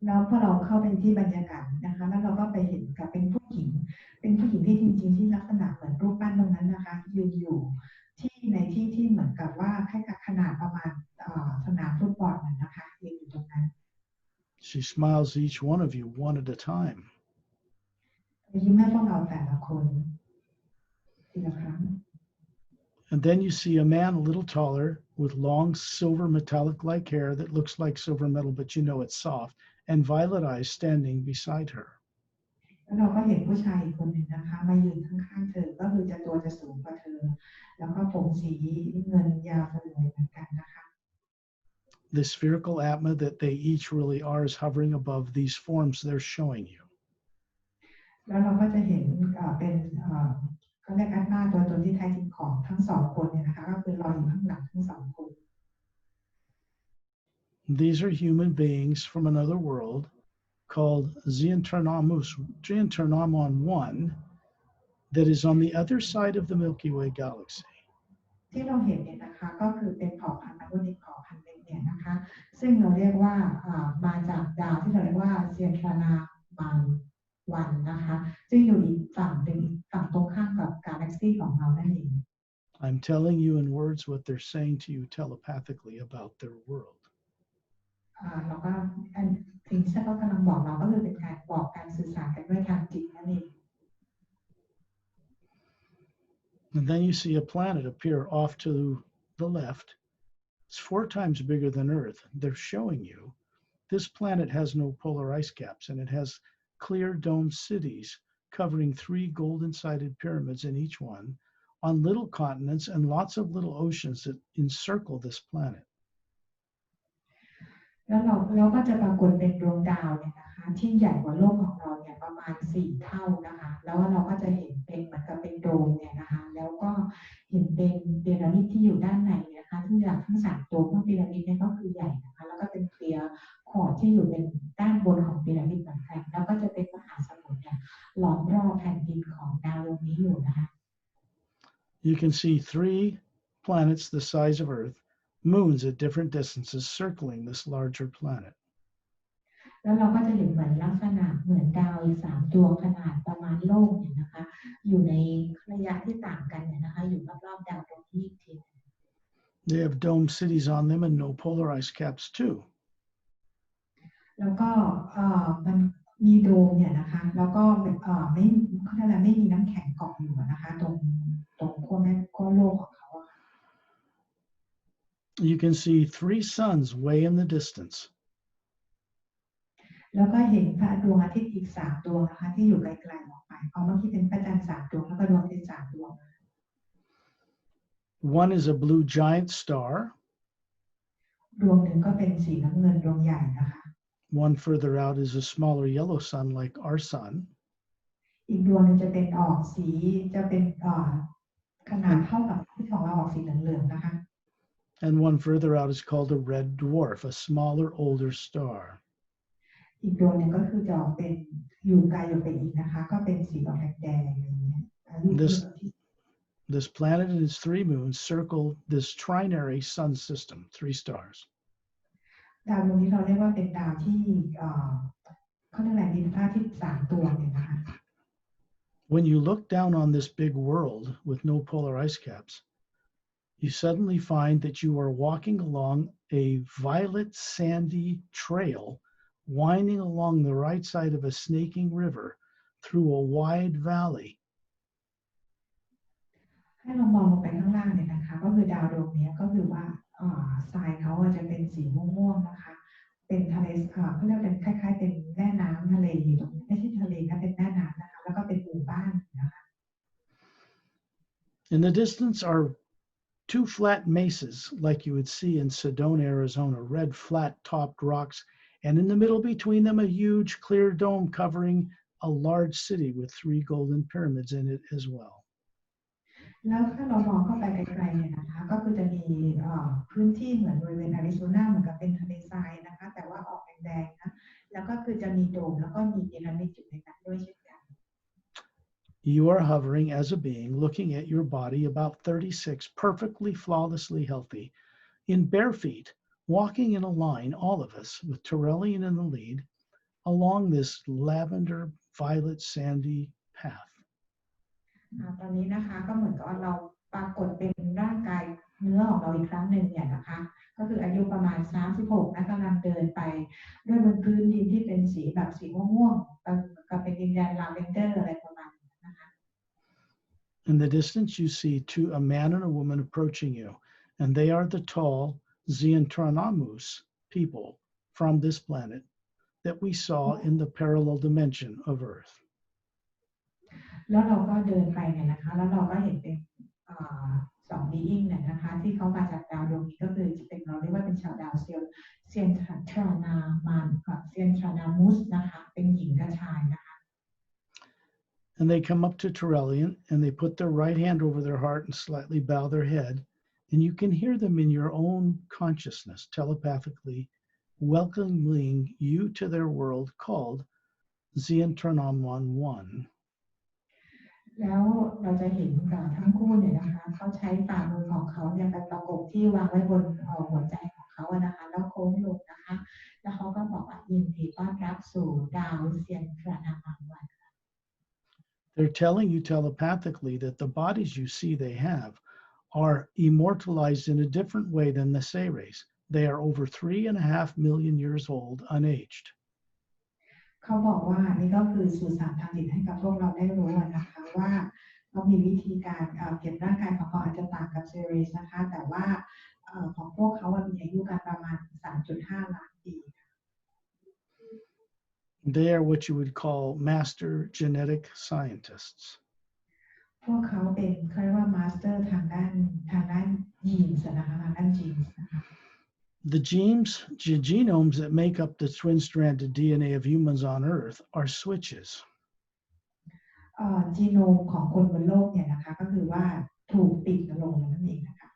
แล้วพอเราเข้าไปที่บรรยากาศนะคะแล้วเราก็ไปเห็นกับเป็นผู้หญิงที่จริงๆที่ลักษณะเหมือนรูปปั้นตรงนั้นนะคะยืนอยู่ที่ในที่เหมือนกับว่าแค่ขนาดประมาณสนามฟุตบอลนะคะยืนอยู่ตรงนั้น She smiles at each one of you one at a time. ยิ้มให้พวกเราแต่ละคนทีละครั้ง And then you see a man a little taller with long silver metallic-like hair that looks like silver metal, but you know it's soft, and violet eyes standing beside her. แล้วเราก็เห็นผู้ชายอีกคนหนึ่งนะคะมายืนข้างๆเธอก็คือจะสูงกว่าเธอแล้วก็ผมสีเงินยาวสลวยเหมือนกันนะคะ The spherical Atma that they each really are is hovering above these forms they're showing you. แล้วเราก็จะเห็นเป็นเขาเรียกอัตมาตัวตนที่แท้จริงของทั้งสองคนเนี่ยนะคะก็คือลอยอยู่ข้างหลังทั้งสองคน These are human beings from another world called Zienternamon 1 that is on the other side of the Milky Way galaxy. ที่เราเห็นเนี่ยนะคะก็คือเป็นเผ่าพันธุ์นักบุญเผ่าพันธุ์หนึ่งเนี่ยนะคะซึ่งเราเรียกว่ามาจากดาวที่เราเรียกว่าเซียนทรานามันวันนะคะซึ่งอยู่อีกฝั่งหนึ่งฝั่งตรงข้ามกับกาแล็กซี่ของเรานั่นเอง I'm telling you in words what they're saying to you telepathically about their world. เราก็สิ่งที่เขากำลังบอกเราก็คือเป็นการบอกการสื่อสารกันด้วยทางจิตนั่นเอง And then you see a planet appear off to the left. It's 4 times bigger than Earth. They're showing you this planet has no polar ice caps, and it has clear domed cities covering 3 golden-sided pyramids in each one on little continents and lots of little oceans that encircle this planet. แล้วเราก็จะปรากฏเป็นดวงดาวเนี่ยนะคะที่ใหญ่กว่าโลกของเราเนี่ยประมาณ4 เท่านะคะแล้วเราก็จะเห็นเป็นเหมือนกับเป็นโดมเนี่ยนะคะแล้วก็เห็นเป็นพีระมิดที่อยู่ด้านในนะคะที่จากทั้ง3 ตัวของพีระมิดเนี่ยก็คือใหญ่นะคะแล้วก็เป็นเคลียร์ขอดที่อยู่เป็นด้านบนของพีระมิดเหมือนกันแล้วก็จะเป็นมหาสมุทรเนี่ยล้อมรอบแผ่นดินของดาวดวงนี้อยู่นะคะ You can see 3 planets the size of Earth, moons at different distances circling this larger planet. แล้วเราก็จะเห็นเหมือนลักษณะเหมือนดาวอีก3 ดวงขนาดประมาณโลกเนี่ยนะคะอยู่ในระยะที่ต่างกันเนี่ยนะคะอยู่รอบๆดาวดวงนี้อีกที They have domed cities on them and no polar ice caps too. แล้วก็มันมีโดมเนี่ยนะคะแล้วก็ไม่เขาเรียกอะไรไม่มีน้ำแข็งเกาะอยู่นะคะตรงขั้วโลกของเขา You can see 3 suns way in the distance. แล้วก็เห็นพระดวงอาทิตย์อีก3 ดวงนะคะที่อยู่ไกลๆออกไปเอาเมื่อกี้เป็นพระจันทร์3 ดวงแล้วก็ดวงอาทิตย์3 ดวง One is a blue giant star. ดวงหนึ่งก็เป็นสีน้ำเงินดวงใหญ่นะคะ One further out is a smaller yellow sun like our sun. อีกดวงนึงจะเป็นออกสีจะเป็นขนาดเท่ากับที่ของเราออกสีเหลืองๆนะคะ And one further out is called a red dwarf, a smaller, older star. อีกดวงนึงก็คือจะออกเป็นอยู่ไกลออกไปอีกนะคะก็เป็นสีออกแดงๆอย่างเงี้ย This planet and its 3 moons circle this trinary sun system, 3 stars. ดาวดวงนี้เราเรียกว่าเป็นดาวที่เขาเรียกอะไรมีพระอาทิตย์3 ดวงเนี่ยนะคะ When you look down on this big world with no polar ice caps, you suddenly find that you are walking along a violet sandy trail winding along the right side of a snaking river through a wide valley. ให้เรามองลงไปข้างล่างเนี่ยนะคะก็คือดาวดวงนี้ก็คือว่าทรายเขาจะเป็นสีม่วงๆนะคะเป็นทะเลเขาเรียกเป็นคล้ายๆเป็นแม่น้ำทะเลอยู่ตรงนี้ไม่ใช่ทะเลนะเป็นแม่น้ำนะคะแล้วก็เป็นหมู่บ้านนะคะ In the distance are 2 flat mesas like you would see in Sedona, Arizona, red flat-topped rocks, and in the middle between them a huge clear dome covering a large city with 3 golden pyramids in it as well. แล้วถ้าเรามองเข้าไปไกลๆเนี่ยนะคะก็คือจะมีพื้นที่เหมือนบริเวณอาริโซนาเหมือนกับเป็นทะเลทรายนะคะแต่ว่าออกแดงๆนะแล้วก็คือจะมีโดมแล้วก็มีพีระมิดอยู่ในนั้นด้วยเช่นกัน You are hovering as a being, looking at your body about 36, perfectly, flawlessly healthy, in bare feet, walking in a line, all of us, with Terrellian in the lead, along this lavender, violet, sandy path. ตอนนี้นะคะก็เหมือนกับเราปรากฏเป็นร่างกายเนื้อของเราอีกครั้งหนึ่งเนี่ยนะคะก็คืออายุประมาณ36นะกำลังเดินไปด้วยบนพื้นดินที่เป็นสีแบบสีม่วงๆกับเป็นดินแดนลาเวนเดอร์อะไรประมาณนี้นะคะ In the distance, you see a man and a woman approaching you, and they are the tall Xiantranamus people from this planet that we saw in the parallel dimension of Earth. แล้วเราก็เดินไปเนี่ยนะคะแล้วเราก็เห็นเป็นสองบีอิงเนี่ยนะคะที่เขามาจากดาวดวงนี้ก็คือจะเป็นเราเรียกว่าเป็นชาวดาวเซียนทรานามันกับเซียนทรานามุสนะคะเป็นหญิงกับชายนะคะ And they come up to Terrellian and they put their right hand over their heart and slightly bow their head. And you can hear them in your own consciousness telepathically welcoming you to their world called Xiantranaman 1. แล้วเราจะเห็นทั้งคู่เนี่ยนะคะเขาใช้ฝ่ามือของเขาเนี่ยไปประกบที่วางไว้บนหัวใจของเขาอะนะคะแล้วโค้งลงนะคะแล้วเขาก็บอกว่ายินดีต้อนรับสู่ดาวเซียนทรานามันวัน They're telling you telepathically that the bodies you see they have are immortalized in a different way than the Seres. They are over 3.5 million years old, unaged. เขาบอกว่านี่ก็คือสื่อสารทางจิตให้กับพวกเราได้รู้นะคะว่าเขามีวิธีการเก็บร่างกายของเขาอาจจะต่างกับเซรีสนะคะแต่ว่าของพวกเขามีอายุการประมาณ 3.5 ล้านปี They are what you would call master genetic scientists. พวกเขาเป็นเขาเรียกว่ามาสเตอร์ทางด้านยีนส์นะคะทางด้านจีนส์นะคะ The genomes that make up the twin-stranded DNA of humans on Earth are switches. จีโนมของคนบนโลกเนี่ยนะคะก็คือว่าถูกปิดลงนั่นเองนะคะ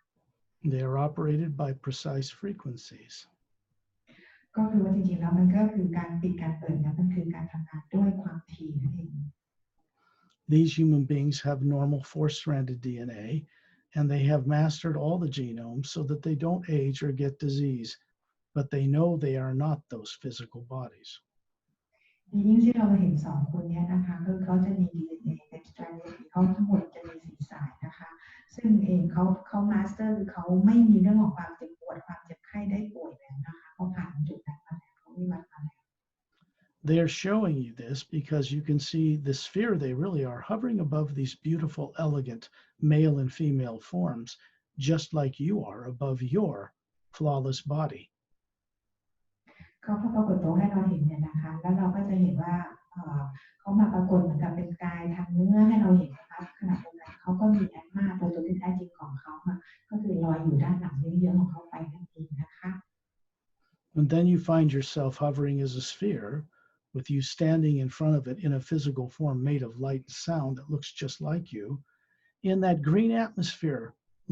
They are operated by precise frequencies. ก็คือว่าจริงๆแล้วมันก็คือการปิดการเปิดเนี่ยมันคือการทำงานด้วยความถี่นั่นเอง These human beings have normal 4-stranded DNA, and they have mastered all the genomes so that they don't age or get disease, but they know they are not those physical bodies. ยิ่งที่เราเห็นสองคนนี้นะคะคือเขาจะมี DNA เป็นสแตรนด์เขาทั้งหมดจะมี4 สายนะคะซึ่งเองเขามาสเตอร์คือเขาไม่มีเรื่องของความเจ็บปวดความเจ็บไข้ได้ป่วยแล้วนะคะเขาผ่านจุดนั้นมาแล้วเขาวิวัฒน์มาแล้ว They are showing you this because you can see the sphere they really are hovering above these beautiful, elegant male and female forms, just like you are above your flawless body. เขาปรากฏตัวให้เราเห็นเนี่ยนะคะแล้วเราก็จะเห็นว่าเขามาปรากฏเหมือนกับเป็นกายทางเนื้อให้เราเห็นนะคะขณะเดียวกันเขาก็มีแอดมาตัวที่แท้จริงของเขาก็คือลอยอยู่ด้านหลังเยอะๆของเขาไปนั่นเองนะคะ And then you find yourself hovering as a sphere, with you standing in front of it in a physical form made of light and sound that looks just like you, in that green atmosphere,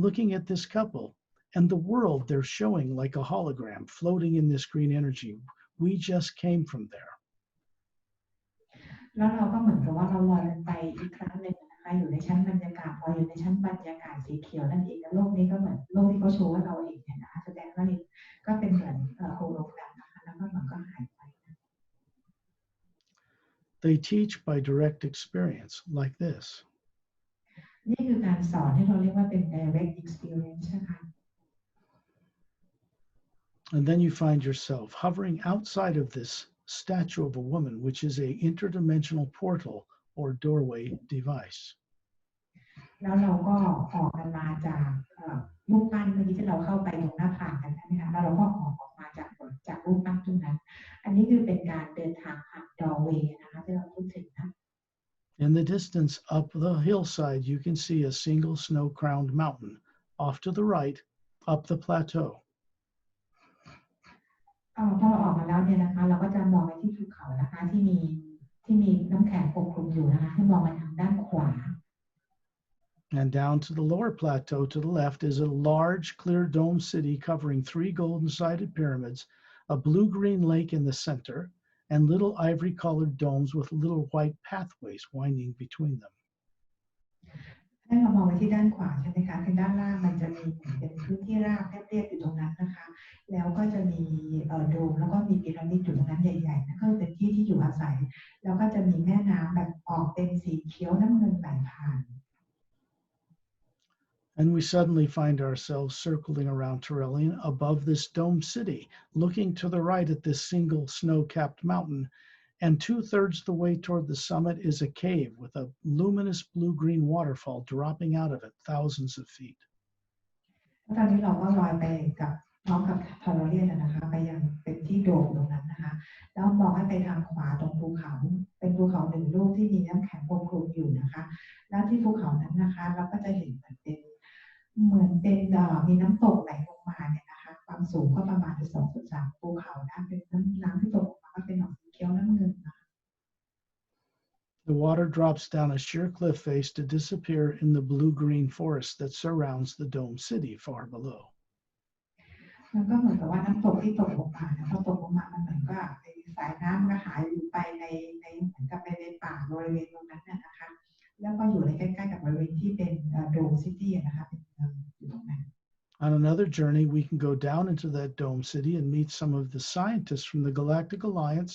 looking at this couple, and the world they're showing like a hologram floating in this green energy. We just came from there. แล้วเราก็เหมือนกับว่าเราลอยไปอีกครั้งหนึ่งนะคะอยู่ในชั้นบรรยากาศลอยอยู่ในชั้นบรรยากาศสีเขียวนั่นเองแล้วโลกนี้ก็เหมือนโลกที่เขาโชว์ให้เราเห็นเนี่ยนะคะแสดงว่าก็เป็นเหมือนโฮโลแกรมนะคะแล้วก็มันก็หายไป They teach by direct experience, like this. นี่คือการสอนที่เราเรียกว่าเป็น direct experience นะคะ And then you find yourself hovering outside of this statue of a woman, which is a interdimensional portal or doorway device. แล้วเราก็ออกกันมาจากรูปปั้นเมื่อกี้ที่เราเข้าไปตรงหน้าผากกันใช่ไหมคะแล้วเราก็ออกมาจากรูปปั้นตรงนั้นอันนี้คือเป็นการเดินทางผ่าน doorway นะคะที่เราพูดถึงนะ In the distance up the hillside, you can see a single snow-crowned mountain. Off to the right, up the plateau. พอเราออกมาแล้วเนี่ยนะคะเราก็จะมองไปที่ภูเขานะคะที่มีน้ำแข็งปกคลุมอยู่นะคะให้มองไปทางด้านขวา And down to the lower plateau to the left is a large, clear dome city covering 3 golden-sided pyramids, a blue-green lake in the center, and little ivory-colored domes with little white pathways winding between them. ให้เรามองไปที่ด้านขวาใช่ไหมคะทางด้านล่างมันจะมีเป็นพื้นที่ราบเรียบๆอยู่ตรงนั้นนะคะแล้วก็จะมีโดมแล้วก็มีพีระมิดอยู่ตรงนั้นใหญ่ๆนั่นก็เป็นที่ที่อยู่อาศัยแล้วก็จะมีแม่น้ำแบบออกเป็นสีเขียวน้ำเงินไหลผ่าน And we suddenly find ourselves circling around Terrellian above this dome city, looking to the right at this single snow-capped mountain, and 2/3 the way toward the summit is a cave with a luminous blue-green waterfall dropping out of it thousands of feet. ตอนนี้เราก็ลอยไปกับพร้อมกับทอร์เรียนนะคะไปยังเป็นที่โดมตรงนั้นนะคะแล้วมองให้ไปทางขวาตรงภูเขาเป็นภูเขาหนึ่งลูกที่มีน้ำแข็งปกคลุมอยู่นะคะแล้วที่ภูเขานั้นนะคะเราก็จะเห็นเหมือนเป็นมีน้ำตกไหลลงมาเนี่ยนะคะความสูงก็ประมาณ2-3ภูเขานะเป็นน้ำที่ตกลงมาก็เป็นสีเขียวน้ำเงินนะคะ The water drops down a sheer cliff face to disappear in the blue-green forest that surrounds the dome city far below. แล้วก็เหมือนกับว่าน้ำตกที่ตกลงมาพอตกลงมามันเหมือนกับสายน้ำก็หายไปในเหมือนกับไปในป่าบริเวณตรงนั้นนะคะแล้วก็อยู่ในใกล้ๆกับบริเวณที่เป็นโดมซิตี้นะคะเป็นอยู่ตรงนั้น On another journey, we can go down into that dome city and meet some of the scientists from the Galactic Alliance,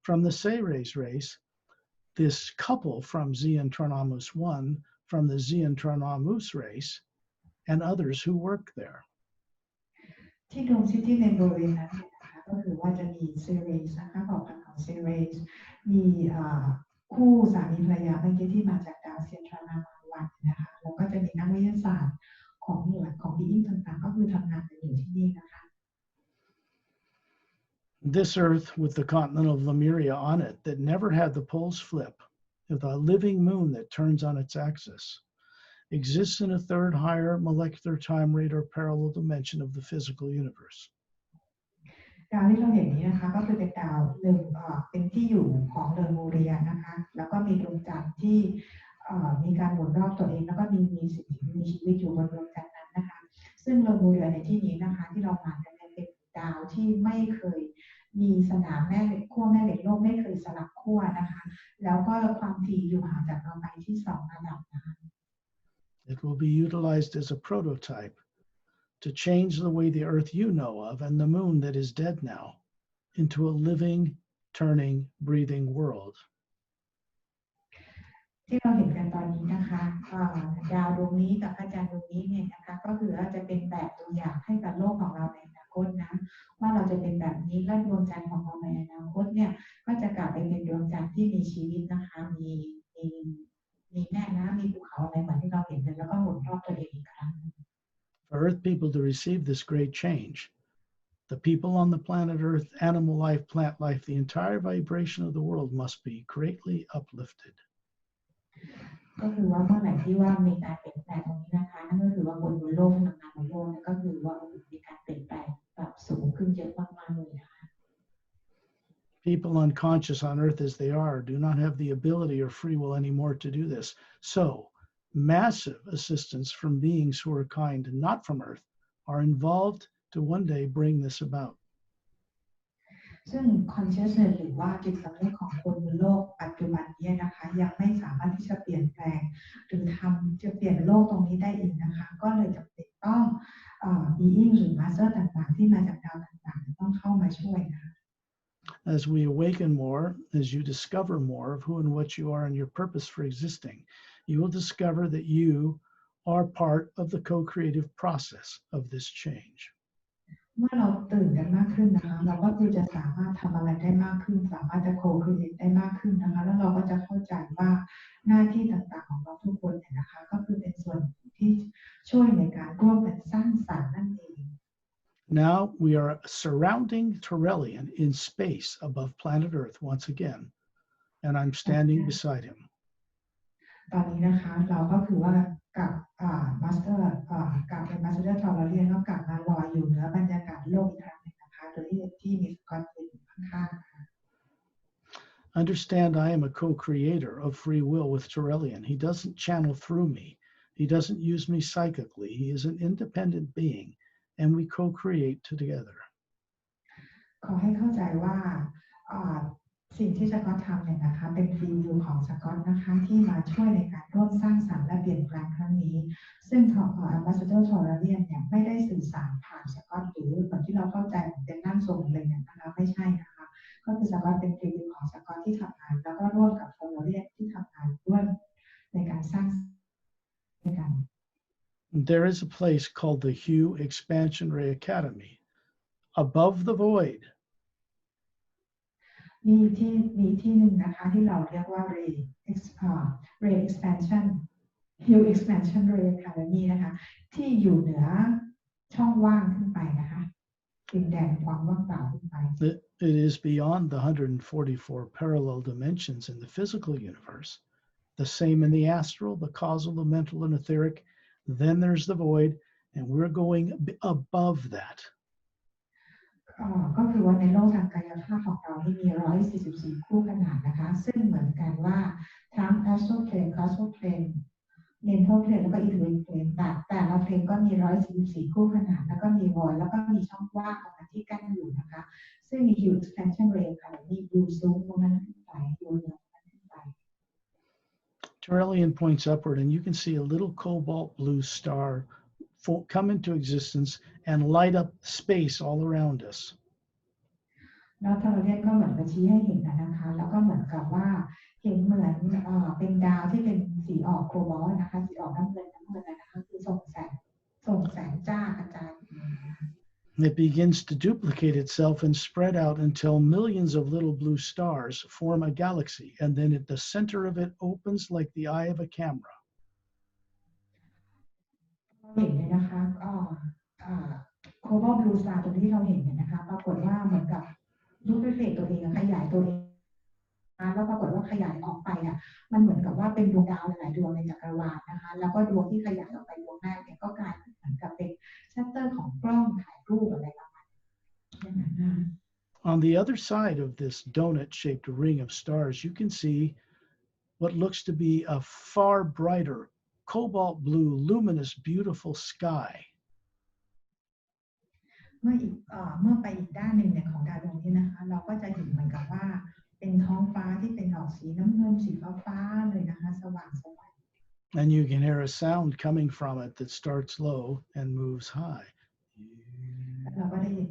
from the Ceres race, this couple from Xentronomus 1, from the Xentronomus race, and others who work there. ที่โดมซิตี้ในบริเวณนั้นนะคะก็คือว่าจะมีเซเรสนะคะเผ่าพันธุ์ของเซเรสมีคู่สามีภรรยาเมื่อกี้ที่มาจากดาวเซียนทรานามาวันนะคะแล้วก็จะมีนักวิทยาศาสตร์ของหน่วยของบีอิงต่างๆก็คือทำงานกันอยู่ที่นี่นะคะ This Earth with the continent of Lemuria on it that never had the poles flip, with a living moon that turns on its axis, exists in a third higher molecular time rate or parallel dimension of the physical universe. ดาวที่เราเห็นนี้นะคะก็คือเป็นดาวหนึ่งเป็นที่อยู่ของเลมูเรียนะคะแล้วก็มีดวงจันทร์ที่มีการหมุนรอบตัวเองแล้วก็มีสิ่งที่มีชีวิตอยู่บนดวงจันทร์นั้นนะคะซึ่งเลมูเรียในที่นี้นะคะที่เรามากันเป็นดาวที่ไม่เคยมีสนามแม่เหล็กขั้วแม่เหล็กโลกไม่เคยสลับขั้วนะคะแล้วก็ความถี่อยู่ห่างจากเราไปที่2ระดับนะคะ It will be utilized as a prototype to change the way the Earth you know of and the moon that is dead now into a living, turning, breathing world. ที่เราเห็นกันตอนนี้นะคะดาวดวงนี้กับพระจันทร์ดวงนี้เนี่ยนะคะก็คือว่าจะเป็นแบบตัวอย่างให้กับโลกของเราในอนาคตนะว่าเราจะเป็นแบบนี้และดวงจันทร์ของเราในอนาคตเนี่ยก็จะกลับไปเป็นดวงจันทร์ที่มีชีวิตนะคะมีแม่น้ำมีภูเขาอะไรเหมือนที่เราเห็นเลยแล้วก็หมุนรอบตัวเองอีกครั้ง For Earth people to receive this great change, the people on the planet Earth, animal life, plant life, the entire vibration of the world must be greatly uplifted. ก็คือว่าเมื่อไหร่ที่ว่ามีการเปลี่ยนแปลงตรงนี้นะคะนั่นก็คือว่าบนโลกพลังงานบนโลกก็คือว่ามีการเปลี่ยนแปลงแบบสูงขึ้นเยอะมากๆเลยนะคะ People unconscious on Earth as they are do not have the ability or free will anymore to do this. So, massive assistance from beings who are kind, not from Earth, are involved to one day bring this about. ซึ่ง consciousness หรือว่าจิตสำนึกของคนบนโลกปัจจุบันนี้นะคะยังไม่สามารถที่จะเปลี่ยนแปลงหรือจะเปลี่ยนโลกตรงนี้ได้อีกนะคะก็เลยจำเป็นต้องbeing หรือ master ต่างๆที่มาจากดาวต่างๆต้องเข้ามาช่วยนะคะ As we awaken more, as you discover more of who and what you are and your purpose for existing, you will discover that you are part of the co-creative process of this change. เมื่อเราตื่นกันมากขึ้นนะคะเราก็คือจะสามารถทำอะไรได้มากขึ้นสามารถจะ co-create ได้มากขึ้นนะคะแล้วเราก็จะเข้าใจว่าหน้าที่ต่างๆของเราทุกคนเนี่ยนะคะก็คือเป็นส่วนที่ช่วยในการร่วมกันสร้างสรรค์นั่นเอง Now we are surrounding Terrellian in space above planet Earth once again, and I'm standing beside him. ตอนนี้นะคะเราก็คือว่ากับมาสเตอร์กับเป็นมาสเตอร์ทอร์เรียนก็กลับมาลอยอยู่เหนือบรรยากาศโลกอีกครั้งหนึ่งนะคะโดยที่มีสกอตอยู่ข้างๆค่ะ Understand, I am a co-creator of free will with Terrellian. He doesn't channel through me. He doesn't use me psychically. He is an independent being, and we co-create together. ขอให้เข้าใจว่าสิ่งที่สกอตทำเนี่ยนะคะเป็นฟรีวิวของสกอตนะคะที่มาช่วยในการร่วมสร้างสรรค์และเปลี่ยนแปลงครั้งนี้ซึ่งมาสเตอร์ทอร์เรียนเนี่ยไม่ได้สื่อสารผ่านสกอตหรือเหมือนที่เราเข้าใจเป็นร่างทรงเลยนะคะไม่ใช่นะคะก็คือสกอตเป็นฟรีวิวของสกอตที่ทำงานแล้วก็ร่วมกับทอร์เรียนที่ทำงานร่วมในการสร้างด้วยกัน There is a place called the Ray.Academy, above the void. มีที่หนึ่งนะคะที่เราเรียกว่า Ray Expansion U-Expansion Ray-Academy นะคะที่อยู่เหนือช่องว่างขึ้นไปนะคะดินแดนความว่างเปล่าขึ้นไป It is beyond the 144 parallel dimensions in the physical universe. The same in the astral, the causal, the mental, and etheric. Then there's the void, and we're going above that. ก็คือว่าในโลกทางกายภาพของเราที่มี144คู่ขนานนะคะซึ่งเหมือนกันว่าทั้ง astral plane, causal plane, mental plane แล้วก็ etheric plane แต่ละ plane ก็มี144คู่ขนานแล้วก็มี void แล้วก็มีช่องว่างตรงนั้นที่กั้นอยู่นะคะซึ่งมี huge expansion ray ค่ะมีอยู่สูงตรงนั้นขึ้นไปอยู่เหนือตรงนั้นขึ้นไป Terrellian points upward, and you can see a little cobalt blue star come into existence and light up space all around us. แล้วทาร์เรียนก็เหมือนกับชี้ให้เห็นนะคะแล้วก็เหมือนกับว่าเห็นเหมือนเป็นดาวที่เป็นสีออกโคบอลต์นะคะสีออกน้ำเงินนะคะคือส่งแสงจ้ากระจาย It begins to duplicate itself and spread out until millions of little blue stars form a galaxy, and then at the center of it opens like the eye of a camera. เห็นเลยนะคะโคบอลต์บลูสตาร์ตัวที่เราเห็นเนี่ยนะคะปรากฏว่าเหมือนกับดูปลิเคทตัวเองขยายตัวเองแล้วปรากฏว่าขยายออกไปอ่ะมันเหมือนกับว่าเป็นดวงดาวหลายดวงในจักรวาลนะคะแล้วก็ดวงที่ขยายออกไปดวงแรกเนี่ยก็กลายเป็นเหมือนกับเป็นชัตเตอร์ของกล้องถ่ายรูปอะไรประมาณนี้ On the other side of this donut-shaped ring of stars, you can see what looks to be a far brighter, cobalt blue, luminous, beautiful sky. เมื่อไปอีกด้านหนึ่งเนี่ยของดาวดวงนี้นะคะเราก็จะเห็นเหมือนกับว่าเป็นท้องฟ้าที่เป็นออกสีน้ำเงินสีฟ้าเลยนะคะสว่างสวย And you can hear a sound coming from it that starts low and moves high. เราก็ได้ยิน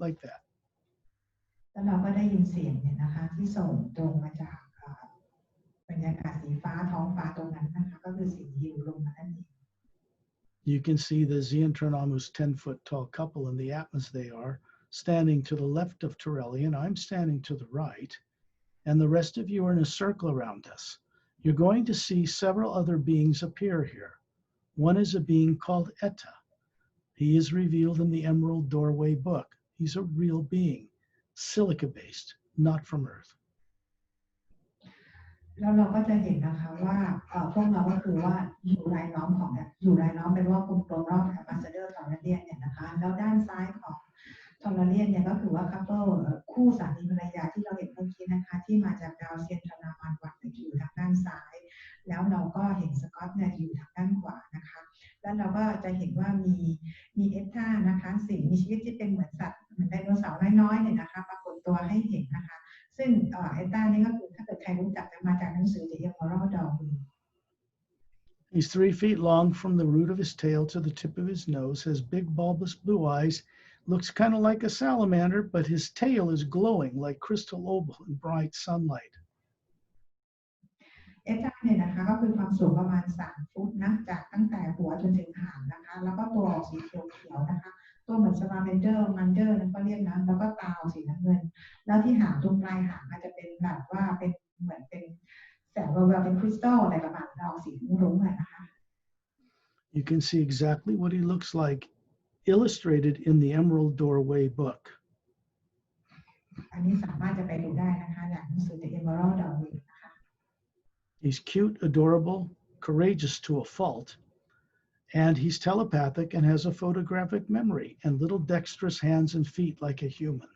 like that. แล้วเราก็ได้ยินเสียงเนี่ยนะคะที่ส่งตรงมาจากบรรยากาศสีฟ้าท้องฟ้าตรงนั้นนะคะก็คือเสียงยิวลงมานั่นเอง You can see the Xeontronomus 10-foot tall couple in the Atmas they are, standing to the left of Terrellian. I'm standing to the right, and the rest of you are in a circle around us. You're going to see several other beings appear here. One is a being called Etta. He is revealed in the Emerald Doorway book. He's a real being, silica-based, not from Earth. แล้วเราก็จะเห็นนะคะว่าพวกเราก็คือว่าอยู่รายล้อมเป็นว่ากลมๆรอบกับ Ambassador ทอร์เรียนเนี่ยนะคะแล้วด้านซ้ายของทอร์เรียนเนี่ยก็คือว่า couple คู่สามีภรรยาที่เราเห็นเมื่อกี้นะคะที่มาจากดาวเซียนธนามันวัดอยู่ทางด้านซ้ายแล้วเราก็เห็นสกอตเนี่ยอยู่ทางด้านขวานะคะแล้วเราก็จะเห็นว่ามีเอสธานะคะสิ่งมีชีวิตที่เป็นเหมือนสัตว์เหมือนไดโนเสาร์น้อยๆเนี่ยนะคะปรากฏตัวให้เห็นนะคะซึ่งเอสธานี่ก็คือถ้าเกิดใครรู้จักจะมาจากหนังสือ The Emerald Doorway. He's 3 feet long from the root of his tail to the tip of his nose, has big bulbous blue eyes, looks kind of like a salamander, but his tail is glowing like crystal opal in bright sunlight. เอสธาเนี่ยนะคะก็คือความสูงประมาณ3 ฟุตนะจากตั้งแต่หัวจนถึงหางนะคะแล้วก็ตัวออกสีเขียวๆนะคะตัวเหมือนซาลาแมนเดอร์นั่นก็เรียกนะแล้วก็ตาออกสีน้ำเงินแล้วที่หางตรงปลายหางอาจจะเป็นแบบว่าเป็นเหมือนเป็นแสงแววๆเป็นคริสตัลอะไรประมาณนั้นออกสีรุ้งๆนะคะ You can see exactly what he looks like illustrated in the Emerald Doorway book. อันนี้สามารถจะไปดูได้นะคะจากหนังสือ The Emerald Doorway นะคะ He's cute, adorable, courageous to a fault, and he's telepathic and has a photographic memory and little dexterous hands and feet like a human.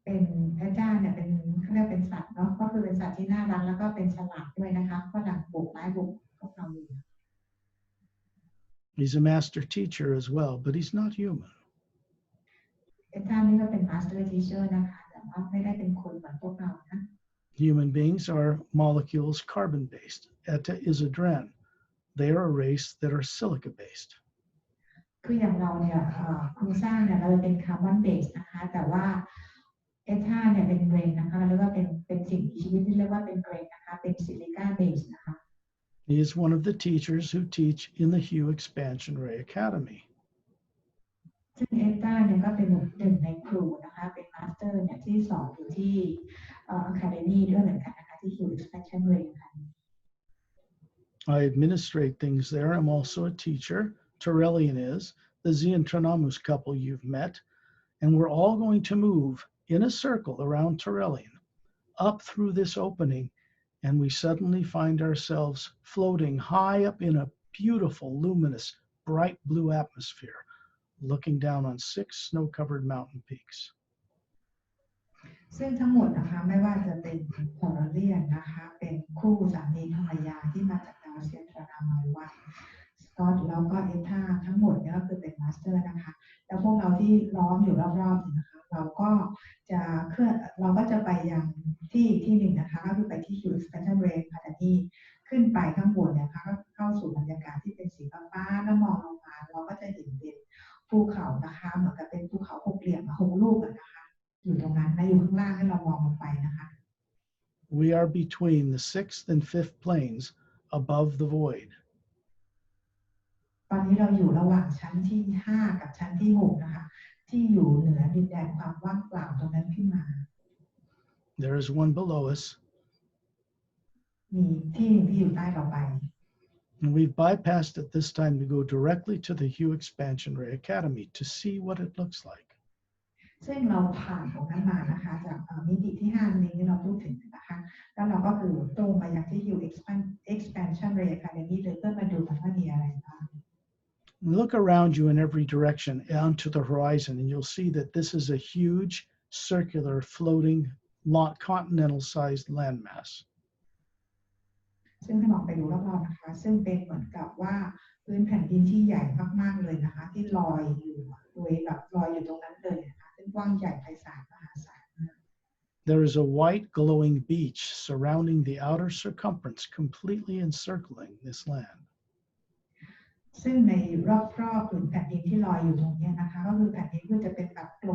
เป็นพระเจ้าเนี่ยเป็นเขาเรียกเป็นสัตว์เนาะก็คือเป็นสัตว์ที่น่ารักแล้วก็เป็นฉลาดด้วยนะคะฝรั่งปลูกไม้ปลูกพวกเราอยู่ He's a master teacher as well, but he's not human. พระเจ้านี่ก็เป็น master teacher นะคะแต่ว่าไม่ได้เป็นคนเหมือนพวกเรานะ Human beings are molecules carbon-based. Etta is a dren. They are a race that are silica-based. คืออย่างเราเนี่ยโครงสร้างเนี่ยเราเป็นคาร์บอนเบสนะคะแต่ว่าเอธาเนี่ยเป็นเกรนนะคะเราเรียกว่าเป็นสิ่งมีชีวิตที่เรียกว่าเป็นเกรนนะคะเป็นซิลิก้าเบสนะคะ He is one of the teachers who teach in the Hue Expansion Ray Academy. ซึ่งเอธา เนี่ยก็เป็นหนึ่งในครูนะคะเป็นมาสเตอร์เนี่ยที่สอนอยู่ที่Academy ด้วยเหมือนกันนะคะที่ Ray.Academy I administrate things there. I'm also a teacher. Terrellian is the Ziantranamus couple you've met, and we're all going to move in a circle around Terrellian up through this opening, and we suddenly find ourselves floating high up in a beautiful, luminous, bright blue atmosphere, looking down on 6 snow-covered mountain peaks. ซึ่งทั้งหมดนะคะไม่ว่าจะเป็นพอลเลียนนะคะเป็นคู่สามีภรรยาที่มาจากดาวเซียนทรานามาวันสกอตแล้วก็เอธาทั้งหมดเนี่ยก็คือเป็นมาสเตอร์นะคะแล้วพวกเราที่ล้อมอยู่รอบๆนะคะเราก็จะไปยังที่หนึ่งนะคะก็คือไปที่ Ray.Academy ขึ้นไปข้างบนเนี่ยนะคะเข้าสู่บรรยากาศที่เป็นสีฟ้าแล้วมองลงมาเราก็จะเห็นเป็นภูเขานะคะเหมือนกับเป็นภูเขา6 เหลี่ยม6 ลูกนะคะอยู่ตรงนั้นนะอยู่ข้างล่างให้เรามองลงไปนะคะ We are between the 6th and 5th planes above the void. ตอนนี้เราอยู่ระหว่างชั้นที่5กับชั้นที่6นะคะที่อยู่เหนือดินแดนความว่างเปล่าตรงนั้นขึ้นมา There is one below us. มีที่หนึ่งที่อยู่ใต้เราไป And we've bypassed it this time to go directly to the U.Exp.Ray.Academy to see what it looks like. ซึ่งเราผ่านตรงนั้นมานะคะจากมิติที่5นี้ที่เราพูดถึงนะคะแล้วเราก็คือตรงมาอย่างที่ Ray.Academy เลยเพื่อมาดูกันว่ามีอะไรบ้าง Look around you in every direction onto the horizon, and you'll see that this is a huge, circular, floating, continental-sized landmass. ซึ่งให้มองไปดูรอบๆนะคะซึ่งเป็นเหมือนกับว่าพื้นแผ่นดินที่ใหญ่มากๆเลยนะคะที่ลอยอยู่โดยแบบลอยอยู่ตรงนั้นเลยนะคะซึ่งกว้างใหญ่ไพศาลมหาศาลมาก There is a white glowing beach surrounding the outer circumference, completely encircling this land. ซึ่งในรอบๆผืนแผ่นดินที่ลอยอยู่ตรงนี้นะคะก็คือแผ่นดินก็จะเป็นแบบกล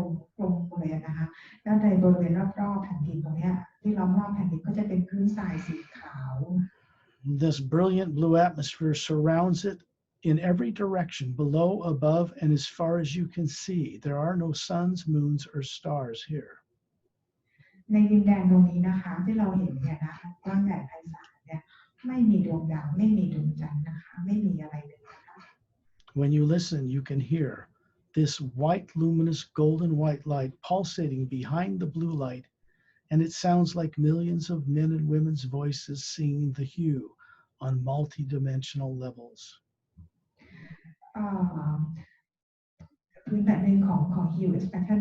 มเลยนะคะแล้วในบริเวณรอบๆแผ่นดินตรงนี้ที่ล้อมรอบแผ่นดินก็จะเป็นพื้นทรายสีขาว This brilliant blue atmosphere surrounds it in every direction, below, above, and as far as you can see. There are no suns, moons, or stars here. ในดินแดนตรงนี้นะคะที่เราเห็นเนี่ยนะกว้างใหญ่ไพศาลเนี่ยไม่มีดวงดาวไม่มีดวงจันทร์นะคะไม่มีอะไรเลยนะคะ When you listen, you can hear this white, luminous, golden white light pulsating behind the blue light, and it sounds like millions of men and women's voices singing the hue on multi-dimensional levels. พื้นแผ่นดินของ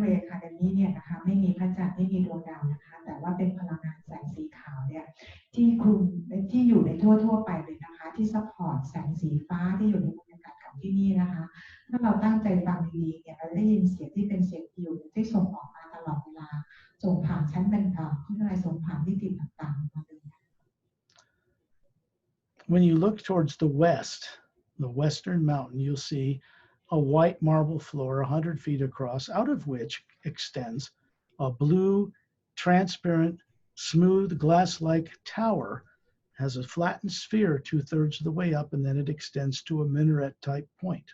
Ray.Academy เนี่ยนะคะไม่มีพระจันทร์ไม่มีดวงดาวนะคะแต่ว่าเป็นพลังงานแสงสีขาวเนี่ยที่อยู่ในทั่วไปเลยนะคะที่ซัพพอร์ตแสงสีฟ้าที่อยู่ในบรรยากาศของที่นี่นะคะถ้าเราตั้งใจฟังดีๆเนี่ยเราได้ยินเสียงที่เป็นเสียงฮิวที่ส่งออกมาตลอดเวลาส่งผ่านชั้นต่างๆที่อะไรส่งผ่านมิติต่างๆมาเลย When you look towards the west, the western mountain, you'll see a white marble floor 100 feet across, out of which extends a blue, transparent, smooth, glass-like tower, has a flattened sphere 2/3 of the way up, and then it extends to a minaret-type point.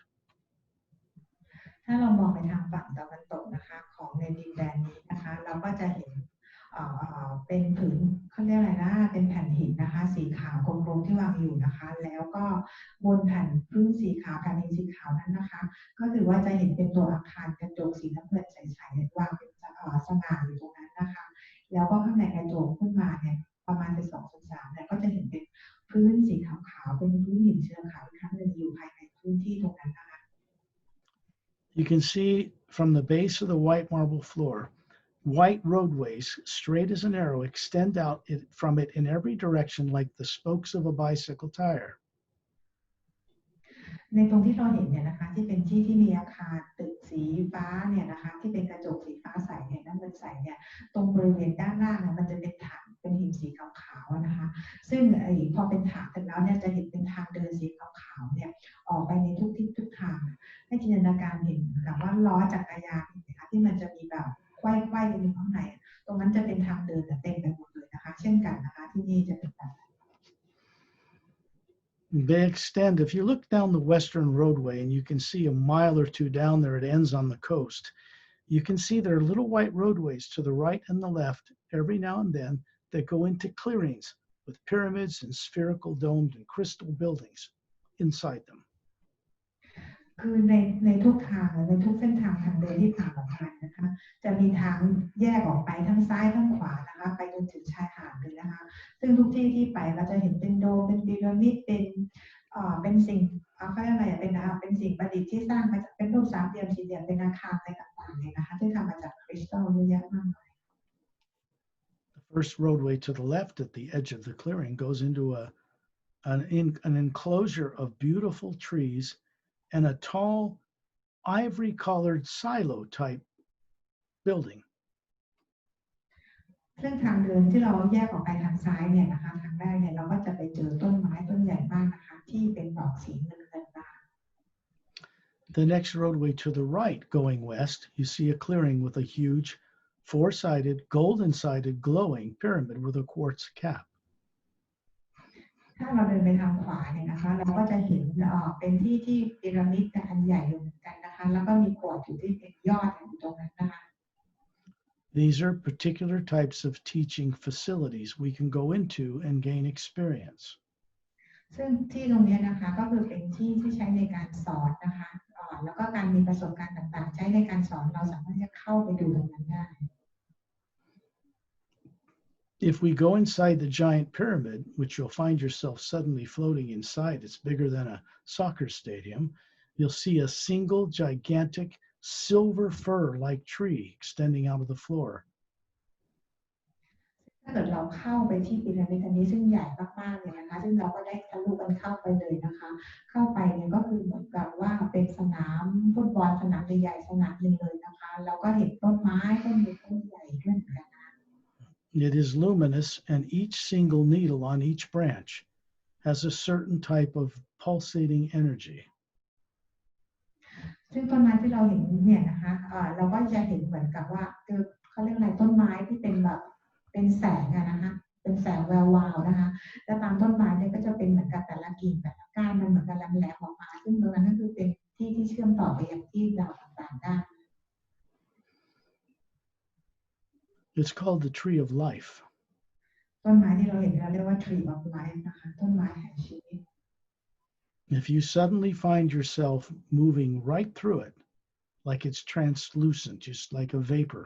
ถ้าเรามองไปทางฝั่งตะวันตกนะคะของในดินแดนนี้นะคะเราก็จะเห็นเป็นผืนเขาเรียกอะไรนะเป็นแผ่นหินนะคะสีขาวกลมๆที่วางอยู่นะคะแล้วก็บนแผ่นพื้นสีขาวแผ่นหินสีขาวนั้นนะคะก็คือว่าจะเห็นเป็นตัวอาคารกระจกสีน้ำเงินใสๆวางเป็นสง่าอยู่ตรงนั้นนะคะแล้วก็ข้างในกระจกขึ้นมาเนี่ยประมาณ2/3เนี่ยก็จะเห็นเป็นพื้นสีขาวๆเป็นพื้นหินเชื้อขาวอีกครั้งหนึ่งอยู่ภายในพื้นที่ตรงนั้นนะคะ You can see from the base of the white marble floor, white roadways, straight as an arrow, extend out from it in every direction like the spokes of a bicycle tire. ในตรงที่เราเห็นเนี่ยนะคะที่เป็นที่มีอาคารตึกสีฟ้าเนี่ยนะคะที่เป็นกระจกสีฟ้าใสเนี่ยน้ำเงินใสเนี่ยตรงบริเวณด้านล่างเนี่ยมันจะเป็นฐานเป็นหินสีขาวๆนะคะซึ่งพอเป็นฐานเสร็จแล้วเนี่ยจะเห็นเป็นทางเดินสีขาวๆเนี่ยออกไปในทุกทิศทุกทางให้จินตนาการเห็นกับว่าล้อจักรยานนะคะที่มันจะมีแบบไขว้ๆกันอยู่ข้างในตรงนั้นจะเป็นทางเดินเต็มไปหมดเลยนะคะเช่นกันนะคะที่นี่จะเป็นแบบ They extend. If you look down the western roadway and you can see a mile or two down there, it ends on the coast. You can see there are little white roadways to the right and the left every now and then that go into clearings with pyramids and spherical domed and crystal buildings inside them. คือในทุกทางในทุกเส้นทางทางเดินที่ผ่านออกมานะคะจะมีทางแยกออกไปทั้งซ้ายทั้งขวานะคะไปจนถึงชายหาดเลยนะคะซึ่งทุกที่ที่ไปเราจะเห็นเป็นโดมเป็นพีระมิดเป็นสิ่งเขาเรียกอะไรเป็นสิ่งประดิษฐ์ที่สร้างมาจากเป็นรูปสามเหลี่ยมสี่เหลี่ยมเป็นอาคารอะไรต่างๆเลยนะคะที่ทำมาจากคริสตัลเยอะแยะมากมาย The first roadway to the left at the edge of the clearing goes into an enclosure of beautiful trees and a tall ivory-colored silo type building. ซึ่งทางเดินที่เราแยกออกไปทางซ้ายเนี่ยนะคะทางแรกเนี่ยเราก็จะไปเจอต้นไม้ต้นใหญ่มากนะคะที่เป็นดอกสีเงินบาน The next roadway to the right going west, you see a clearing with a huge four-sided, golden-sided, glowing pyramid with a quartz cap. ถ้าเราเดินไปทางขวาเนี่ยนะคะเราก็จะเห็นเป็นที่พีระมิดอันใหญ่อยู่เหมือนกันนะคะแล้วก็มีกรวดอยู่ที่เป็นยอดอยู่ตรงนั้นนะคะ These are particular types of teaching facilities we can go into and gain experience. ซึ่งที่ตรงนี้นะคะก็คือเป็นที่ที่ใช้ในการสอนนะคะแล้วก็การมีประสบการณ์ต่างๆใช้ในการสอนเราสามารถจะเข้าไปดูตรงนั้นได้ If we go inside the giant pyramid, which you'll find yourself suddenly floating inside, it's bigger than a soccer stadium, you'll see a single gigantic silver fir-like tree extending out of the floor. ถ้าเกิดเราเข้าไปที่พีระมิดอันนี้ซึ่งใหญ่มากๆเลยนะคะซึ่งเราก็ได้ทะลุกันเข้าไปเลยนะคะเข้าไปเนี่ยก็คือเหมือนกับว่าเป็นสนามฟุตบอลสนามใหญ่ๆสนามหนึ่งเลยนะคะเราก็เห็นต้นไม้ต้นใหญ่ด้วยเหมือนกัน It is luminous, and each single needle on each branch has a certain type of pulsating energy. ซึ่งต้นไม้ที่เราเห็นเนี่ยนะคะเราก็จะเห็นเหมือนกับว่าเขาเรียกอะไรต้นไม้ที่เป็นแบบเป็นแสงนะคะเป็นแสงแวววาวนะคะแล้วตามต้นไม้เนี่ยก็จะเป็นเหมือนกับแต่ละกิ่งแต่ละก้านมันเหมือนกับแหลมๆออกมาซึ่งตรงนั้นก็คือเป็นที่เชื่อมต่อไปยังที่ดาวต่างๆได้ It's called the tree of life. ต้นไม้ที่เราเห็นเราเรียกว่า tree of life นะคะต้นไม้แห่งชีวิต If you suddenly find yourself moving right through it, like it's translucent, just like a vapor,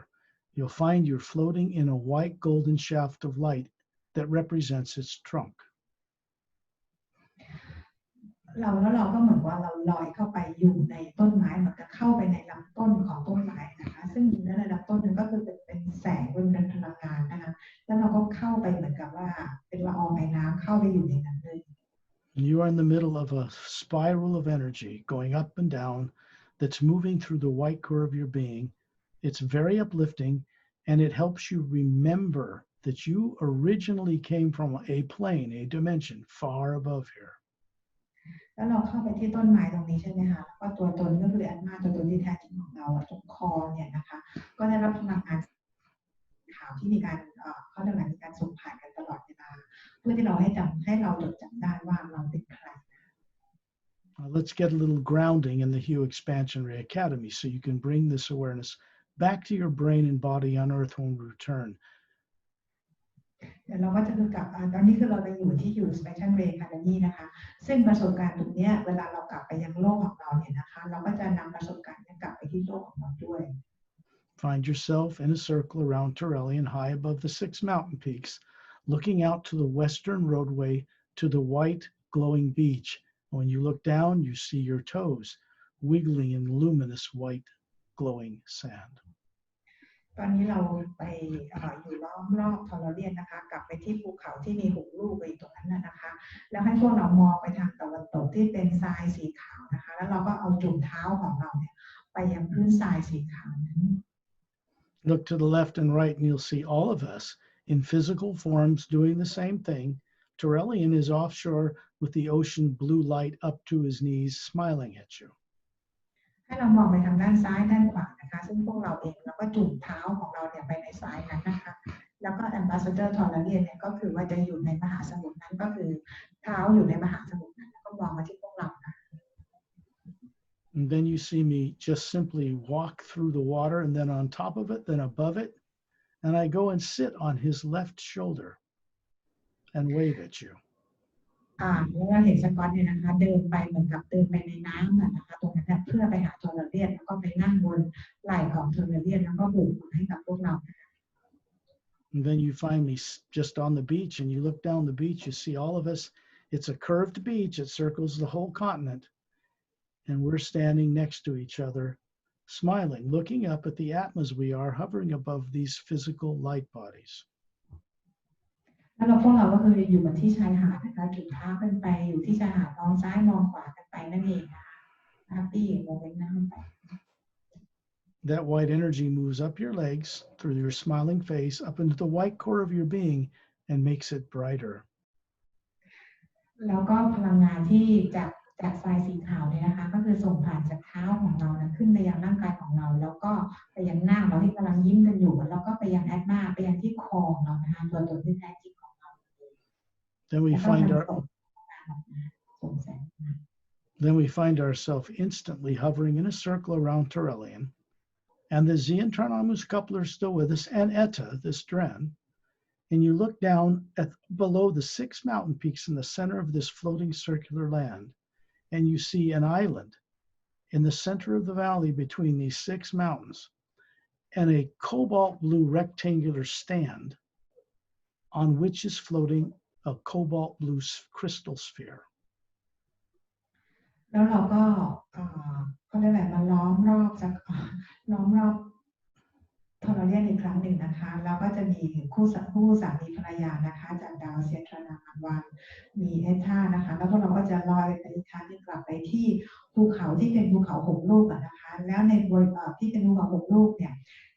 you'll find you're floating in a white golden shaft of light that represents its trunk. เราก็เหมือนว่าเราลอยเข้าไปอยู่ในต้นไม้เหมือนกับเข้าไปในลำต้นของต้นไม้นะคะซึ่งในลำต้นนั้นก็คือเป็นแสงเป็นพลังงานนะคะแล้วเราก็เข้าไปเหมือนกับว่าเป็นละอองไอน้ำเข้าไปอยู่ในนั้นเลย You are in the middle of a spiral of energy going up and down that's moving through the white core of your being. It's very uplifting, and it helps you remember that you originally came from a plane, a dimension far above here. แล้วเราเข้าไปที่ต้นไม้ตรงนี้ใช่ไหมคะแล้วก็ตัวตนก็คืออัตมาตัวตนที่แท้จริงของเราตรงคอเนี่ยนะคะก็ได้รับพลังงานข่าวที่มีการเขาเรียกว่ามีการส่งผ่านกันตลอดเวลาเพื่อที่เราให้เราจดจำได้ว่าเราเป็นใคร Let's get a little grounding in the Ray.Academy so you can bring this awareness back to your brain and body on Earth when we return. เดี๋ยวเราก็จะดูกับตอนนี้คือเราไปอยู่ที่Ray.Academy นะคะซึ่งประสบการณ์ตรงนี้เวลาเรากลับไปยังโลกของเราเนี่ยนะคะเราก็จะนำประสบการณ์นี้กลับไปที่โลกของเราด้วย Find yourself in a circle around Terrellian high above the 6 mountain peaks, looking out to the western roadway to the white glowing beach. When you look down, you see your toes wiggling in luminous white glowing sand. ตอนนี้เราไปอยู่ล้อมรอบทอร์เรียนนะคะกลับไปที่ภูเขาที่มี6ลูกไปตรงนั้นนะคะแล้วให้พวกเรามองไปทางตะวันตกที่เป็นทรายสีขาวนะคะแล้วเราก็เอาจุ่มเท้าของเราเนี่ยไปยังพื้นทรายสีขาวนั้น Look to the left and right and you'll see all of us in physical forms doing the same thing. Terrellian is offshore with the ocean blue light up to his knees smiling at you. ให้เรามองไปทางด้านซ้ายด้านขวานะคะซึ่งพวกเราเองเราก็จุ่มเท้าของเราเนี่ยไปในทรายนั้นนะคะแล้วก็ Ambassador ทอร์เรียนเนี่ยก็คือว่าจะอยู่ในมหาสมุทรนั้นก็คือเท้าอยู่ในมหาสมุทรนั้นแล้วก็ มองมาที่พวกเรานะ And then you see me just simply walk through the water, and then on top of it, then above it, and I go and sit on his left shoulder and wave at you. แล้วเราเห็นสกอตเนี่ยนะคะเดินไปเหมือนกับเดินไปในน้ำนะคะตรงนั้นเพื่อไปหาโทรเลียนแล้วก็ไปนั่งบนไหล่ของโทรเลียนแล้วก็โบกมือให้กับพวกเรา And then you find me just on the beach, and you look down the beach, you see all of us. It's a curved beach. It circles the whole continent. And we're standing next to each other, smiling, looking up at the Atmas we are, hovering above these physical light bodies. แล้วพวกเราก็คืออยู่บนที่ชายหาดนะคะจุดเท้ากันไปอยู่ที่ชายหาดมองซ้ายมองขวากันไปนั่นเองนะคะแฮปปี้โมเมนต์นั้นไป That white energy moves up your legs through your smiling face, up into the white core of your being, and makes it brighter. แล้วก็พลังงานที่จากทรายสีขาวเนี่ยนะคะก็คือส่งผ่านจากเท้าของเรานะขึ้นไปยังร่างกายของเราแล้วก็ไปยังหน้าเราที่กำลังยิ้มกันอยู่แล้วก็ไปยังแอดมาไปยังที่คอของเรานะคะตัวตนที่แท้จริงของเรา Then we find ourselves instantly hovering in a circle around Turelian, and the Xiantranamus couple are still with us, and Etta, this Dren. And you look down at below the 6 mountain peaks in the center of this floating circular land, and you see an island in the center of the valley between these 6 mountains, and a cobalt blue rectangular stand on which is floating a cobalt blue crystal sphere. แล้วเราก็เขาเรียกอะไรมาล้อมรอบโทรเลียนอีกครั้งหนึ่งนะคะแล้วก็จะมีคู่สามีภรรยานะคะจากดาวเซียนทรานาวันมีเอธานะคะแล้วพวกเราก็จะลอยไปอีกครั้งนึงกลับไปที่ภูเขาที่เป็นภูเขา6 ลูกนะคะแล้วในบริเวณที่เป็นภูเขา6 ลูกเนี่ย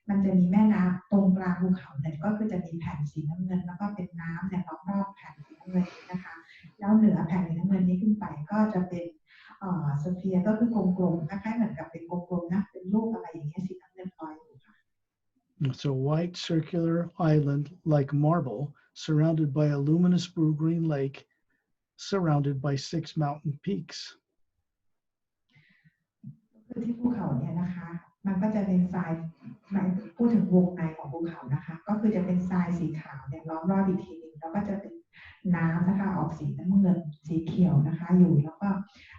มันจะมีแม่น้ำตรงกลางภูเขาเนี่ยก็คือจะมีแผ่นสีน้ำเงินแล้วก็เป็นน้ำเนี่ยล้อมรอบแผ่นสีน้ำเงินนะคะแล้วเหนือแผ่นสีน้ำเงินนี้ขึ้นไปก็จะเป็นสเฟียร์ก็คือกลมๆคล้ายๆเหมือนกับเป็นกลมๆนะเป็นรูปอะไรอย่างเงี้ยสีน้ำเงินลอยอยู่ค่ะ It's a white circular island like marble, surrounded by a luminous blue-green lake, surrounded by 6 mountain peaks. คือที่ภูเขาเนี่ยนะคะมันก็จะเป็นทรายพูดถึงวงในของภูเขานะคะก็คือจะเป็นทรายสีขาวเนี่ยล้อมรอบอีกทีนึงแล้วก็จะเป็นน้ำนะคะออกสีน้ำเงินสีเขียวนะคะอยู่แล้วก็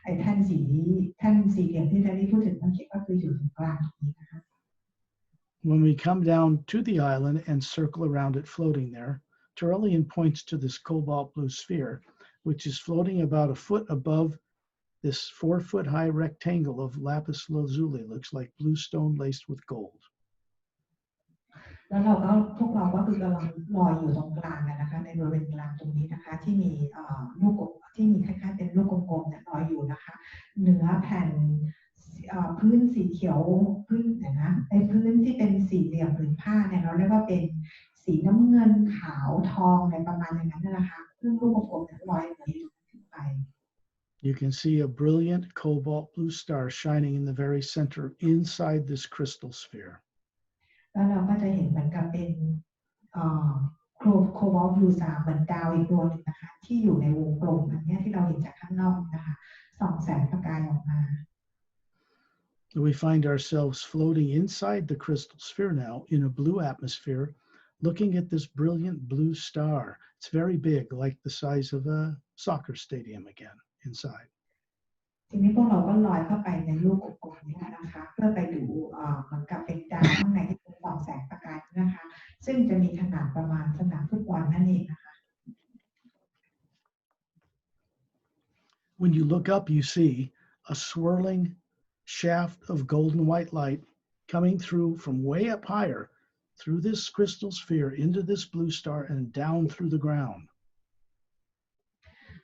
ไอ้แท่นสีเหลืองที่ได้พูดถึงเมื่อกี้ก็คืออยู่ตรงกลางตรงนี้นะคะ When we come down to the island and circle around it floating there, Turelian points to this cobalt blue sphere, which is floating about a foot above this 4-foot-high rectangle of lapis lazuli, looks like blue stone laced with gold. แล้วพวกเราก็คือกำลังลอยอยู่ตรงกลางนะคะในบริเวณกลางตรงนี้นะคะที่มีลูกที่มีคล้ายๆเป็นลูกกลมๆเนี่ยลอยอยู่นะคะเหนือแผ่นพื้นสีเขียวพื้นนะไอ้พื้นที่เป็นสี่เหลี่ยมผืนผ้าเนี่ยเราเรียกว่าเป็นสีน้ำเงินขาวทองอะไรประมาณอย่างนั้นนะคะซึ่งลูกกลมๆเนี่ยลอยอยู่ขึ้นไป You can see a brilliant cobalt blue star shining in the very center inside this crystal sphere. แล้วเราก็จะเห็นเหมือนกับเป็นโคบอลต์บลูสตาร์เหมือนดาวอีกดวงหนึ่งนะคะที่อยู่ในวงกลมอันนี้ที่เราเห็นจากข้างนอกนะคะส่องแสงประกายออกมา We find ourselves floating inside the crystal sphere now in a blue atmosphere, looking at this brilliant blue star. It's very big, like the size of a soccer stadium again inside. ทีนี้พวกเราก็ลอยเข้าไปในลูกกลมๆนี้นะคะเพื่อไปดูเหมือนกับเป็นดาวข้างในที่เป็นส่องแสงประกายนะคะซึ่งจะมีขนาดประมาณสนามฟุตบอลนั่นเองนะคะ When you look up, you see a swirling shaft of golden white light coming through from way up higher through this crystal sphere into this blue star and down through the ground.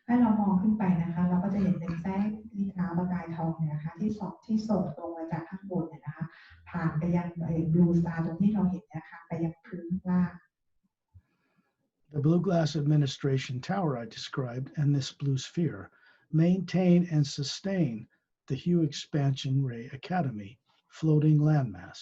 ถ้าเรามองขึ้นไปนะคะเราก็จะเห็นเป็นแสงที่ขาวประกายทองเนี่ยนะคะที่ส่งตรงมาจากข้างบนเนี่ยนะคะผ่านไปยังบลูสตาร์ตรงที่เราเห็นนะคะไปยังพื้นล่าง The blue glass administration tower I described and this blue sphere maintain and sustain the U.Exp.Ray.Academy floating landmass.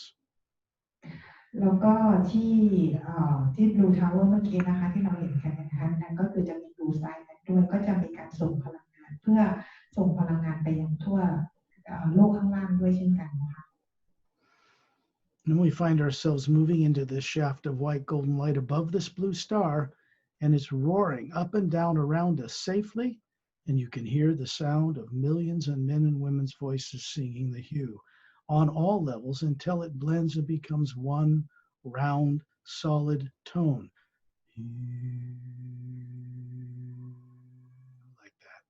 แล้วก็ที่บลูทาวเวอร์เมื่อกี้นะคะที่เราเห็นกันนะคะนั่นก็คือจะมีบลูไซด์ด้วยก็จะมีการส่งพลังงานเพื่อส And then we find ourselves moving into this shaft of white golden light above this blue star, and it's roaring up and down around us safely, and you can hear the sound of millions of men and women's voices singing the hue on all levels until it blends and becomes one round, solid tone. Like that.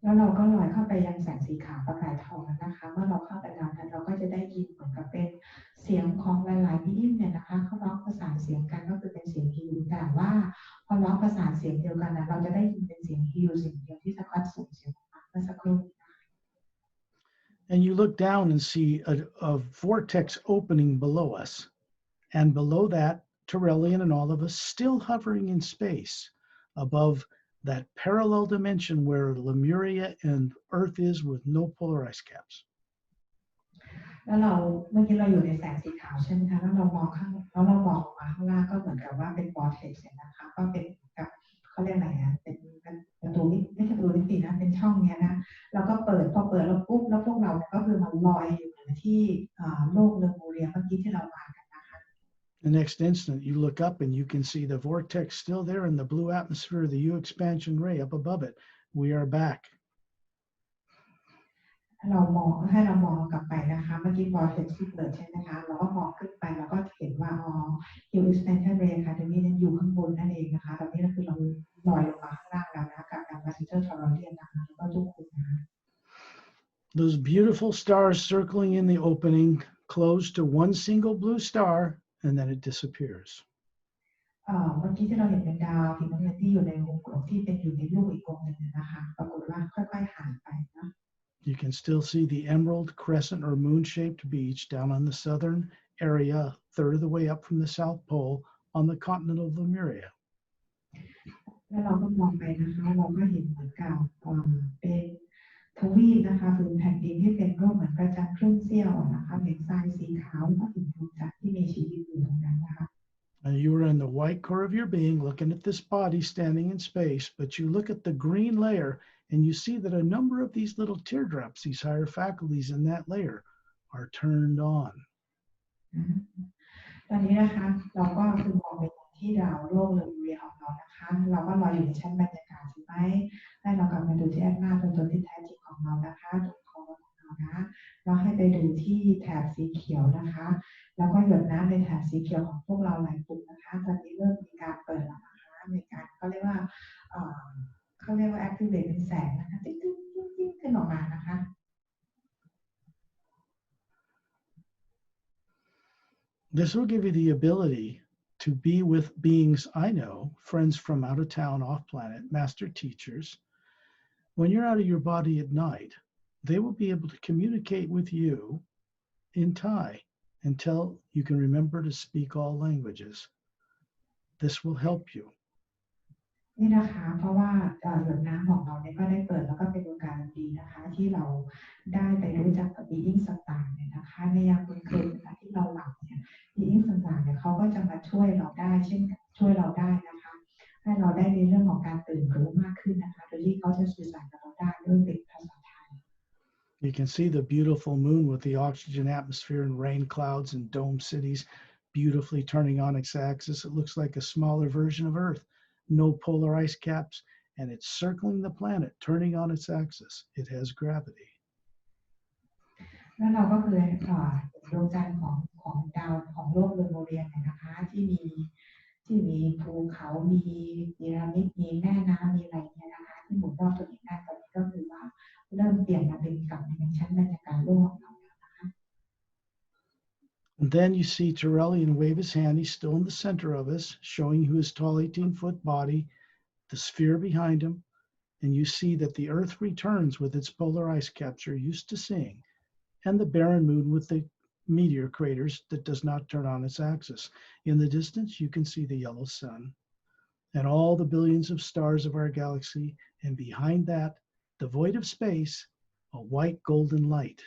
แล้วเราก็ลอยเข้าไปยังแสงสีขาวประกายทองนะคะเมื่อเราเข้าไปแล้วนั้นเราก็จะได้ยินเหมือนกับเป็นเสียงของหลายๆมิติเนี่ยนะคะเขาร้องประสานเสียงกันก็คือเป็นเสียงฮิวแต่ว่าพอร้องประสานเสียงเดียวกันนะเราจะได้ยินเป็นเสียงฮิวเสียงเดียวที่สะท้อนส่งเสียงออกมาเมื่อสักครู่ And you look down and see a vortex opening below us. And below that, Terrellian and all of us still hovering in space above that parallel dimension where Lemuria and Earth is with no polar ice caps. แล้วเราเมื่อกี้เราอยู่ในแสงสีขาวใช่ไหมคะแล้วเรามองข้างแล้วเรามองออกมาข้างล่างก็เหมือนกับว่าเป็นวอร์เทกซ์นะคะก็เป็นกับเขาเรียกอะไรนะเป็นประตูไม่ใช่ประตูนิตินะเป็นช่องเนี้ยนะเราก็เปิดพอเปิดแล้วปุ๊บแล้วพวกเราก็คือมันลอยอยู่ที่โลกเลมูเรียเมื่อกี้ที่เรามากันนะคะ The next instant, you look up and you can see the vortex still there in the blue atmosphere of the U expansion ray up above it. We are back. เรามองให้เรามองกลับไปนะคะเมื่อกี้ vortex ที่เปิดใช่ไหมคะเราก็มองขึ้นไปเราก็เห็นว่าU exp.Ray.Academy นั้นอยู่ข้างบนนั่นเองนะคะตอนนี้ก็คือเราลอยลงมาข้างล่างแล้วนะคะกับการมาซิเตอร์ทอร์เรียนนะคะแล้วก็ทุกคนนะคะ Those beautiful stars circling in the opening close to one single blue star, and then it disappears. เมื่อกี้ที่เราเห็นเป็นดาวสีน้ำเงินที่อยู่ในวงกลมที่เป็นอยู่ในรูปอีกวงหนึ่งนะคะปรากฏว่าค่อยๆหายไปนะ You can still see the emerald, crescent, or moon-shaped beach down on the southern area, a third of the way up from the South Pole on the continent of Lemuria. แล้วเราก็มองไปนะคะเราก็เห็นเหมือนกับเป็นทวีปนะคะผืนแผ่นดินที่เป็นรูปเหมือนพระจันทร์ครึ่งเสี้ยวนะคะเป็นทรายสีขาวและหินภูจักรที่มีชีวิตอยู่ตรงนั้นนะคะ And you are in the white core of your being looking at this body standing in space, but you look at the green layer and you see that a number of these little teardrops, these higher faculties in that layer, are turned on. ตอนนี้นะคะเราก็คือมองไปที่ดาวโลกเลมูเรียของเรานะคะเราก็ลอยอยู่ในชั้นบรรยากาศใช่ไหมให้เรากลับมาดูที่แอดมาตัวตนที่แท้จริงของเรานะคะตัวของเรานะเราให้ไปดูที่แถบสีเขียวนะคะแล้วก็หยดน้ำในแถบสีเขียวของพวกเราหลายกลุ่มนะคะตอนนี้เริ่มมีการเปิดแล้วนะคะในการเขาเรียกว่า activate เป็นแสงนะคะติ๊งติ๊งติ๊งติ๊งขึ้นออกมานะคะ This will give you the ability to be with beings I know, friends from out of town, off planet, master teachers. When you're out of your body at night, they will be able to communicate with you in Thai until you can remember to speak all languages. This will help you. นี่นะคะเพราะว่าหยดน้ำของเราเนี่ยก็ได้เปิดแล้วก็เป็นโอกาสดีนะคะที่เราได้ไปรู้จักกับ beings ต่างๆเนี่ยนะคะในยามกลางคืนที่เราหลับเนี่ย beings ต่างๆเนี่ยเขาก็จะมาช่วยเราได้เช่นช่วยเราได้นะคะให้เราได้ในเรื่องของการตื่นรู้มากขึ้นนะคะโดยที่เขาจะสื่อสารกับเราได้ด้วยเป็นภาษาไทย You can see the beautiful moon with the oxygen atmosphere and rain clouds and dome cities beautifully turning on its axis. It looks like a smaller version of Earth. No polar ice caps, and it's circling the planet, turning on its axis. It has gravity. แล้วเราก็คือดวงจันทร์ของดาวของโลกเลมูเรียนนะคะที่มีภูเขามีพีระมิดมีแม่น้ำมีอะไรเนี่ยนะคะที่หมุนรอบตัวเองได้ตอนนี้ก็คือว่าเริ่มเปลี่ยนมาเป็นกลับในชั้นบรรยากาศโลกของเราแล้วนะคะ And then you see Terrellian wave his hand. He's still in the center of us, showing you his tall 18-foot body, the sphere behind him. And you see that the Earth returns with its polar ice caps you're used to seeing, and the barren moon with the meteor craters that does not turn on its axis. In the distance, you can see the yellow sun and all the billions of stars of our galaxy. And behind that, the void of space, a white golden light.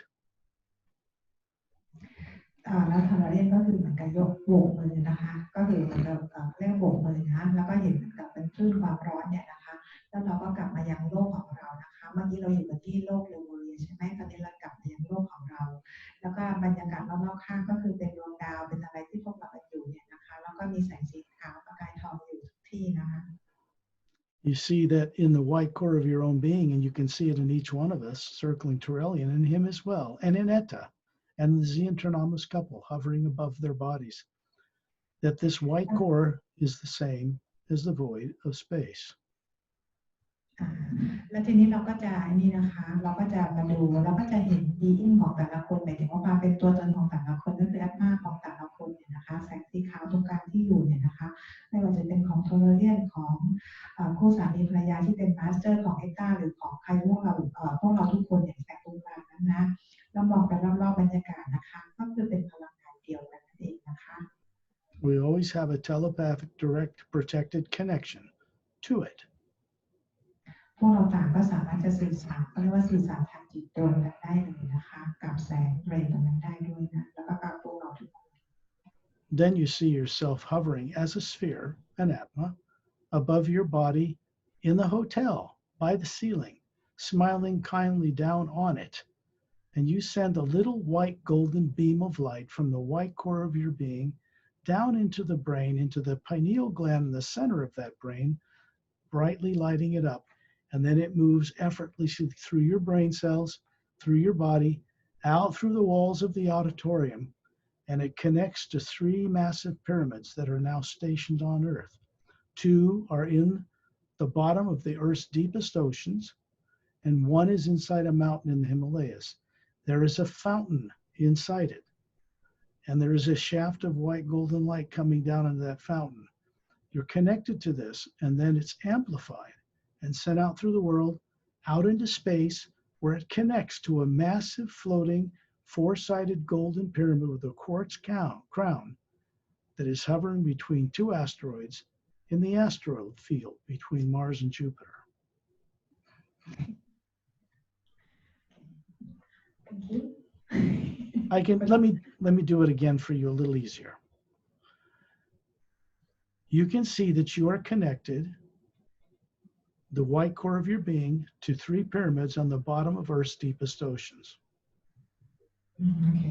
แล้วทาราเรียนก็คือเหมือนกับยกโบกมือนะคะก็คือเหมือนกับเรียกโบกมือนะแล้วก็เห็นเหมือนกับเป็นคลื่นความร้อนเนี่ยนะคะแล้วเราก็กลับมายังโลกของเรานะคะเมื่อกี้เราอยู่กันที่โลกเลมูเรียใช่ไหมตอนนี้เรากลับมายังโล รอบๆข้างก็คือเป็นดวงดาวเป็นอะไรที่พวกเราเป็นอยู่เนี่ยนะคะแล้วก็มีแสงสีขาวประกายทองอยู่ทุกที่นะคะ You see that in the white core of your own being, and you can see it in each one of us, circling Turelian, and him as well, and in Etta, and the Xentronomus couple hovering above their bodies, that this white core is the same as the void of space. แล้วทีนี้เราก็จะนี่นะคะเราก็จะมาดูเราก็จะเห็นบีอิงของแต่ละคนหมายถึงว่าความเป็นตัวตนของแต่ละคนก็คือแอตมาของแต่ละคนเนี่ยนะคะแสงสีขาวตรงกลางที่อยู่เนี่ยนะคะไม่ว่าจะเป็นของโทโรเลียนของคู่สามีภรรยาที่เป็นมาสเตอร์ของเอต้าหรือของใครพวกเราทุกคนเนี่ยแสงตรงกลางนั้นนะแล้วมองไปรอบๆบรรยากาศนะคะก็คือเป็นพลังงานเดียวกันนั่นเองนะคะ We always have a telepathic, direct, protected connection to it. พวกเราต่างก็สามารถจะสื่อสารเรียกว่าสื่อสารทางจิตตรงกันได้เลยนะคะกับแสงเรย์ตรงนั้นได้ด้วยนะแล้วก็กับพวกเราทุกคน Then you see yourself hovering as a sphere, an Atma, above your body in the hotel by the ceiling, smiling kindly down on it. And you send a little white golden beam of light from the white core of your being down into the brain, into the pineal gland in the center of that brain, brightly lighting it up. And then it moves effortlessly through your brain cells, through your body, out through the walls of the auditorium, and it connects to 3 massive pyramids that are now stationed on Earth. 2 are in the bottom of the Earth's deepest oceans, and 1 is inside a mountain in the Himalayas. There is a fountain inside it, and there is a shaft of white golden light coming down into that fountain. You're connected to this, and then it's amplified and sent out through the world, out into space, where it connects to a massive floating 4-sided golden pyramid with a quartz crown that is hovering between 2 asteroids in the asteroid field between Mars and Jupiter. Thank you. Let me do it again for you a little easier. You can see that you are connected, the white core of your being, to 3 pyramids on the bottom of Earth's deepest oceans. โอเค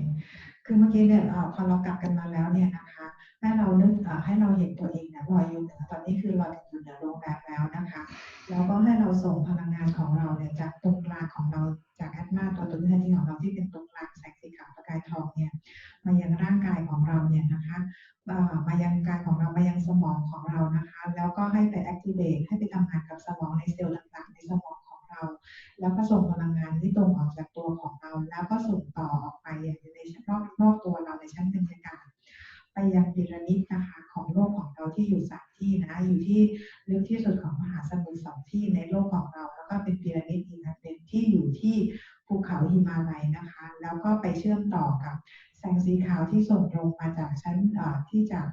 คือเมื่อกี้เนี่ยพอเรากลับกันมาแล้วเนี่ยนะคะให้เรานึกให้เราเห็นตัวเองนะลอยอยู่เหนือตอนนี้คือเราอยู่เหนือโรงแรมแล้วนะคะแล้วก็ให้เราส่งพลังงานของเราเนี่ยจากตรงกลางของเราจากแอตมาตัวตนที่แท้จริงของเราที่เป็นตรงกลางแสงสีขาวประกายทองเนี่ยมายังร่างกายของเราเนี่ยนะคะมายังกายของเรามายังสมองของเรานะคะแล้วก็ให้ไป activate ให้ไปทำงานกับสมองในเซลล์ต่างๆในสมองของเราแล้วก็ส่งพลังงานที่ตรงออกจากตัวของเราแล้วก็ส่งต่อออกไปในนอกตัวเราในชั้นบรรยากาศไปยังพีระมิดนะคะของโลกของเราที่อยู่3ที่นะอยู่ที่ลึกที่สุดของมหาสมุทร2ที่ในโลกของเราแล้วก็เป็นพีระมิดอีกอันหนึ่งที่อยู่ที่ภูเขาหิมาลัยนะคะแล้วก็ไปเชื่อมต่อกับแสงสีขาวที่ส่งตรงมาจากชั้นที่จาก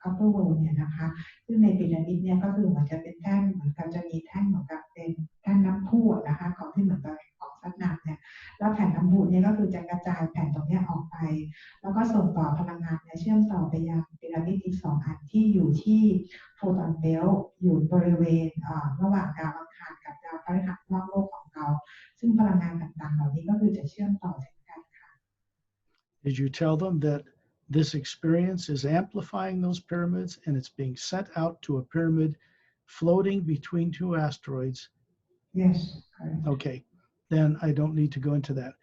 Upper World เนี่ยนะคะซึ่งในพีระมิดเนี่ยก็คือเหมือนจะเป็นแท่งเหมือนกับจะมีแท่งเหมือนกับเป็นแท่งน้ำพุนะคะของที่เหมือนกับของซัดน้ำเนี่ยแล้วแผ่นน้ำพุเนี่ยก็คือจะกระจายแผ่นตรงนี้ออกไปแล้วก็ส่งต่อพลังงานเนี่ยเชื่อมต่อไปยังพีระมิดอีก2อันที่อยู่ที่โฟตอนเบลต์อยู่บริเวณระหว่างดาวอังคารกับดาวพฤหัสรอบโลกของเราซึ่งพลังงานต่างๆเหล่านี้ก็คือจะเชื่อมต่อถึงกันค่ะ Did you tell them that this experience is amplifying those pyramids and it's being sent out to a pyramid floating between 2 asteroids? Yes, correct. Okay, then I don't need to go into that.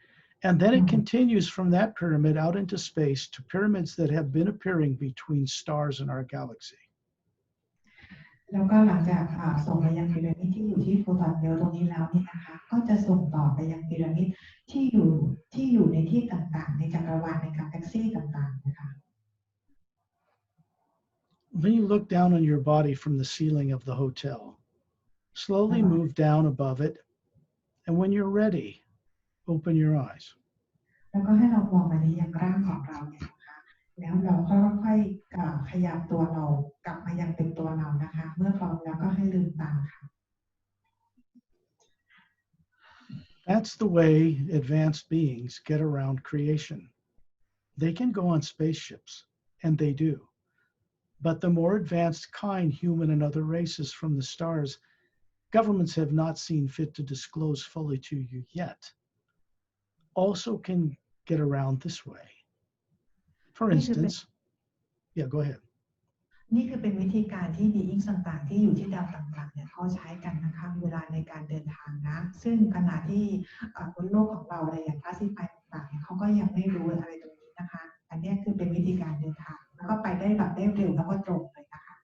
And then it continues from that pyramid out into space to pyramids that have been appearing between stars in our galaxy. แล้วก็หลังจากส่งไปยังพีระมิดที่อยู่ที่โฟตอนเบลต์ตรงนี้แล้วนี่นะคะก็จะส่งต่อไปยังพีระมิดที่อยู่ในที่ต่างๆในจักรวาลในกาแล็กซี่ต่างๆนะคะ When you look down on your body from the ceiling of the hotel, slowly move down above it, and when you're ready, open your eyes. แล้วก็ให้เรามองมาในยังร่างของเราเนี่ยนะคะแล้วเราค่อยๆขยับตัวเรากลับมายังเป็นตัวเรานะคะเมื่อพร้อมแล้วก็ให้ลืมตาค่ะ That's the way advanced beings get around creation. They can go on spaceships, and they do. But the more advanced kind, human and other races from the stars, governments have not seen fit to disclose fully to you yet, also can get around this way. For instance, yeah, go ahead. นี่คือเป็นวิธีการที่บีอิงต่างๆที่อยู่ที่ดาวต่างๆเนี่ยเขาใช้กันนะคะเวลาในการเดินทางนะซึ่งขณะที่บนโลกของเราอะไรอย่างคลาสสิฟายต่างๆเนี่ยเขาก็ยังไม่รู้อะไรตรงนี้นะคะอันนี้คือเป็นวิธีการเดินทางแล้วก็ไปได้แบบได้เร็วแล้วก็ตรงเลยนะคะ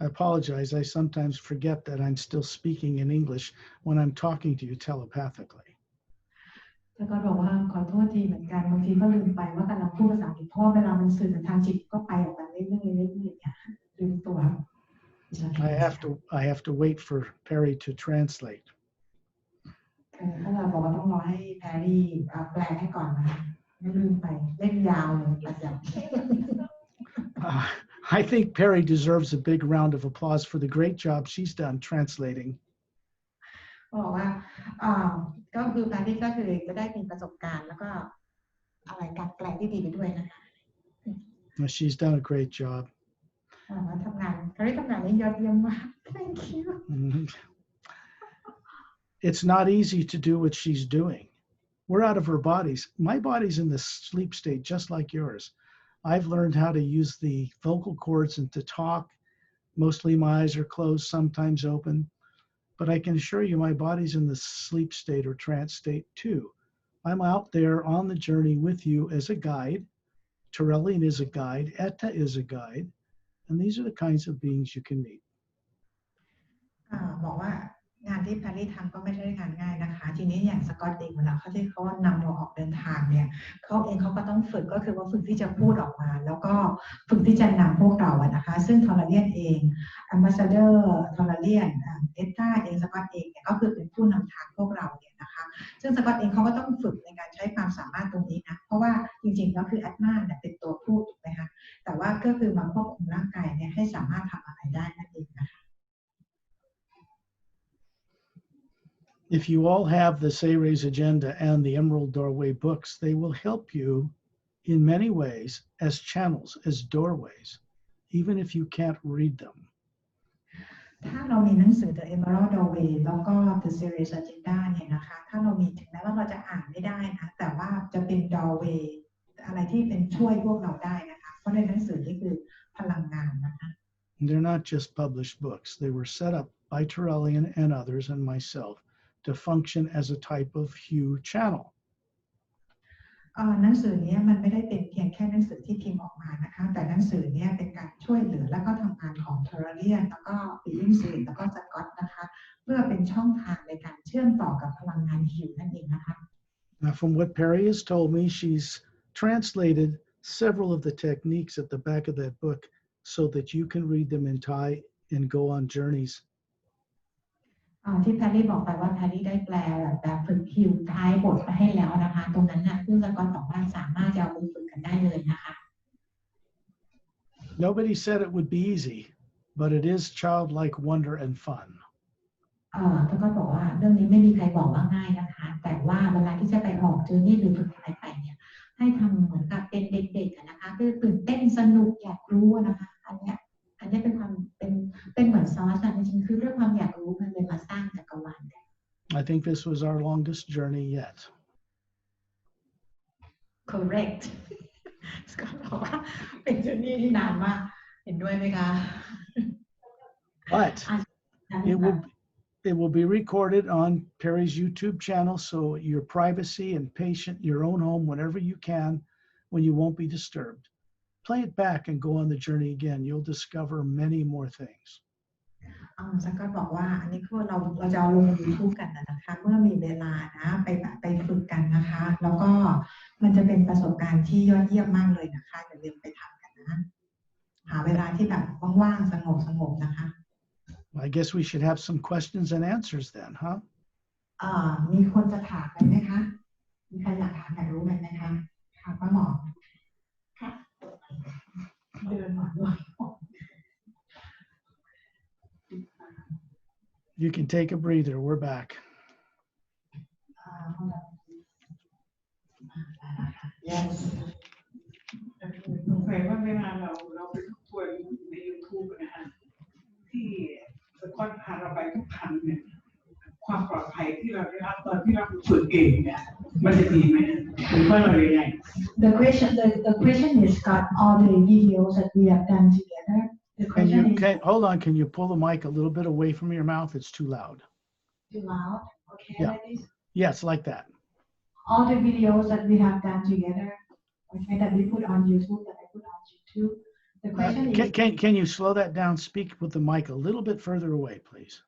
I apologize. I sometimes forget that I'm still speaking in English when I'm talking to you telepathically. แล้วก็บอกว่าขอโทษทีเหมือนกันบางทีก็ลืมไปว่ากำลังพูดภาษาอังกฤษเพราะเวลามันสื่อทางจิตก็ไปออกมาเรื่อยๆเรื่อยๆเนี่ยลืมตัว I have to wait for Perry to translate. ก็เราบอกว่าต้องรอให้แพรรี่แปลให้ก่อนนะไม่ลืมไปเล่นยาวเลยประจำ I think Perry deserves a big round of applause for the great job she's done translating. บอกว่าก็คือแพรรี่ก็คือจะได้มีประสบการณ์แล้วก็อะไรการแปลที่ดีไปด้วยนะคะ She's done a great job. ทำงานแพรรี่ทำงานได้ยอดเยี่ยมมาก Thank you. It's not easy to do what she's doing. We're out of our bodies. My body's in the sleep state just like yours. I've learned how to use the vocal cords and to talk. Mostly my eyes are closed, sometimes open. But I can assure you my body's in the sleep state or trance state too. I'm out there on the journey with you as a guide. Terrellian is a guide. Etta is a guide. And these are the kinds of beings you can meet. บอกว่างานที่แพรรี่ทำก็ไม่ใช่งานง่ายนะคะทีนี้อย่างสกอตเองเวลาเขาที่เขานำเราออกเดินทางเนี่ยเขาเองเขาก็ต้องฝึกก็คือว่าฝึกที่จะพูดออกมาแล้วก็ฝึกที่จะนำพวกเราอะนะคะซึ่งทอร์เรียนเองแอมบาสเดอร์ทอร์เรียนเอตตาเองสกอตเองเนี่ยก็คือเป็นผู้นำทางพวกเราเนี่ยนะคะซึ่งสกอตเองเขาก็ต้องฝึกในการใช้ความสามารถตรงนี้นะเพราะว่าจริงๆก็คือแอตมาเนี่ยเป็นตัวพูดถูกไหมคะแต่ว่าก็คือมาควบคุมร่างกายเนี่ยให้สามารถทำอะไรได้นั่นเองนะคะIf you all have the Serenely's Agenda and the Emerald Doorway books, they will help you in many ways as channels, as doorways, even if you can't read them. ถ้าเรามีหนังสือ The Emerald Doorway แล้วก็ The Serenely's Agenda เนี่ยนะคะถ้าเรามีถึงแม้ว่าเราจะอ่านไม่ได้นะแต่ว่าจะเป็น doorway อะไรที่เป็นช่วยพวกเราได้นะคะเพราะในหนังสือนี่คือพลังงานนะคะ They're not just published books. They were set up by Terrellian and others and myself to function as a type of hue channel. หนังสือนี้มันไม่ได้เป็นเพียงแค่หนังสือที่พิมพ์ออกมานะคะแต่หนังสือนี้เป็นการช่วยเหลือและก็ทำงานของเทอร์เรียนแล้วก็ปีอิงซีแล้วก็สกอตนะคะเพื่อเป็นช่องทางในการเชื่อมต่อกับพลังงานฮิวนั่นเองนะคะ Now, from what Perry has told me, she's translated several of the techniques at the back of that book so that you can read them in Thai and go on journeys. ที่แพรรี่บอกไปว่าแพรรี่ได้แปลแบบฝึกฮิวท้ายบทมาให้แล้วนะคะตรงนั้นน่ะซึ่งสกอตบอกว่าสามารถจะเอาไปฝึกกันได้เลยนะคะ Nobody said it would be easy, but it is childlike wonder and fun. สกอตบอกว่าเรื่องนี้ไม่มีใครบอกว่าง่ายนะคะแต่ว่าเวลาที่จะไปออกเจอนี่หรือฝึกอะไรไปเนี่ยให้ทำเหมือนกับเป็นเด็กๆนะคะคือตื่นเต้นสนุกอยากรู้นะคะอันนี้เป็นความเป็นเหมือนซอสจริงๆคือเรื่องความอยากรู้มันเลยมาสร้างจักรวาลเนี่ย I think this was our longest journey yet. Correct สกอตบอกว่าเป็นเจอร์นี่ที่นานมากเห็นด้วยไหมคะ But it will be recorded on Perry's YouTube channel, so your privacy and patient your own home whenever you can, when you won't be disturbed. Play it back and go on the journey again. You'll discover many more things. สกอตบอกว่าอันนี้คือเราจะเอาลง YouTube กันนะคะเมื่อมีเวลานะไปฝึกกันนะคะแล้วก็มันจะเป็นประสบการณ์ที่ยอดเยี่ยมมากเลยนะคะอย่าลืมไปทำกันนะหาเวลาที่แบบว่างๆสงบนะคะ I guess we should have some questions and answers then, huh? มีคนจะถามกันไหมคะมีใครอยากถามอยากรู้ไหมคะค่ะป้าหมอค่ะเดินมาด้วย You can take a breather. We're back. Yes. สงสัยว่าเวลาเราไปทบทวนใน YouTube นะคะที่สกอตพาเราไปทุกครั้งเนี่ยความปลอดภัยที่เราได้รับตอนที่เราฝึกเองเนี่ยมันจะดีไหม The question is got all the videos that we have done together. The question is hold on, can you pull the mic a little bit away from your mouth? It's too loud. too loud. Okay, Yeah. like this. Yes, like that. All the videos that we have done together, okay, that we put on YouTube, that I put on YouTube. The question is Can you slow that down? Speak with the mic a little bit further away, please.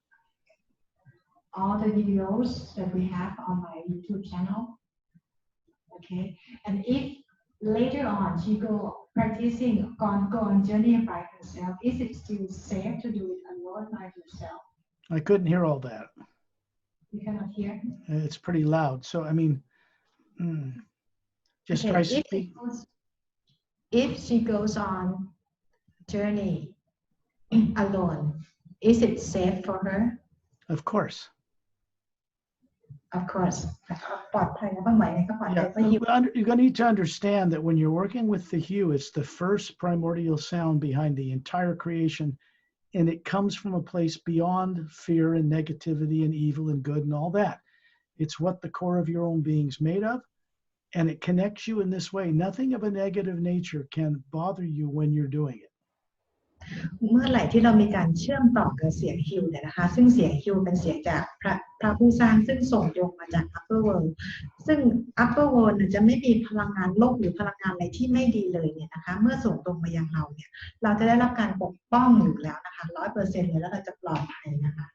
all the videos that we have on my YouTube channel. Okay, and if later on she go practicing, go on journey by herself, is it still safe to do it alone by herself? I couldn't hear all that. You cannot hear. It's pretty loud. So, I mean, just Okay, try speak. if she goes on journey alone, is it safe for her? Of course. Of course. ปลอดภัยนะบ้างไหมก็ปลอดภัย Yeah, เพราะหิว you're going to need to understand that when you're working with the hue, it's the first primordial sound behind the entire creation, and it comes from a place beyond fear and negativity and evil and good and all that. It's what the core of your own being's made of, and it connects you in this way. Nothing of a negative nature can bother you when you're doing it. เมื่อไหร่ที่เรามีการเชื่อมต่อกับเสียงฮิวเนี่ยนะคะซึ่งเสียงฮิวเป็นเสียงจากพระผู้สร้างซึ่งส่งโยงมาจาก upper world ซึ่ง upper world เนี่ยจะไม่มีพลังงานลบหรือพลังงานอะไรที่ไม่ดีเลยเนี่ยนะคะเมื่อส่งตรงมายังเราเนี่ยเราจะได้รับการปกป้องอยู่แล้วนะคะ 100% เลยแล้วเราจะปลอดภัยนะคะ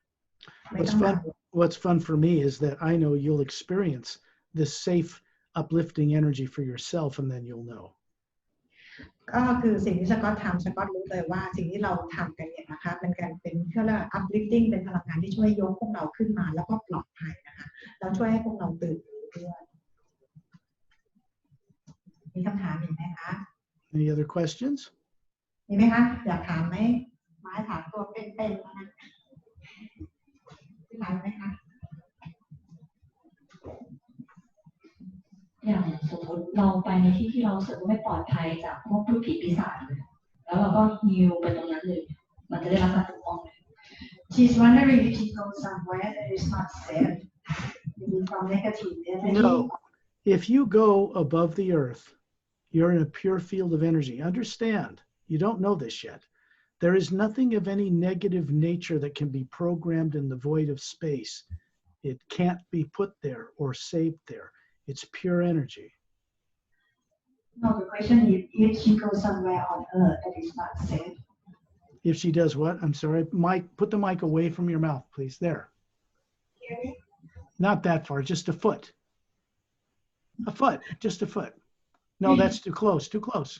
ไม่ต้องกังวล What's fun for me is that I know you'll experience this safe, uplifting energy for yourself, and then you'll know. ก็คือสิ่งที่สกอตทำสกอตรู้เลยว่าสิ่งที่เราทำกันเนี่ยนะคะเป็นการเป็นเรียกว่า uplifting เป็นพลังงานที่ช่วยยกพวกเราขึ้นมาแล้วก็ปลอดภัยนะคะแล้วช่วยให้พวกเราตื่นรู้ด้วยมีคำถามอีกไหมคะ Any other questions? มีไหมคะอยากถามไหมไม้ถามตัวเป็นๆนะถามไหมคะอย่างสมมติเราไปในที่ที่เรารู้สึกว่าไม่ปลอดภัยจากพวกพูดผีปีศาจเลยแล้วเราก็ฮิวไปตรงนั้นเลยมันจะได้รับการปกป้องเลย She's wondering if she goes somewhere that is not safe maybe from negative energy. No. If you go above the earth, you're in a pure field of energy. Understand, you don't know this yet. There is nothing of any negative nature that can be programmed in the void of space. It can't be put there or saved there. It's pure energy. No, the question is if she goes somewhere on earth that is not safe. If she does what? I'm sorry. Mike, put the mic away from your mouth, please. There. Hear me? Not that far, just a foot. A foot, just a foot. No, that's too close, too close.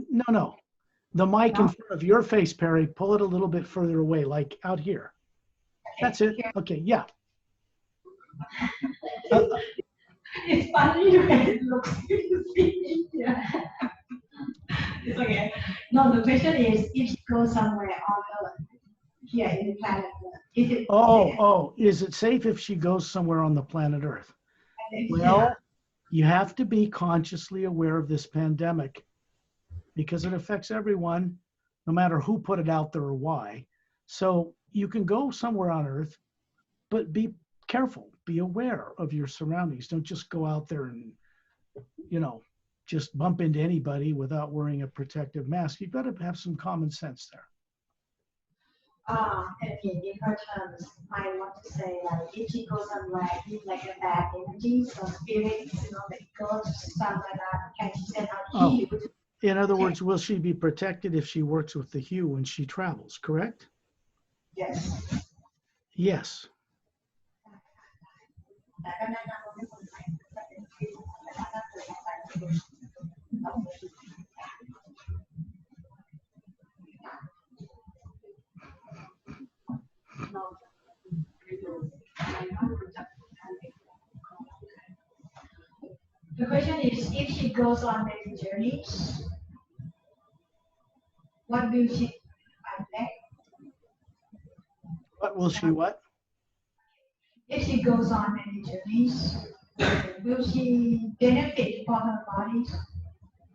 No. The mic in front of your face, Perry, pull it a little bit further away, like out here. That's it. Okay, yeah. It's funny you guys look seriously. Yeah. It's okay. No, the question is if she goes somewhere on earth, here in the planet Earth, is it safe? Is it safe if she goes somewhere on the planet Earth? Well, you have to be consciously aware of this pandemic because it affects everyone, no matter who put it out there or why. So you can go somewhere on Earth, but be careful, be aware of your surroundings. Don't just go out there and, just bump into anybody without wearing a protective mask. You've got to have some common sense there. And in her terms, I want to say like if she goes somewhere with like a bad energy, so spirits, like ghosts, something like that, can she send out heat? In other words, will she be protected if she works with the hue when she travels, correct? Yes. Yes. The question is, if she goes on many journeys, what will she affect? What will she what? If she goes on many journeys, will she benefit for her body?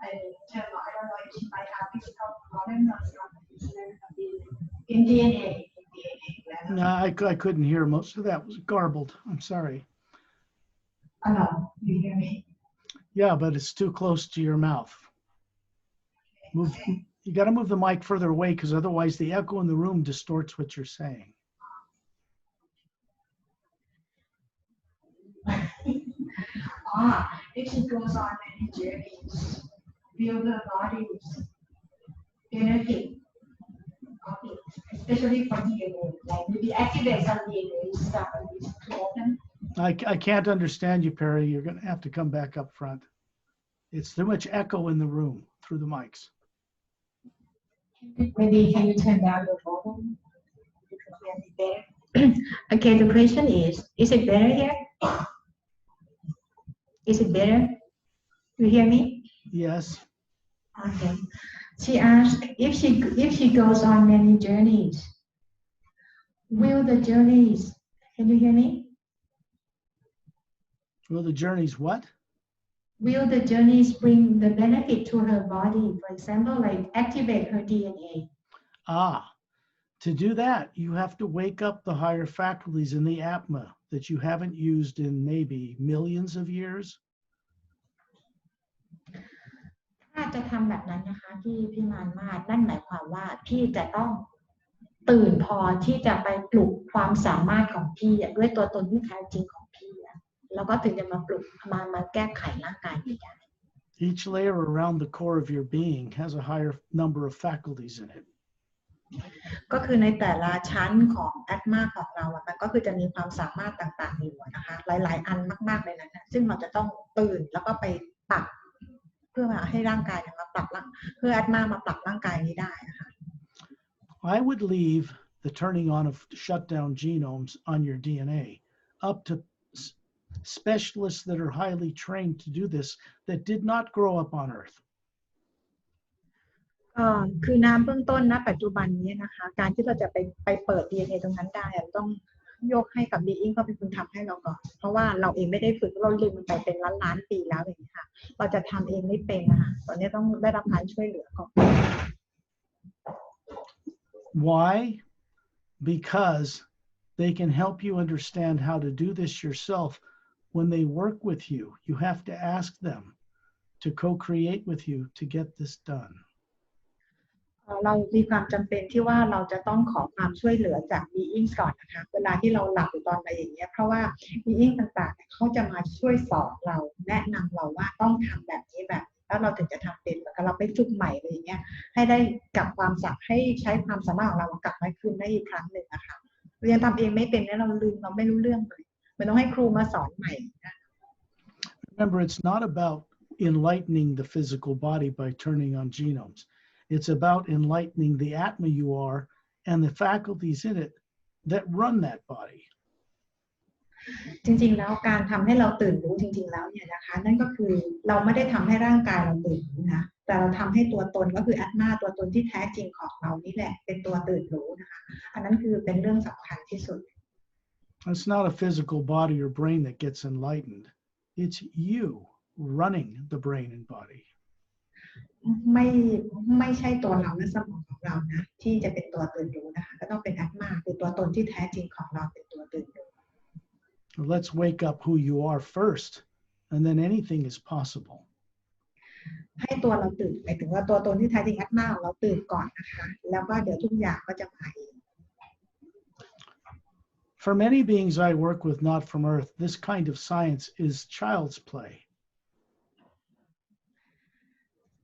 I don't know if she might have physical problems or something. In DNA. No, I couldn't hear. Most of that was garbled. I'm sorry. No, You hear me? Yeah, but it's too close to your mouth. You got to move the mic further away because otherwise the echo in the room distorts what you're saying. If she goes on many journeys, will the bodies benefit of it, especially for DNA? Like maybe activate some DNA stuff and it's too open. I can't understand you, Perry. You're going to have to come back up front. It's too much echo in the room through the mics. Maybe can you turn down your volume? Okay, the question is it better here? Is it better? You hear me? Yes. Okay. She asked if she goes on many journeys, will the journeys, can you hear me? Will the journeys what? Will the journeys bring the benefit to her body? For example, like activate her DNA. To do that, you have to wake up the higher faculties in the Atma that you haven't used in maybe millions of years. ถ้าจะทำแบบนั้นนะคะพี่มานมาศนั่นหมายความว่าพี่จะต้องตื่นพอที่จะไปปลุกความสามารถของพี่ด้วยตัวตนที่แท้จริงของพี่แล้วก็ถึงจะมาปลุกมาแก้ไขร่างกายนี้ได้ Each layer around the core of your being has a higher number of faculties in it. ก็คือในแต่ละชั้นของแอตมาของเรามันก็คือจะมีความสามารถต่างๆอยู่นะคะหลายๆอันมากๆเลยนะซึ่งเราจะต้องตื่นแล้วก็ไปปรับเพื่อให้ร่างกายมาปรับเพื่อแอตมาปรับร่างกายนี้ได้นะคะ I would leave the turning on of shutdown genomes on your DNA up to specialists that are highly trained to do this that did not grow up on Earth. คือน้ำเบื้องต้นณปัจจุบันนี้นะคะการที่เราจะไปเปิด DNA ตรงนั้นได้ต้องยกให้กับ being เขาเป็นคนทำให้เราก่อนเพราะว่าเราเองไม่ได้ฝึกเราลืมมันไปเป็นล้านปีแล้วอย่างนี้ค่ะเราจะทำเองไม่เป็นนะคะตอนนี้ต้องได้รับการช่วยเหลือก่อน Why? Because they can help you understand how to do this yourself. When they work with you, you have to ask them to co-create with you to get this done. เรามีความจำเป็นที่ว่าเราจะต้องขอความช่วยเหลือจาก being ก่อนนะคะเวลาที่เราหลับอยู่ตอนอะไรอย่างเงี้ยเพราะว่า being ต่างๆเขาจะมาช่วยสอนเราแนะนำเราว่าต้องทำแบบนี้แบบแล้วเราถึงจะทำเป็นเหมือนกับเราไปฝึกใหม่อะไรอย่างเงี้ยให้ได้กลับความสามารถให้ใช้ความสามารถของเรากลับมาคืนได้อีกครั้งหนึ่งนะคะเรายังทำเองไม่เป็นแล้วเราลืมเราไม่รู้เรื่องเลยมันต้องให้ครูมาสอนใหม่นะ Remember, it's not about enlightening the physical body by turning on genomes. It's about enlightening the Atma you are and the faculties in it that run that body. จริงๆแล้วการทำให้เราตื่นรู้จริงๆแล้วเนี่ยนะคะนั่นก็คือเราไม่ได้ทำให้ร่างกายเราตื่นรู้นะแต่เราทำให้ตัวตนก็คืออัตมาตัวตนที่แท้จริงของเรานี่แหละเป็นตัวตื่นรู้นะคะอันนั้นคือเป็นเรื่องสำคัญที่สุด It's not a physical body or brain that gets enlightened. It's you running the brain and body. ไม่ใช่ตัวเราและสมองของเรานะที่จะเป็นตัวตื่นรู้นะคะก็ต้องเป็นอัตมาคือตัวตนที่แท้จริงของเราเป็นตัวตื่นรู้ Let's wake up who you are first, and then anything is possible. ให้ตัวเราตื่นหมายถึงว่าตัวตนที่แท้จริงอัตมาของเราตื่นก่อนนะคะแล้วก็เดี๋ยวทุกอย่างก็จะมาเอง For many beings I work with not from Earth, this kind of science is child's play.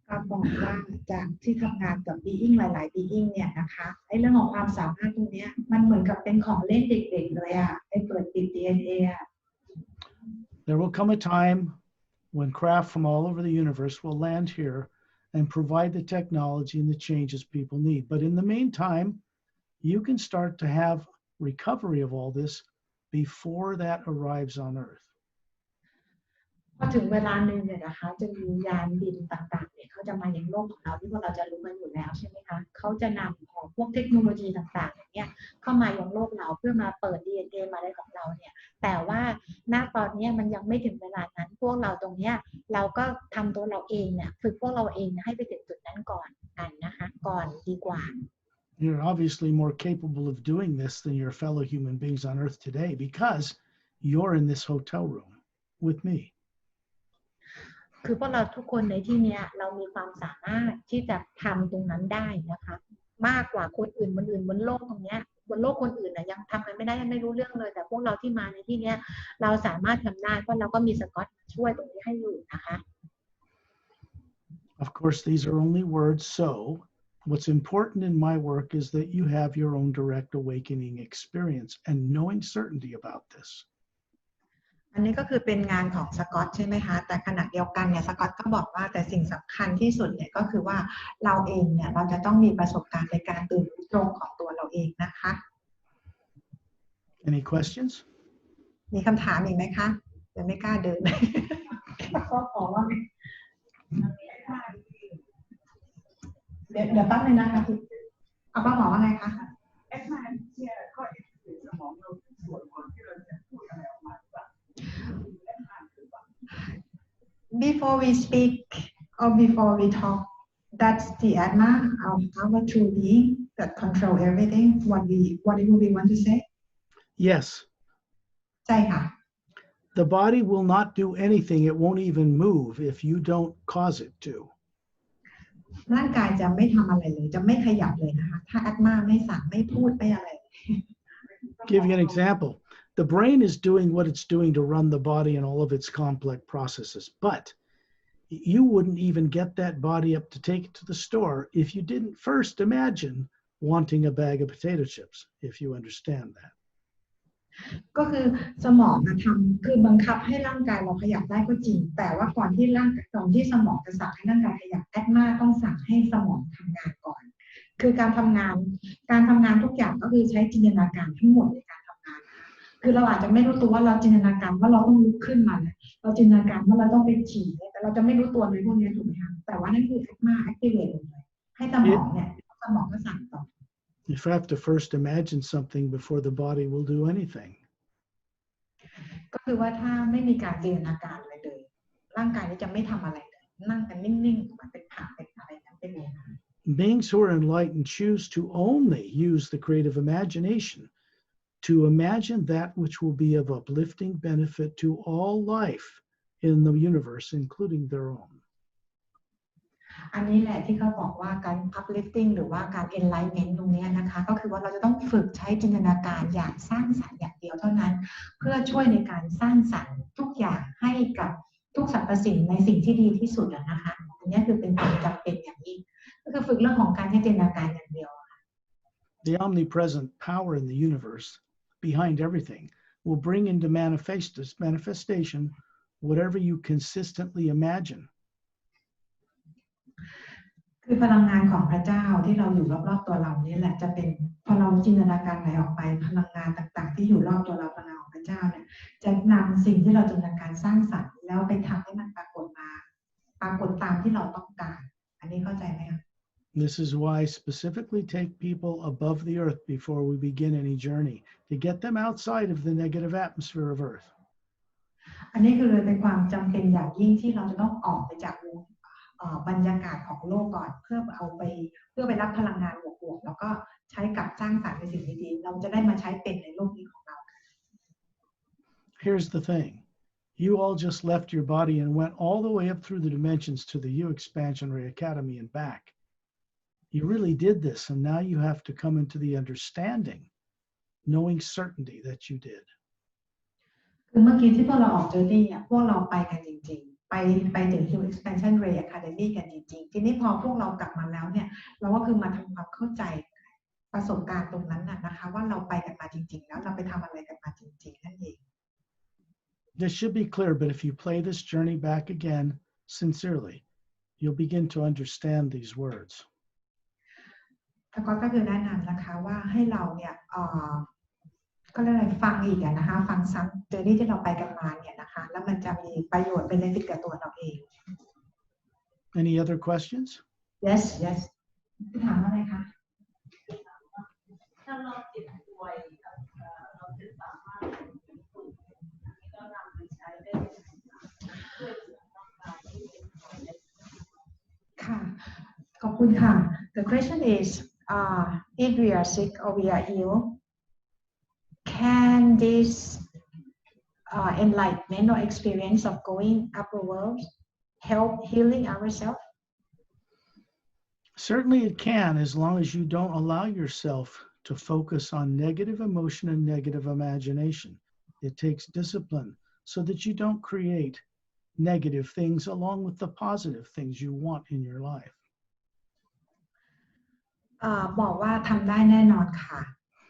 ก็บอกว่าจากที่ทำงานกับ being หลายๆ being เนี่ยนะคะไอ้เรื่องของความสามารถตรงนี้มันเหมือนกับเป็นของเล่นเด็กๆเลยอะไอ้เปิดปิด DNA อะ There will come a time when craft from all over the universe will land here and provide the technology and the changes people need. But in the meantime, you can start to have recovery of all this before that arrives on Earth. พอถึงเวลาหนึ่งเนี่ยนะคะจะมียานบินต่างๆเนี่ยเขาจะมาอย่างโลกของเราที่พวกเราจะรู้กันอยู่แล้วใช่ไหมคะเขาจะนำของพวกเทคโนโลยีต่างๆอย่างเงี้ยเข้ามายังโลกเราเพื่อมาเปิด DNA มาอะไรของเราเนี่ยแต่ว่าณตอนนี้มันยังไม่ถึงเวลานั้นพวกเราตรงเนี้ยเราก็ทำตัวเราเองเนี่ยฝึกพวกเราเองให้ไปถึงจุดนั้นก่อนกันนะคะก่อนดีกว่า You're obviously more capable of doing this than your fellow human beings on Earth today because you're in this hotel room with me. คือพวกเราทุกคนในที่เนี้ยเรามีความสามารถที่จะทำตรงนั้นได้นะคะมากกว่าคนอื่นบนโลกตรงเนี้ยบนโลกคนอื่นน่ะยังทำกันไม่ได้ยังไม่รู้เรื่องเลยแต่พวกเราที่มาในที่เนี้ยเราสามารถทำได้เพราะเราก็มีสกอตช่วยตรงนี้ให้อยู่นะคะ Of course, these are only words, so what's important in my work is that you have your own direct awakening experience and knowing certainty about this. อันนี้ก็คือเป็นงานของสกอตใช่ไหมคะแต่ขณะเดียวกันเนี่ยสกอตก็บอกว่าแต่สิ่งสำคัญที่สุดเนี่ยก็คือว่าเราเองเนี่ยเราจะต้องมีประสบการณ์ในการตื่นรู้ตรงของตัวเราเองนะคะ Any questions? มีคำถามอีกไหมคะเดี๋ยวไม่กล้าเดินก็ขอว่าเดี๋ยวแป๊บนึงนะคะเอาป้าหมอว่าไงคะแอดมาเนี่ยก็เอ็กซ์เพรสสมองเราส่วนก่อนที่เราจะพูดอะไรออกมาว่า Before we speak or before we talk, that's the Atma of our true being that control everything. What do we want to say? Yes. ใช่ค่ะ The body will not do anything. It won't even move if you don't cause it to. ร่างกายจะไม่ทำอะไรเลยจะไม่ขยับเลยนะคะถ้า Atma ไม่สั่งไม่พูดไม่อะไร Give you an example. The brain is doing what it's doing to run the body and all of its complex processes, but you wouldn't even get that body up to take it to the store if you didn't first imagine wanting a bag of potato chips, if you understand that. ก็คือสมองทำคือบังคับให้ร่างกายเราขยับได้ก็จริงแต่ว่าก่อนที่สมองจะสั่งให้ร่างกายขยับแอดมาต้องสั่งให้สมองทำงานก่อนคือการทำงานทุกอย่างก็คือใช้จินตนาการทั้งหมดในการทำงานคือเราอาจจะไม่รู้ตัวว่าเราจินตนาการว่าเราต้องลุกขึ้นมาเราจินตนาการว่าเราต้องไปฉี่แต่เราจะไม่รู้ตัวในพวกนี้ถูกไหมคะแต่ว่านั่นคือแอดมาแอคทีเวทเลยให้สมองก็สั่งต่อYou have to first imagine something before the body will do anything. ก็คือว่าถ้าไม่มีการจินตนาการอะไรเลยร่างกายจะไม่ทำอะไรเลยนั่งกันนิ่งๆมันเป็นผักเป็นอะไรนั้นไปเลยนะ Beings who are enlightened choose to only use the creative imagination to imagine that which will be of uplifting benefit to all life in the universe, including their own. อันนี้แหละที่เขาบอกว่าการ uplifting หรือว่าการ enlightenment ตรงนี้นะคะก็คือว่าเราจะต้องฝึกใช้จินตนาการอย่างสร้างสรรค์อย่างเดียวเท่านั้นเพื่อช่วยในการสร้างสรรค์ทุกอย่างให้กับทุกสรรพสิ่งในสิ่งที่ดีที่สุดนะคะอันนี้คือเป็นความจำเป็นอย่างยิ่งก็คือฝึกเรื่องของการใช้จินตนาการอย่างเดียว The omnipresent power in the universe behind everything will bring into manifestation whatever you consistently imagine.คือพลังงานของพระเจ้าที่เราอยู่รอบๆตัวเรานี่แหละจะเป็นพอเราจินตนาการไหลออกไปพลังงานต่างๆที่อยู่รอบตัวเราพลังงานของพระเจ้าเนี่ยจะนำสิ่งที่เราจินตนาการสร้างสรรค์แล้วไปทำให้มันปรากฏตามที่เราต้องการอันนี้เข้าใจไหมคะ This is why I specifically take people above the earth before we begin any journey to get them outside of the negative atmosphere of earth. อันนี้คือเป็นความจำเป็นอย่างยิ่งที่เราจะต้องออกไปจากบรรยากาศของโลกก่อนเพื่อไปรับพลังงานบวกๆแล้วก็ใช้กับสร้างสรรค์ในสิ่งดีๆเราจะได้มาใช้เป็นในโลกนี้ของเรา Here's the thing. You all just left your body and went all the way up through the dimensions to the U.Exp.Ray.Academy and back. You really did this, and now you have to come into the understanding, knowing certainty that you did. คือเมื่อกี้ที่พวกเราออกเจอนี่พวกเราไปกันจริงๆไปถึง U.Exp.Ray.Academy กันจริงๆทีนี้พอพวกเรากลับมาแล้วเนี่ยเราก็คือมาทำความเข้าใจประสบการณ์ตรงนั้นนะคะว่าเราไปกันมาจริงๆแล้วเราไปทำอะไรกันมาจริงๆนั่นเอง This should be clear, but if you play this journey back again sincerely, you'll begin to understand these words. ก็คือแนะนำนะคะว่าให้เราเนี่ยก็เลยฟังอีกนะคะฟังซ้ำเจอที่เราไปกันมาเนี่ยนะคะแล้วมันจะมีประโยชน์เป็นในติดกับตัวเราเอง Any other questions? Yes ถามอะไรคะถ้าเราติดป่วยเราจะสามารถฝึกเรานำไปใช้ได้ช่วยร่างกายที่เป็นป่วยค่ะขอบคุณค่ะ The question is if we are sick or we are ill can this enlightenment or experience of going upper world help healing ourselves? Certainly it can, as long as you don't allow yourself to focus on negative emotion and negative imagination. It takes discipline so that you don't create negative things along with the positive things you want in your life. บอกว่าทำได้แน่นอนค่ะ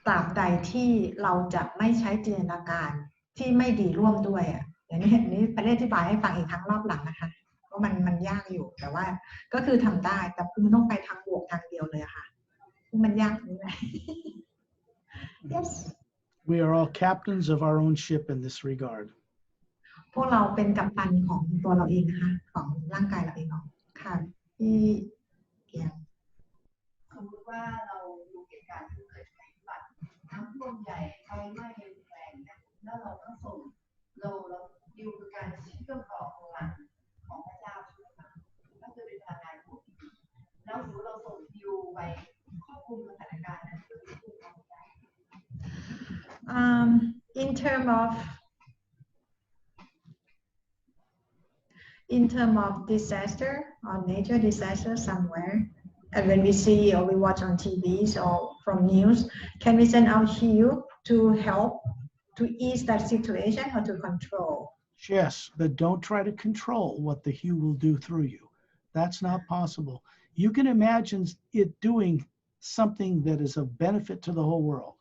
ตราบใดที่เราจะไม่ใช้จินตนาการที่ไม่ดีร่วมด้วยอ่ะอย่างนี้ไปอธิบายให้ฟังอีกครั้งรอบหลังนะคะว่ามันยากอยู่แต่ว่าก็คือทำได้แต่คุณต้องไปทางบวกทางเดียวเลยค่ะมันยากนี่แหละ Yes We are all captains of our own ship in this regard. พวกเราเป็นกัปตันของตัวเราเองนะคะของร่างกายเราเองค่ะที่เกียรสมมติว่าเราดูเหตุการณ์ที่เกิดภัยพิบัติน้ำท่วมใหญ่ไฟไหม้แรงเนี่ยแล้วเราก็ส่งเราดิวคือการเชื่อมต่อพลังของพระเจ้าใช่ไหมคะก็คือเป็นพลังงานของแล้วสมมติเราส่งดิวไปควบคุมสถานการณ์นั้นคือผู้ทำได้ in term of disaster or nature disaster somewhere and when we see or we watch on TVs or from news can we send out heal to help to ease that situation or to control? Yes, but don't try to control what the hue will do through you. That's not possible. You can imagine it doing something that is of benefit to the whole world,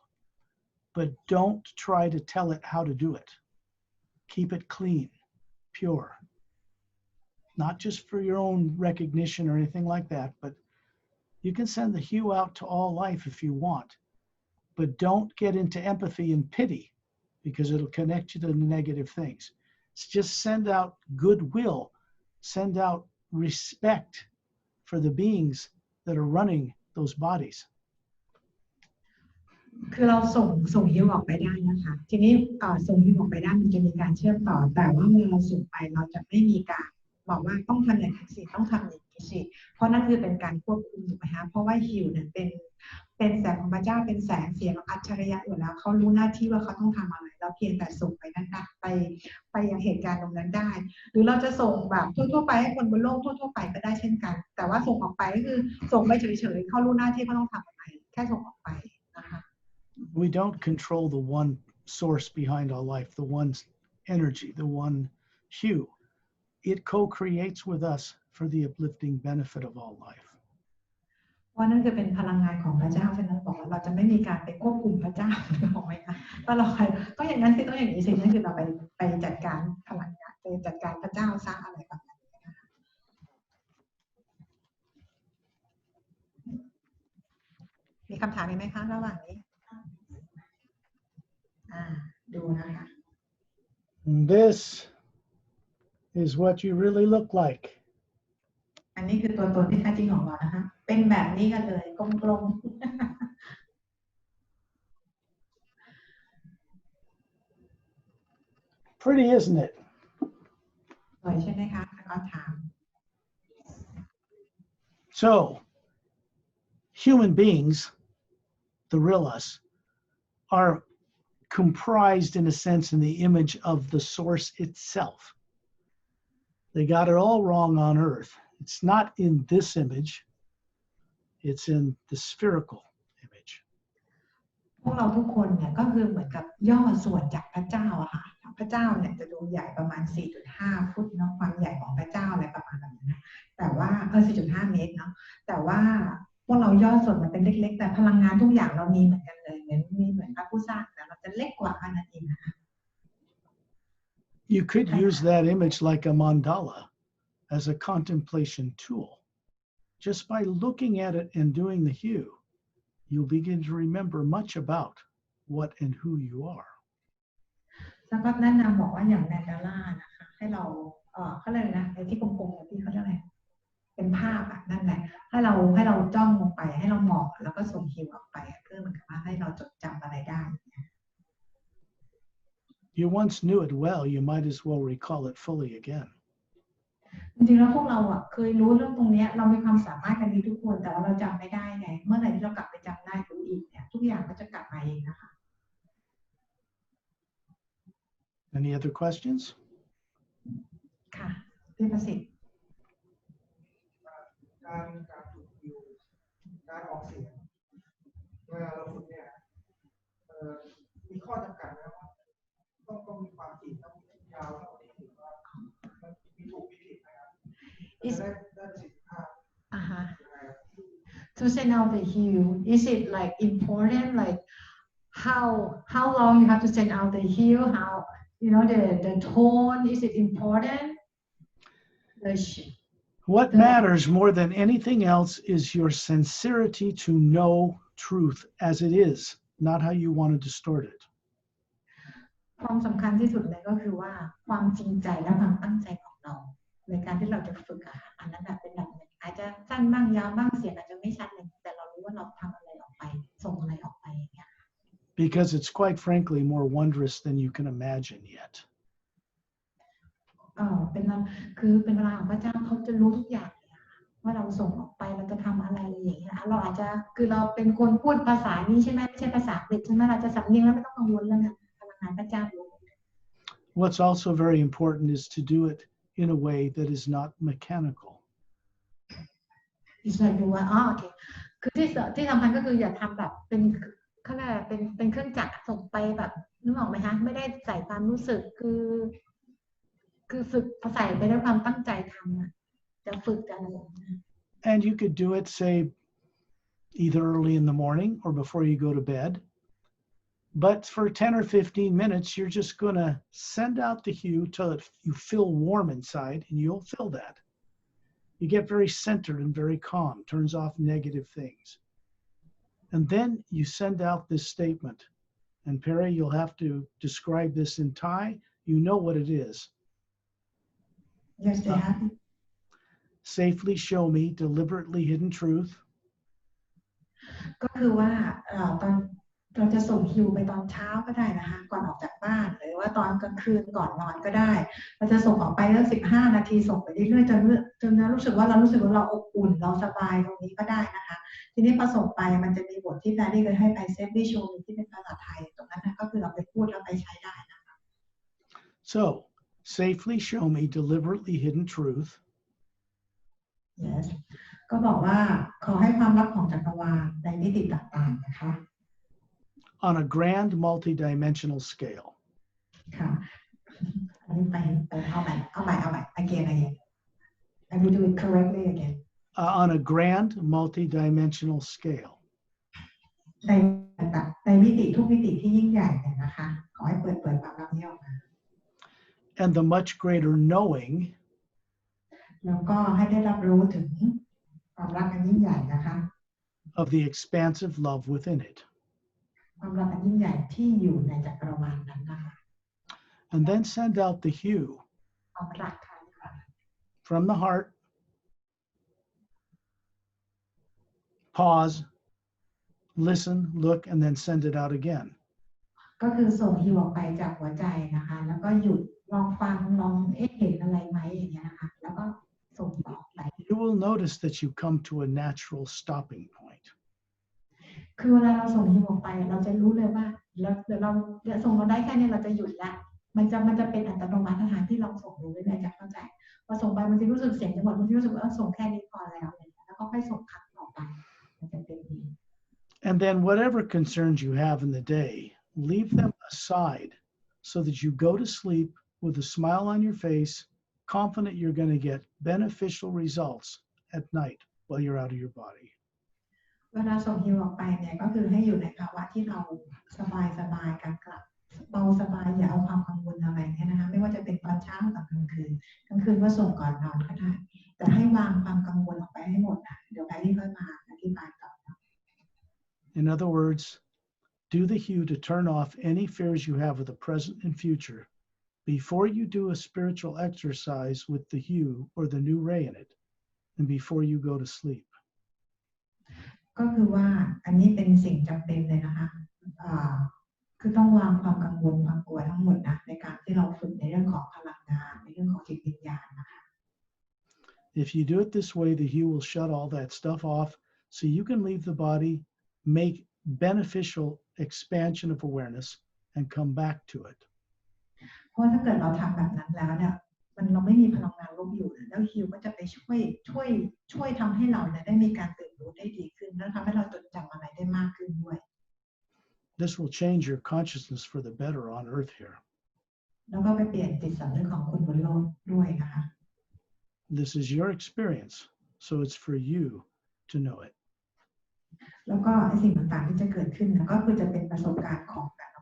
but don't try to tell it how to do it. Keep it clean, pure. Not just for your own recognition or anything like that, but you can send the hue out to all life if you want, but don't get into empathy and pity because it'll connect you to the negative things. Just send out goodwill, send out respect for the beings that are running those bodies. คือเราส่งฮิวออกไปได้นะคะทีนี้ส่งฮิวออกไปได้มันจะมีการเชื่อมต่อแต่ว่าเมื่อเราส่งไปเราจะไม่มีการบอกว่าต้องทำอย่างนี้สิต้องทำอย่างนี้สิเพราะนั่นคือเป็นการควบคุมถูกไหมคะเพราะว่าฮิวเนี่ยเป็นแสงของพระเจ้าเป็นแสงเสียงอัจฉริยะอยู่แล้วเขารู้หน้าที่ว่าเขาต้องทำอะไรเราเพียงแต่ส่งไปนั่นได้ไปยังเหตุการณ์ตรงนั้นได้หรือเราจะส่งแบบทั่วๆไปให้คนบนโลกทั่วๆไปก็ได้เช่นกันแต่ว่าส่งออกไปก็คือส่งไปเฉยๆเขารู้หน้าที่เขาต้องทำอะไรแค่ส่งออกไปนะคะ We don't control the one source behind all life, the one energy, the one hue. It co-creates with us for the uplifting benefit of all life. เพราะนั่นคือเป็นพลังงานของพระเจ้าฉะนั้นบอกว่าเราจะไม่มีการไปควบคุมพระเจ้าถูกไหมคะถ้าเราต้องอย่างนั้นสิต้องอย่างนี้สินั่นคือเราไปจัดการพลังงานไปจัดการพระเจ้าสร้างอะไรแบบนั้นนะคะมีคำถามไหมคะระหว่างนี้ดูนะคะ This is what you really look like. อันนี้คือตัวตนที่แท้จริงของเรานะคะเป็นแบบนี้กันเลยกลมๆ Pretty, isn't it? สวยใช่ไหมคะก็ถาม So, human beings, the real us, are comprised in a sense in the image of the source itself. They got it all wrong on Earth. It's not in this image. It's in the spherical image. พวกเราทุกคนเนี่ยก็คือเหมือนกับย่อส่วนจากพระเจ้าอะค่ะพระเจ้าเนี่ยจะดูใหญ่ประมาณ 4.5 ฟุตเนาะความใหญ่ของพระเจ้าอะไรประมาณนั้นนะแต่ว่า4.5 เมตรเนาะแต่ว่าพวกเราย่อส่วนมาเป็นเล็กๆแต่พลังงานทุกอย่างเรามีเหมือนกันเลยเหมือนพระผู้สร้างแต่เราจะเล็กกว่าอันนั้นเองนะคะ You could use that image like a mandala as a contemplation tool. Just by looking at it and doing the hue, you'll begin to remember much about what and who you are. แล้วก็แนะนำบอกว่าอย่างแมนดาร่านะคะให้เราเขาเลยนะไอ้ที่กลมๆที่เขาเรียกอะไรเป็นภาพอะนั่นแหละให้เราจ้องลงไปให้เรามองแล้วก็ส่งฮิวออกไปเพื่อเหมือนกับว่าให้เราจดจำอะไรได้ You once knew it well, you might as well recall it fully again. จริงๆแล้วพวกเราอะเคยรู้เรื่องตรงนี้เรามีความสามารถกันดีทุกคนแต่ว่าเราจำไม่ได้ไงเมื่อไหร่ที่เรากลับไปจำได้รู้อีกเนี่ยทุกอย่างก็จะกลับมาเองนะคะ Any other questions? ค่ะพี่ประสิทธิ์ to send out the hue? Is it like important, like how long you have to send out the hue? How, you know, the tone, is it important? What matters more than anything else is your sincerity to know truth as it is, not how you want to distort it. ความสำคัญที่สุดเลยก็คือว่าความจริงใจและความตั้งใจของเราในการที่เราจะฝึกอันนั้นเป็นแบบหนึ่งอาจจะสั้นบ้างยาวบ้างเสียงอาจจะไม่ชัดเลยแต่เรารู้ว่าเราทำอะไรออกไปส่งอะไรออกไปอย่างเงี้ย Because it's quite frankly more wondrous than you can imagine yet. เป็นคือเป็นเวลาของพระเจ้าเขาจะรู้ทุกอย่างว่าเราส่งออกไปเราจะทำอะไรอย่างเงี้ยเราอาจจะคือเราเป็นคนพูดภาษานี้ใช่ไหมไม่ใช่ภาษาอังกฤษใช่ไหมเราจะสำเนียงแล้วไม่ต้องกังวลเรื่องพลังงานพระเจ้ารู้ What's also very important is to do it in a way that is not mechanical. อีกส่วนหนึ่งว่าโอเคคือที่สำคัญก็คืออย่าทำแบบเป็นเขาเรียกเป็นเครื่องจักรส่งไปแบบนึกออกไหมคะไม่ได้ใส่ความรู้สึกคือฝึกใส่ไปด้วยความตั้งใจทำจะฝึกจะอะไร And you could do it, say, either early in the morning or before you go to bed. But for 10 or 15 minutes, you're just going to send out the hue till you feel warm inside, and you'll feel that. You get very centered and very calm, turns off negative things. And then you send out this statement. And Perry, you'll have to describe this in Thai. You know what it is. Yes, they have. Safely show me deliberately hidden truth. ก็คือว่าตอนเราจะส่งฮิวไปตอนเช้าก็ได้นะคะก่อนออกจากบ้านหรือว่าตอนกลางคืนก่อนนอนก็ได้เราจะส่งออกไปแล้ว15 นาทีส่งไปเรื่อยๆจนรู้สึกว่าเราอบอุ่นเราสบายตรงนี้ก็ได้นะคะทีนี้พอส่งไปมันจะมีบทที่แพรรี่เคยให้ไปเซฟวิชวลที่เป็นภาษาไทยตรงนั้นก็คือเราไปพูดแล้วไปใช้ได้นะคะ So safely show me deliberately hidden truth. Yes ก็บอกว่าขอให้ความลับของจักรวาลในมิติต่างๆนะคะ On a grand multi-dimensional scale. ค่ะอันนี้ไปเอาใหม่ again I will do it correctly again. On a grand multi-dimensional scale. ในมิติทุกมิติที่ยิ่งใหญ่เลยนะคะขอให้เปิดความลับนี้ออกมา And the much greater knowing. แล้วก็ให้ได้รับรู้ถึงความรักอันยิ่งใหญ่นะคะ Of the expansive love within it. ความรักอันยิ่งใหญ่ที่อยู่ในจักรวาลนั้นนะคะ And then send out the hue. ความรักค่ะ From the heart. Pause. Listen, look, and then send it out again. ก็คือส่งฮิวออกไปจากหัวใจนะคะแล้วก็หยุดลองฟังลองเห็นอะไรไหมอย่างเงี้ยนะคะแล้วก็ส่งต่อไป You will notice that you come to a natural stopping point. คือเวลาเราส่งฮิวออกไปเราจะรู้เลยว่าเราส่งเราได้แค่นี้เราจะหยุดละมันจะเป็นอัตโนมัติทางที่เราส่งรู้ได้จะเข้าใจพอส่งไปมันจะรู้สึกเสียงจะหมดมันจะรู้สึกว่าส่งแค่นี้พอแล้วแล้วก็ค่อยส่งครั้งต่อไปมันจะเป็นดี And then whatever concerns you have in the day, leave them aside so that you go to sleep with a smile on your face, confident you're going to get beneficial results at night while you're out of your body. เวลาส่งฮิวออกไปเนี่ยก็คือให้อยู่ในภาวะที่เราสบายกันกลับเบาสบายอย่าเอาความกังวลอะไรเนี่ยนะคะไม่ว่าจะเป็นตอนเช้ากับกลางคืนก็ส่งก่อนนอนก็ได้แต่ให้วางความกังวลออกไปให้หมดนะเดี๋ยวแพรรี่ค่อยมาอธิบายต่อ In other words, do the hue to turn off any fears you have of the present and future before you do a spiritual exercise with the hue or the new ray in it, and before you go to sleep. ก็คือว่าอันนี้เป็นสิ่งจำเป็นเลยนะคะคือต้องวางความกังวลความกลัวทั้งหมดนะในการที่เราฝึกในเรื่องของพลังงานในเรื่องของจิตวิญญาณนะคะ If you do it this way, the hue will shut all that stuff off so you can leave the body, make beneficial expansion of awareness, and come back to it. เพราะถ้าเกิดเราทำแบบนั้นแล้วเนี่ยเราไม่มีพลังงานลบอยู่แล้วฮิวก็จะไปช่วยทำให้เราได้มีการตื่นรู้ได้ดีขึ้นแล้วทำให้เราจดจำอะไรได้มากขึ้นด้วย This will change your consciousness for the better on Earth here. แล้วก็ไปเปลี่ยนจิตสำนึกของคนบนโลกด้วยนะคะ This is your experience, so it's for you to know it. แล้วก็ไอ้สิ่งต่างๆที่จะเกิดขึ้นนะก็คือจะเป็นประสบการณ์ของแต่ละ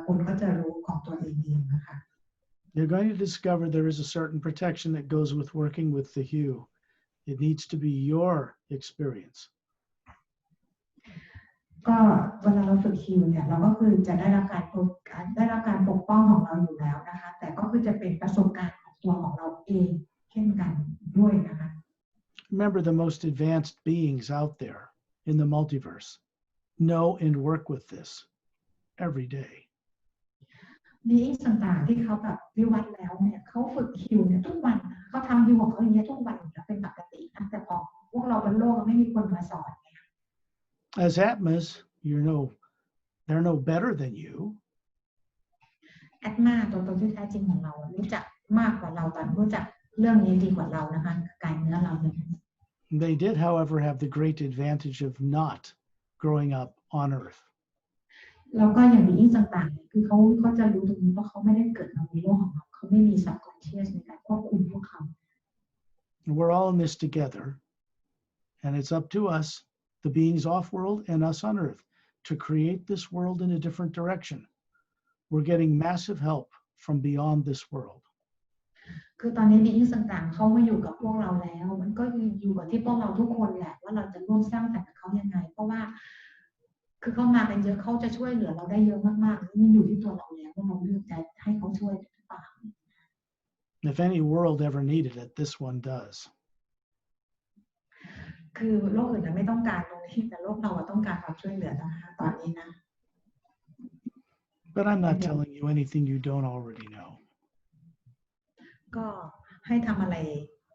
คนก็จะรู้ของตัวเองเองนะคะ You're going to discover there is a certain protection that goes with working with the hue. It needs to be your experience. ก็เวลาเราฝึกฮิวเนี่ยเราก็คือจะได้รับการปกป้องของเราอยู่แล้วนะคะแต่ก็คือจะเป็นประสบการณ์ของตัวของเราเองเช่นกันด้วยนะคะ Remember, the most advanced beings out there in the multiverse know and work with this every day. มีต่างๆที่เขาแบบวิวัฒน์แล้วเนี่ยเขาฝึกฮิวเนี่ยทุกวันเขาทำฮิวของเขาอย่างเงี้ยทุกวันแล้วเป็นปกตินะแต่พอพวกเราบนโลกไม่มีคนมาสอน As Atmas, they're no better than you. แอดมาตัวตนที่แท้จริงของเรารู้จักมากกว่าเราแต่รู้จักเรื่องนี้ดีกว่าเรานะคะกายเนื้อเราเนี่ย They did, however, have the great advantage of not growing up on Earth. แล้วก็อย่างมีต่างๆคือเขาจะรู้ตรงนี้ว่าเขาไม่ได้เกิดมาในโลกของเราเขาไม่มี subconscious ในการควบคุมพวกเขา We're all in this together, and it's up to us, the beings off-world and us on Earth, to create this world in a different direction. We're getting massive help from beyond this world. คือตอนนี้มีต่างๆเขามาอยู่กับพวกเราแล้วมันก็อยู่กับที่พวกเราทุกคนแหละว่าเราจะร่วมสร้างสรรค์กับเขายังไงเพราะว่าคือเขามากันเยอะเขาจะช่วยเหลือเราได้เยอะมากๆมันอยู่ที่ตัวเราแล้วว่าเราเลือกจะให้เขาช่วยหรือเปล่า If any world ever needed it, this one does. คือโลกอื่นไม่ต้องการตรงนี้แต่โลกเราต้องการความช่วยเหลือนะคะตอนนี้นะ But I'm not telling you anything you don't already know. ก็ให้ทำอะไร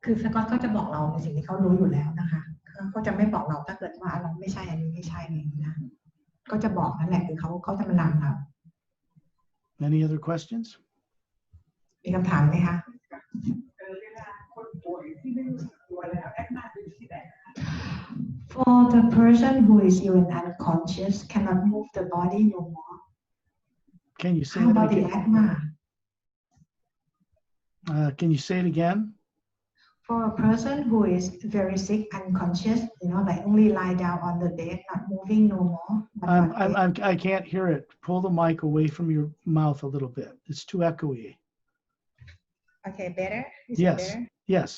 คือสกอตก็จะบอกเราในสิ่งที่เขารู้อยู่แล้วนะคะเขาจะไม่บอกเราถ้าเกิดว่าเราไม่ใช่อันนี้ไม่ใช่เลยนะก็จะบอกนั่นแหละคือเขาจะมานำเรา Any other questions? มีคำถามไหมคะ เวลาคนป่วยที่ไม่รู้สึกตัวแล้วแอดมาอยู่ที่ไหน For the person who is even unconscious cannot move the body no more. Can you say How that about the again? Atma? Can you say it again? For a person who is very sick, unconscious, like only lie down on the bed, not moving no more. I can't hear it. Pull the mic away from your mouth a little bit. It's too echoey. Okay, better? Is Yes. it better? Yes.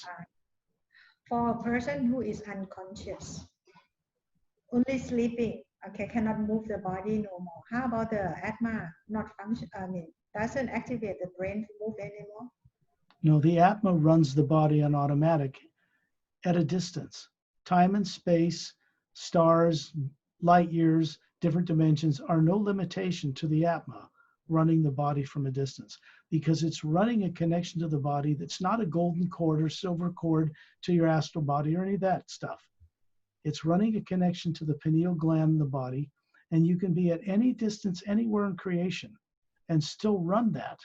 For a person who is unconscious, only sleeping, okay, cannot move the body no more. How about the Atma not function? Doesn't activate the brain to move anymore? No, the Atma runs the body on automatic at a distance. Time and space, stars, light years, different dimensions are no limitation to the Atma running the body from a distance because it's running a connection to the body that's not a golden cord or silver cord to your astral body or any of that stuff. It's running a connection to the pineal gland in the body, and you can be at any distance anywhere in creation and still run that.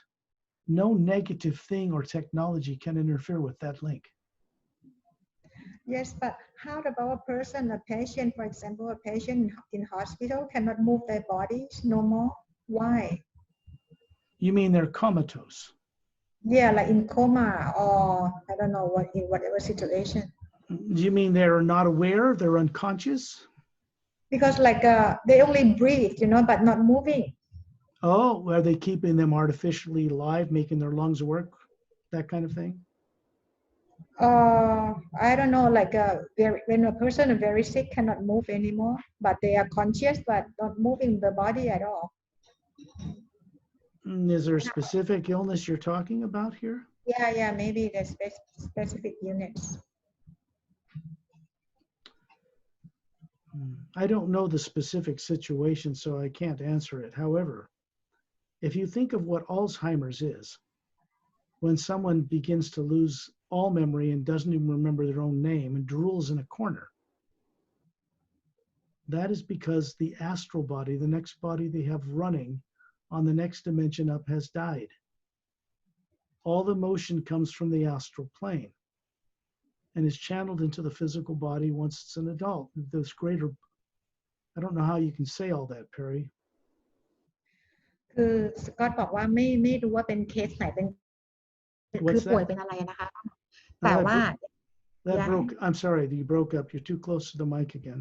No negative thing or technology can interfere with that link. Yes, but how about a person, a patient, for example, a patient in hospital cannot move their bodies no more? Why? You mean they're comatose? Yeah, like in coma or I don't know what in whatever situation. You mean they're not aware? They're unconscious? Because like they only breathe, but not moving. Oh, are they keeping them artificially alive, making their lungs work? That kind of thing? I don't know, like when a person is very sick cannot move anymore, but they are conscious but not moving the body at all. Is there a specific illness you're talking about here? Yeah, maybe the specific units. I don't know the specific situation, so I can't answer it. However, if you think of what Alzheimer's is, when someone begins to lose all memory and doesn't even remember their own name and drools in a corner, that is because the astral body, the next body they have running on the next dimension up, has died. All the motion comes from the astral plane and is channeled into the physical body once it's an adult. This greater, I don't know how you can say all that, Perry. คือสกอตบอกว่าไม่รู้ว่าเป็นเคสไหนเป็นคือป่วยเป็นอะไรนะคะแต่ว่า That broke. I'm sorry, you broke up. You're too close to the mic again.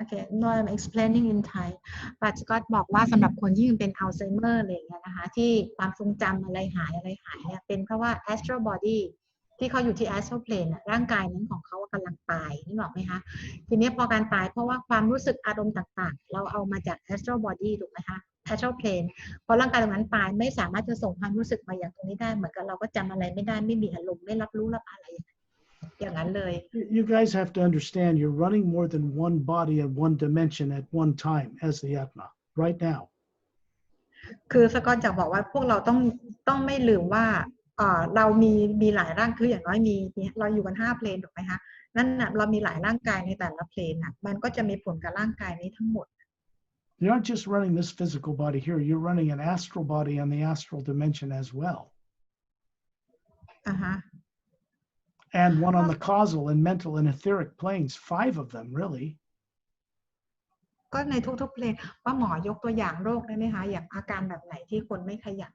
Okay, no, I'm explaining in Thai. but Scott บอกว่าสำหรับคนที่ยังเป็นอัลไซเมอร์อะไรอย่างเงี้ยนะคะที่ความทรงจำอะไรหายเนี่ยเป็นเพราะว่า astral body ที่เขาอยู่ที่ astral plane ร่างกายนั้นของเขากำลังตายนี่บอกไหมคะทีนี้พอการตายเพราะว่าความรู้สึกอารมณ์ต่างๆเราเอามาจาก astral body ถูกไหมคะ astral plane พอร่างกายตรงนั้นตายไม่สามารถจะส่งความรู้สึกมาอย่างตรงนี้ได้เหมือนกับเราก็จำอะไรไม่ได้ไม่มีอารมณ์ไม่รับรู้รับอะไรอย่างนั้นเลย You guys have to understand you're running more than one body and one dimension at one time as the Atma right now. คือสกอตจะบอกว่าพวกเราต้องไม่ลืมว่าเรามีหลายร่างคืออย่างน้อยมีเราอยู่กัน5เพลนถูกไหมคะนั่นน่ะเรามีหลายร่างกายในแต่ละเพลนน่ะมันก็จะมีผลกับร่างกายนี้ทั้งหมด You're not just running this physical body here, you're running an astral body on the astral dimension as well. And one on the causal and mental and etheric planes, 5 of them really. ก็ในทุกๆเพลงว่าหมอยกตัวอย่างโรคได้ไหมคะอย่างอาการแบบไหนที่คนไม่ขยัน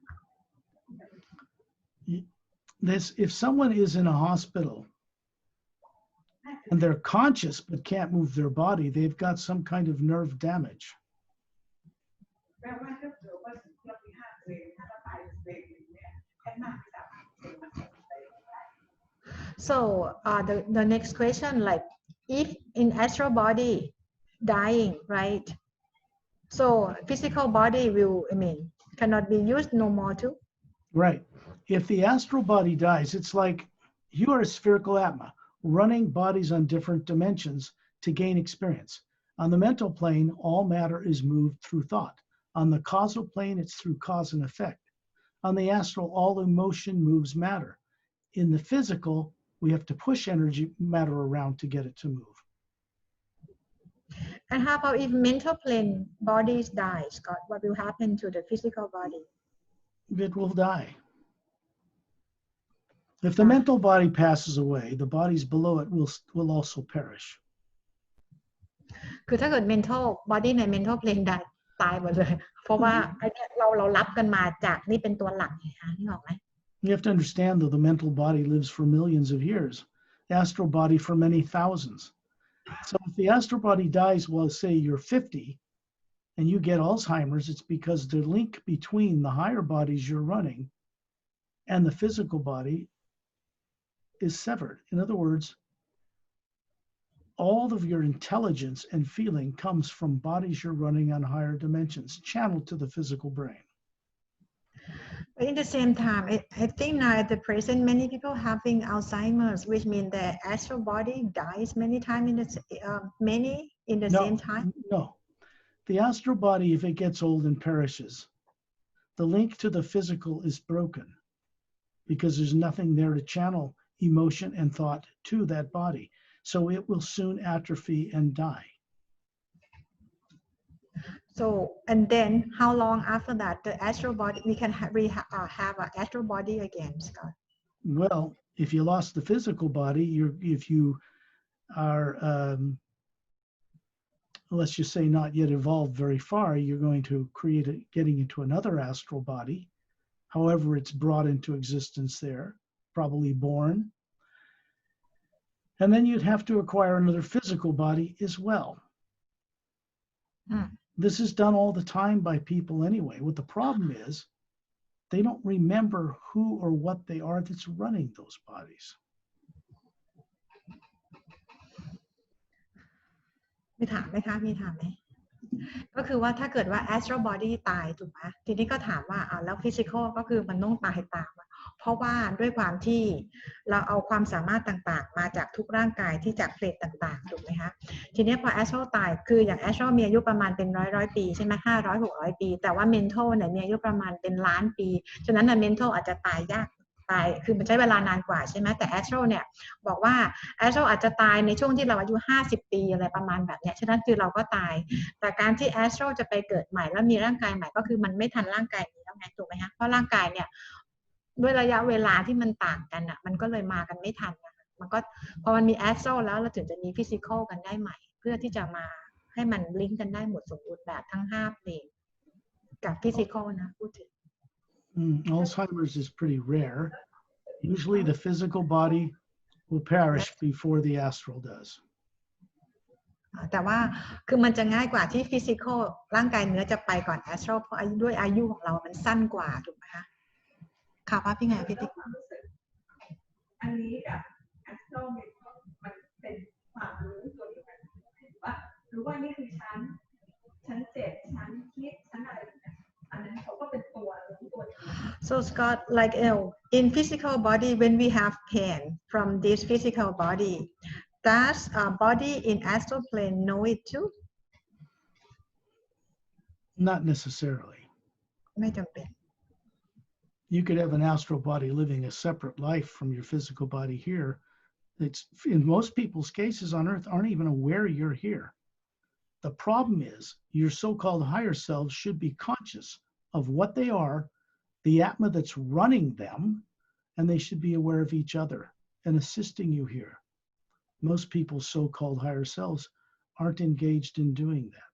If someone is in a hospital and they're conscious but can't move their body, they've got some kind of nerve damage. So the next question, like if in astral body dying, right? So physical body will, cannot be used no more too. Right. If the astral body dies, it's like you are a spherical Atma running bodies on different dimensions to gain experience. On the mental plane, all matter is moved through thought. On the causal plane, it's through cause and effect. On the astral, all emotion moves matter. In the physical, we have to push matter around to get it to move. And how about if mental plane bodies die, Scott? What will happen to the physical body? It will die. If the mental body passes away, the bodies below it will also perish. คือถ้าเกิด mental body ใน mental plane ตายหมดเลยเพราะว่าไอ้เนี่ยเรารับกันมาจากนี่เป็นตัวหลักไงคะนี่ออกไหม You have to understand, though, the mental body lives for millions of years, the astral body for many thousands. So if the astral body dies while, say, you're 50 and you get Alzheimer's, it's because the link between the higher bodies you're running and the physical body is severed. In other words, all of your intelligence and feeling comes from bodies you're running on higher dimensions, channeled to the physical brain. But in the same time, I think now at the present, many people having Alzheimer's, which means the astral body dies many times in the same time. No, the astral body, if it gets old and perishes, the link to the physical is broken because there's nothing there to channel emotion and thought to that body. So it will soon atrophy and die. So, and then how long after that the astral body, we can have an astral body again, Scott? Well, if you lost the physical body, if you are, let's just say, not yet evolved very far, you're going to getting into another astral body. However, it's brought into existence there, probably born. And then you'd have to acquire another physical body as well. This is done all the time by people anyway. What the problem is, they don't remember who or what they are that's running those bodies. มีถามไหมคะมีถามไหมก็คือว่าถ้าเกิดว่า astral body ตายถูกไหมทีนี้ก็ถามว่าแล้ว physical ก็คือมันต้องตายตามเพราะว่าด้วยความที่เราเอาความสามารถต่างๆมาจากทุกร่างกายที่จากเพลทต่างๆถูกไหมคะทีนี้พอ astral ตายคืออย่าง astral มีอายุประมาณเป็นร้อยปีใช่ไหม500-600 ปีแต่ว่า mental เนี่ยมีอายุประมาณเป็นล้านปีฉะนั้น mental อาจจะตายยากตายคือมันใช้เวลานานกว่าใช่ไหมแต่ astral เนี่ยบอกว่า astral อาจจะตายในช่วงที่เราอายุ50 ปีอะไรประมาณแบบนี้ฉะนั้นคือเราก็ตายแต่การที่ astral จะไปเกิดใหม่แล้วมีร่างกายใหม่ก็คือมันไม่ทันร่างกายนี้แล้วไงถูกไหมคะเพราะร่างกายเนี่ยด้วยระยะเวลาที่มันต่างกันอ่ะมันก็เลยมากันไม่ทันนะคะมันก็พอมันมี astral แล้วเราถึงจะมี physical กันได้ใหม่เพื่อที่จะมาให้มันลิงก์กันได้หมดสมบูรณ์แบบทั้ง5เพลงกับ physical นะพูดถึงAlzheimer's is pretty rare. Usually the physical body will perish before the astral does. แต่ว่าคือมันจะง่ายกว่าที่ physical ร่างกายเนื้อจะไปก่อน astral เพราะด้วยอายุของเรามันสั้นกว่าถูกไหมคะค่ะว่าพี่ไงพี่ติ๊กอันนี้กับ astral มันเป็นความรู้ตัวเดียวกันว่ารู้ว่านี่คือชั้นเจ็บชั้นคิดชั้นอะไรอันนั้นเขาก็เป็นตัวรู้ตัวเดียว So Scott, like in physical body, when we have pain from this physical body, does body in astral plane know it too? Not necessarily. ไม่จำเป็น You could have an astral body living a separate life from your physical body here. It's in most people's cases on Earth aren't even aware you're here. The problem is your so-called higher selves should be conscious of what they are, the Atma that's running them, and they should be aware of each other and assisting you here. Most people's so-called higher selves aren't engaged in doing that.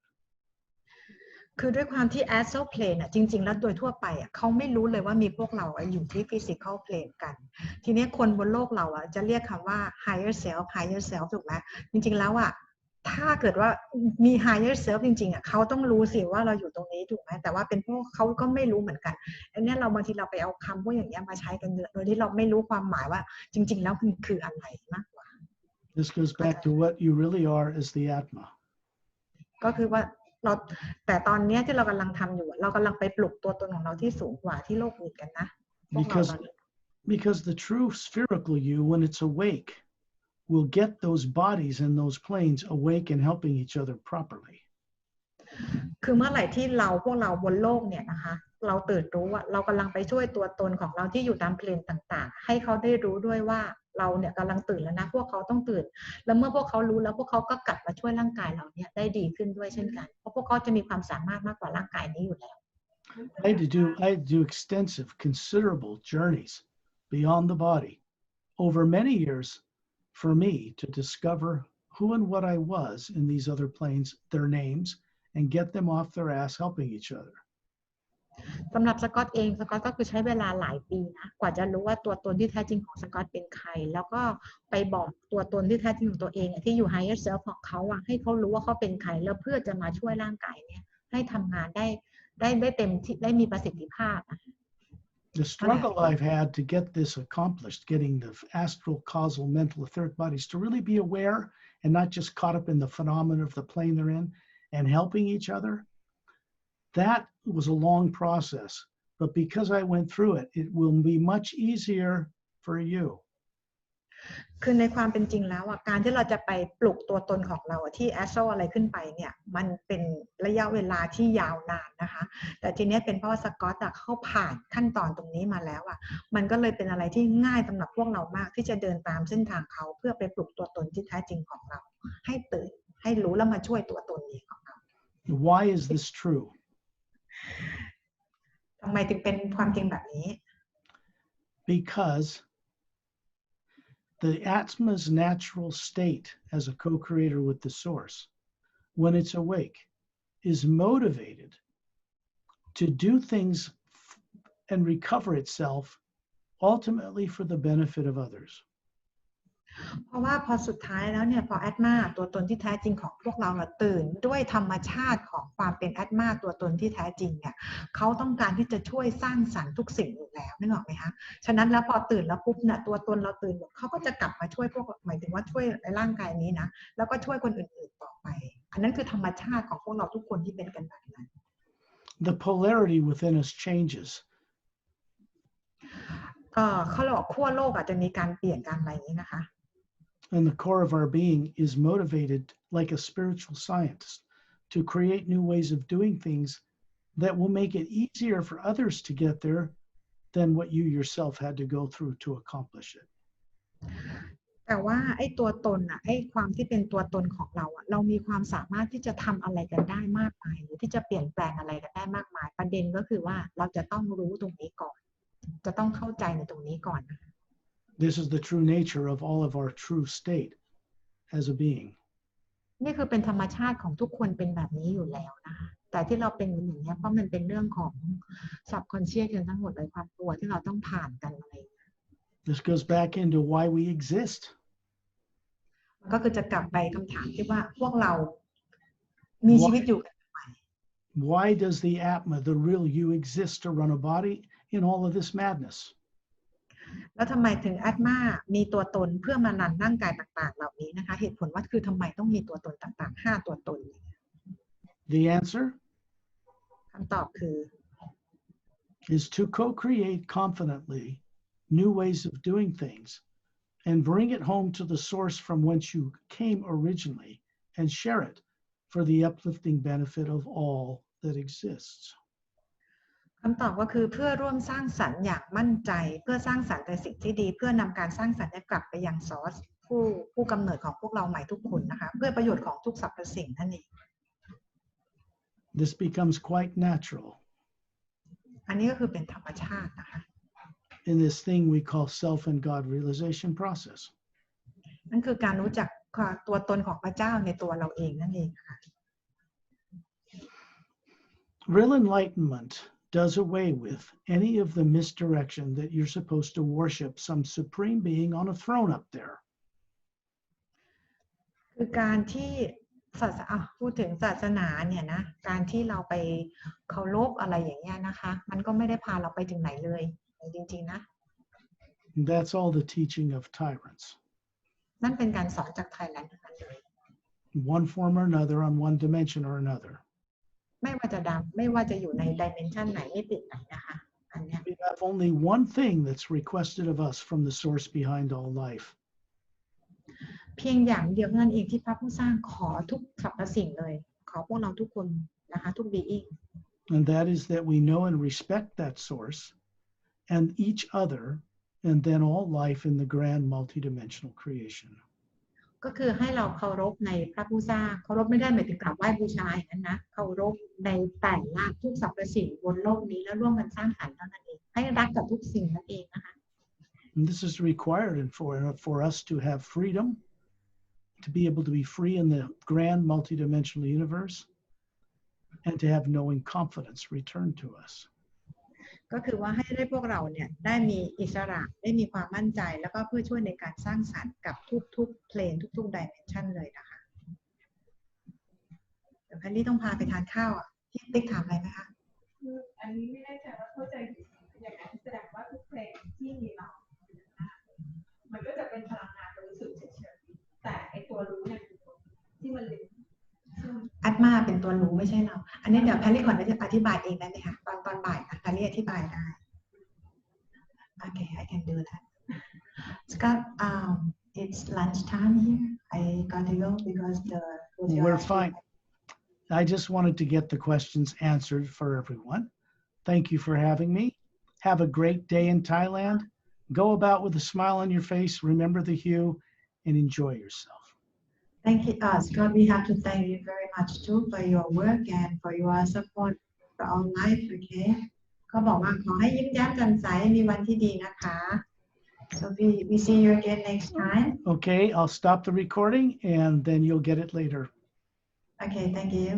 คือด้วยความที่ astral plane จริงๆแล้วโดยทั่วไปเขาไม่รู้เลยว่ามีพวกเราอยู่ที่ physical plane กันทีนี้คนบนโลกเราจะเรียกคำว่า higher self ถูกไหมจริงๆแล้วถ้าเกิดว่ามี higher self จริงๆเขาต้องรู้สิว่าเราอยู่ตรงนี้ถูกไหมแต่ว่าเป็นพวกเขาก็ไม่รู้เหมือนกันอันนี้เราบางทีเราไปเอาคำพวกอย่างนี้มาใช้กันเยอะโดยที่เราไม่รู้ความหมายว่าจริงๆแล้วคืออะไรมากกว่า This goes back to what you really are as the Atma. ก็คือว่าแต่ตอนนี้ที่เรากำลังทำอยู่เรากำลังไปปลุกตัวตนของเราที่สูงกว่าที่โลกอื่นกันนะ Because the true spherical you, when it's awake, will get those bodies and those planes awake and helping each other properly. คือเมื่อไหร่ที่พวกเราบนโลกเนี่ยนะคะเราตื่นรู้ว่าเรากำลังไปช่วยตัวตนของเราที่อยู่ตามเพลนต่างๆให้เขาได้รู้ด้วยว่าเราเนี่ยกำลังตื่นแล้วนะพวกเขาต้องตื่นแล้วเมื่อพวกเขารู้แล้วพวกเขาก็กลับมาช่วยร่างกายเราเนี่ยได้ดีขึ้นด้วยเช่นกันเพราะพวกเขาจะมีความสามารถมากกว่าร่างกายนี้อยู่แล้ว I had to do extensive, considerable journeys beyond the body over many years for me to discover who and what I was in these other planes, their names, and get them off their ass helping each other. สำหรับสกอตเองสกอตก็คือใช้เวลาหลายปีนะกว่าจะรู้ว่าตัวตนที่แท้จริงของสกอตเป็นใครแล้วก็ไปบอกตัวตนที่แท้จริงของตัวเองที่อยู่ higher self ของเขาให้เขารู้ว่าเขาเป็นใครแล้วเพื่อจะมาช่วยร่างกายเนี่ยให้ทำงานได้เต็มที่ได้มีประสิทธิภาพ The struggle I've had to get this accomplished, getting the astral, causal, mental, etheric bodies to really be aware and not just caught up in the phenomena of the plane they're in and helping each other, that was a long process. But because I went through it, it will be much easier for you. คือในความเป็นจริงแล้วการที่เราจะไปปลุกตัวตนของเราที่แอสโซอะไรขึ้นไปเนี่ยมันเป็นระยะเวลาที่ยาวนานนะคะแต่ทีนี้เป็นเพราะว่าสกอตเขาผ่านขั้นตอนตรงนี้มาแล้วมันก็เลยเป็นอะไรที่ง่ายสำหรับพวกเรามากที่จะเดินตามเส้นทางเขาเพื่อไปปลุกตัวตนที่แท้จริงของเราให้ตื่นให้รู้แล้วมาช่วยตัวตนนี้ของเรา Why is this true? ทำไมถึงเป็นความจริงแบบนี้ Because the Atma's natural state as a co-creator with the source, when it's awake, is motivated to do things and recover itself ultimately for the benefit of others. เพราะว่าพอสุดท้ายแล้วเนี่ยพอแอตมาตัวตนที่แท้จริงของพวกเราตื่นด้วยธรรมชาติของความเป็นแอตมาตัวตนที่แท้จริงเนี่ยเขาต้องการที่จะช่วยสร้างสรรค์ทุกสิ่งอยู่แล้วนึกออกไหมคะฉะนั้นแล้วพอตื่นแล้วปุ๊บเนี่ยตัวตนเราตื่นหมดเขาก็จะกลับมาช่วยพวกหมายถึงว่าช่วยในร่างกายนี้นะแล้วก็ช่วยคนอื่นๆต่อไปอันนั้นคือธรรมชาติของพวกเราทุกคนที่เป็นกันแบบนั้น The polarity within us changes. เขาบอกขั้วโลกอาจจะมีการเปลี่ยนการอะไรอย่างนี้นะคะ And the core of our being is motivated like a spiritual scientist to create new ways of doing things that will make it easier for others to get there than what you yourself had to go through to accomplish it. แต่ว่าไอ้ตัวตนไอ้ความที่เป็นตัวตนของเราเรามีความสามารถที่จะทำอะไรกันได้มากมายหรือที่จะเปลี่ยนแปลงอะไรกันได้มากมายประเด็นก็คือว่าเราจะต้องรู้ตรงนี้ก่อนจะต้องเข้าใจในตรงนี้ก่อน This is the true nature of all of our true state as a being. นี่คือเป็นธรรมชาติของทุกคนเป็นแบบนี้อยู่แล้วนะคะแต่ที่เราเป็นอย่างนี้เพราะมันเป็นเรื่องของ subconscious กันทั้งหมดเลยความกลัวที่เราต้องผ่านกันอะไร This goes back into why we exist. ก็คือจะกลับไปคำถามที่ว่าพวกเรามีชีวิตอยู่กันทำไม Why does the Atma, the real you, exist to run a body in all of this madness? แล้วทำไมถึงอาตมามีตัวตนเพื่อมารันร่างกายต่างๆเหล่านี้นะคะเหตุผลว่าคือทำไมต้องมีตัวตนต่างๆ5ตัวตน The answer คำตอบคือ is to co-create confidently new ways of doing things and bring it home to the source from whence you came originally and share it for the uplifting benefit of all that exists. คำตอบก็คือเพื่อร่วมสร้างสรรค์อย่างมั่นใจเพื่อสร้างสรรค์แต่สิ่งที่ดีเพื่อนำการสร้างสรรค์กลับไปยังซอสผู้กำเนิดของพวกเราใหม่ทุกคนนะคะเพื่อประโยชน์ของทุกสรรพสิ่งนั่นเอง This becomes quite natural อันนี้ก็คือเป็นธรรมชาตินะคะ in this thing we call self and God realization process. นั่นคือการรู้จักตัวตนของพระเจ้าในตัวเราเองนั่นเองค่ะ Real enlightenment does away with any of the misdirection that you're supposed to worship some supreme being on a throne up there. คือการที่พูดถึงศาสนาเนี่ยนะการที่เราไปเคารพอะไรอย่างเงี้ยนะคะมันก็ไม่ได้พาเราไปถึงไหนเลยจริงๆนะ That's all the teaching of tyrants. นั่นเป็นการสอนจากไทยแลนด์ทั้งนั้นเลย One form or another on one dimension or another. ไม่ว่าจะอยู่ในดิเมนชันไหนมิติไหนนะคะอันเนี้ย We have only one thing that's requested of us from the source behind all life. เพียงอย่างเดียวนั่นเองที่พระผู้สร้างขอทุกสรรพสิ่งเลยขอพวกเราทุกคนนะคะทุกบีอิง And that is that we know and respect that source and each other and then all life in the grand multidimensional creation. ก็คือให้เราเคารพในพระผู้สร้างเคารพไม่ได้หมายถึงกราบไหว้บูชาอย่างนั้นนะเคารพในแต่ละทุกสรรพสิ่งบนโลกนี้แล้วร่วมกันสร้างสรรค์เท่านั้นเองให้รักกับทุกสิ่งนั่นเองนะคะ And this is required for us to have freedom, to be able to be free in the grand multidimensional universe, and to have knowing confidence returned to us. ก็คือว่าให้ได้พวกเราเนี่ยได้มีอิสระได้มีความมั่นใจแล้วก็เพื่อช่วยในการสร้างสรรค์กับทุกๆเพลนทุกๆดิเมนชันเลยนะคะเดี๋ยวแพนนี่ต้องพาไปทานข้าวอ่ะที่ติ๊กถามอะไรไหมคะอันนี้ไม่แน่ใจว่าเข้าใจอย่างนั้นแสดงว่าทุกเพลงที่มีเรามันก็จะเป็นพลังงานบริสุทธิ์เฉยๆแต่ไอตัวรู้เนี่ยที่มันลึกอัตมาเป็นตัวรู้ไม่ใช่เราอันนี้เดี๋ยวแพนนี่ก่อนจะอธิบายเองได้ไหมคะตอนบ่ายแพนนี่อธิบายได้โอเค I can do that Scott it's lunchtime here I got to go because We're fine. I just wanted to get the questions answered for everyone. Thank you for having me. Have a great day in Thailand. Go about with a smile on your face, remember the hue, and enjoy yourself. Thank you, Scott. We have to thank you very much too for your work and for your support for all life. Okay. เขาบอกว่าขอให้ยิ้มแย้มแจ่มใสมีวันที่ดีนะคะ So we see you again next time. Okay, I'll stop the recording and then you'll get it later. Okay, thank you.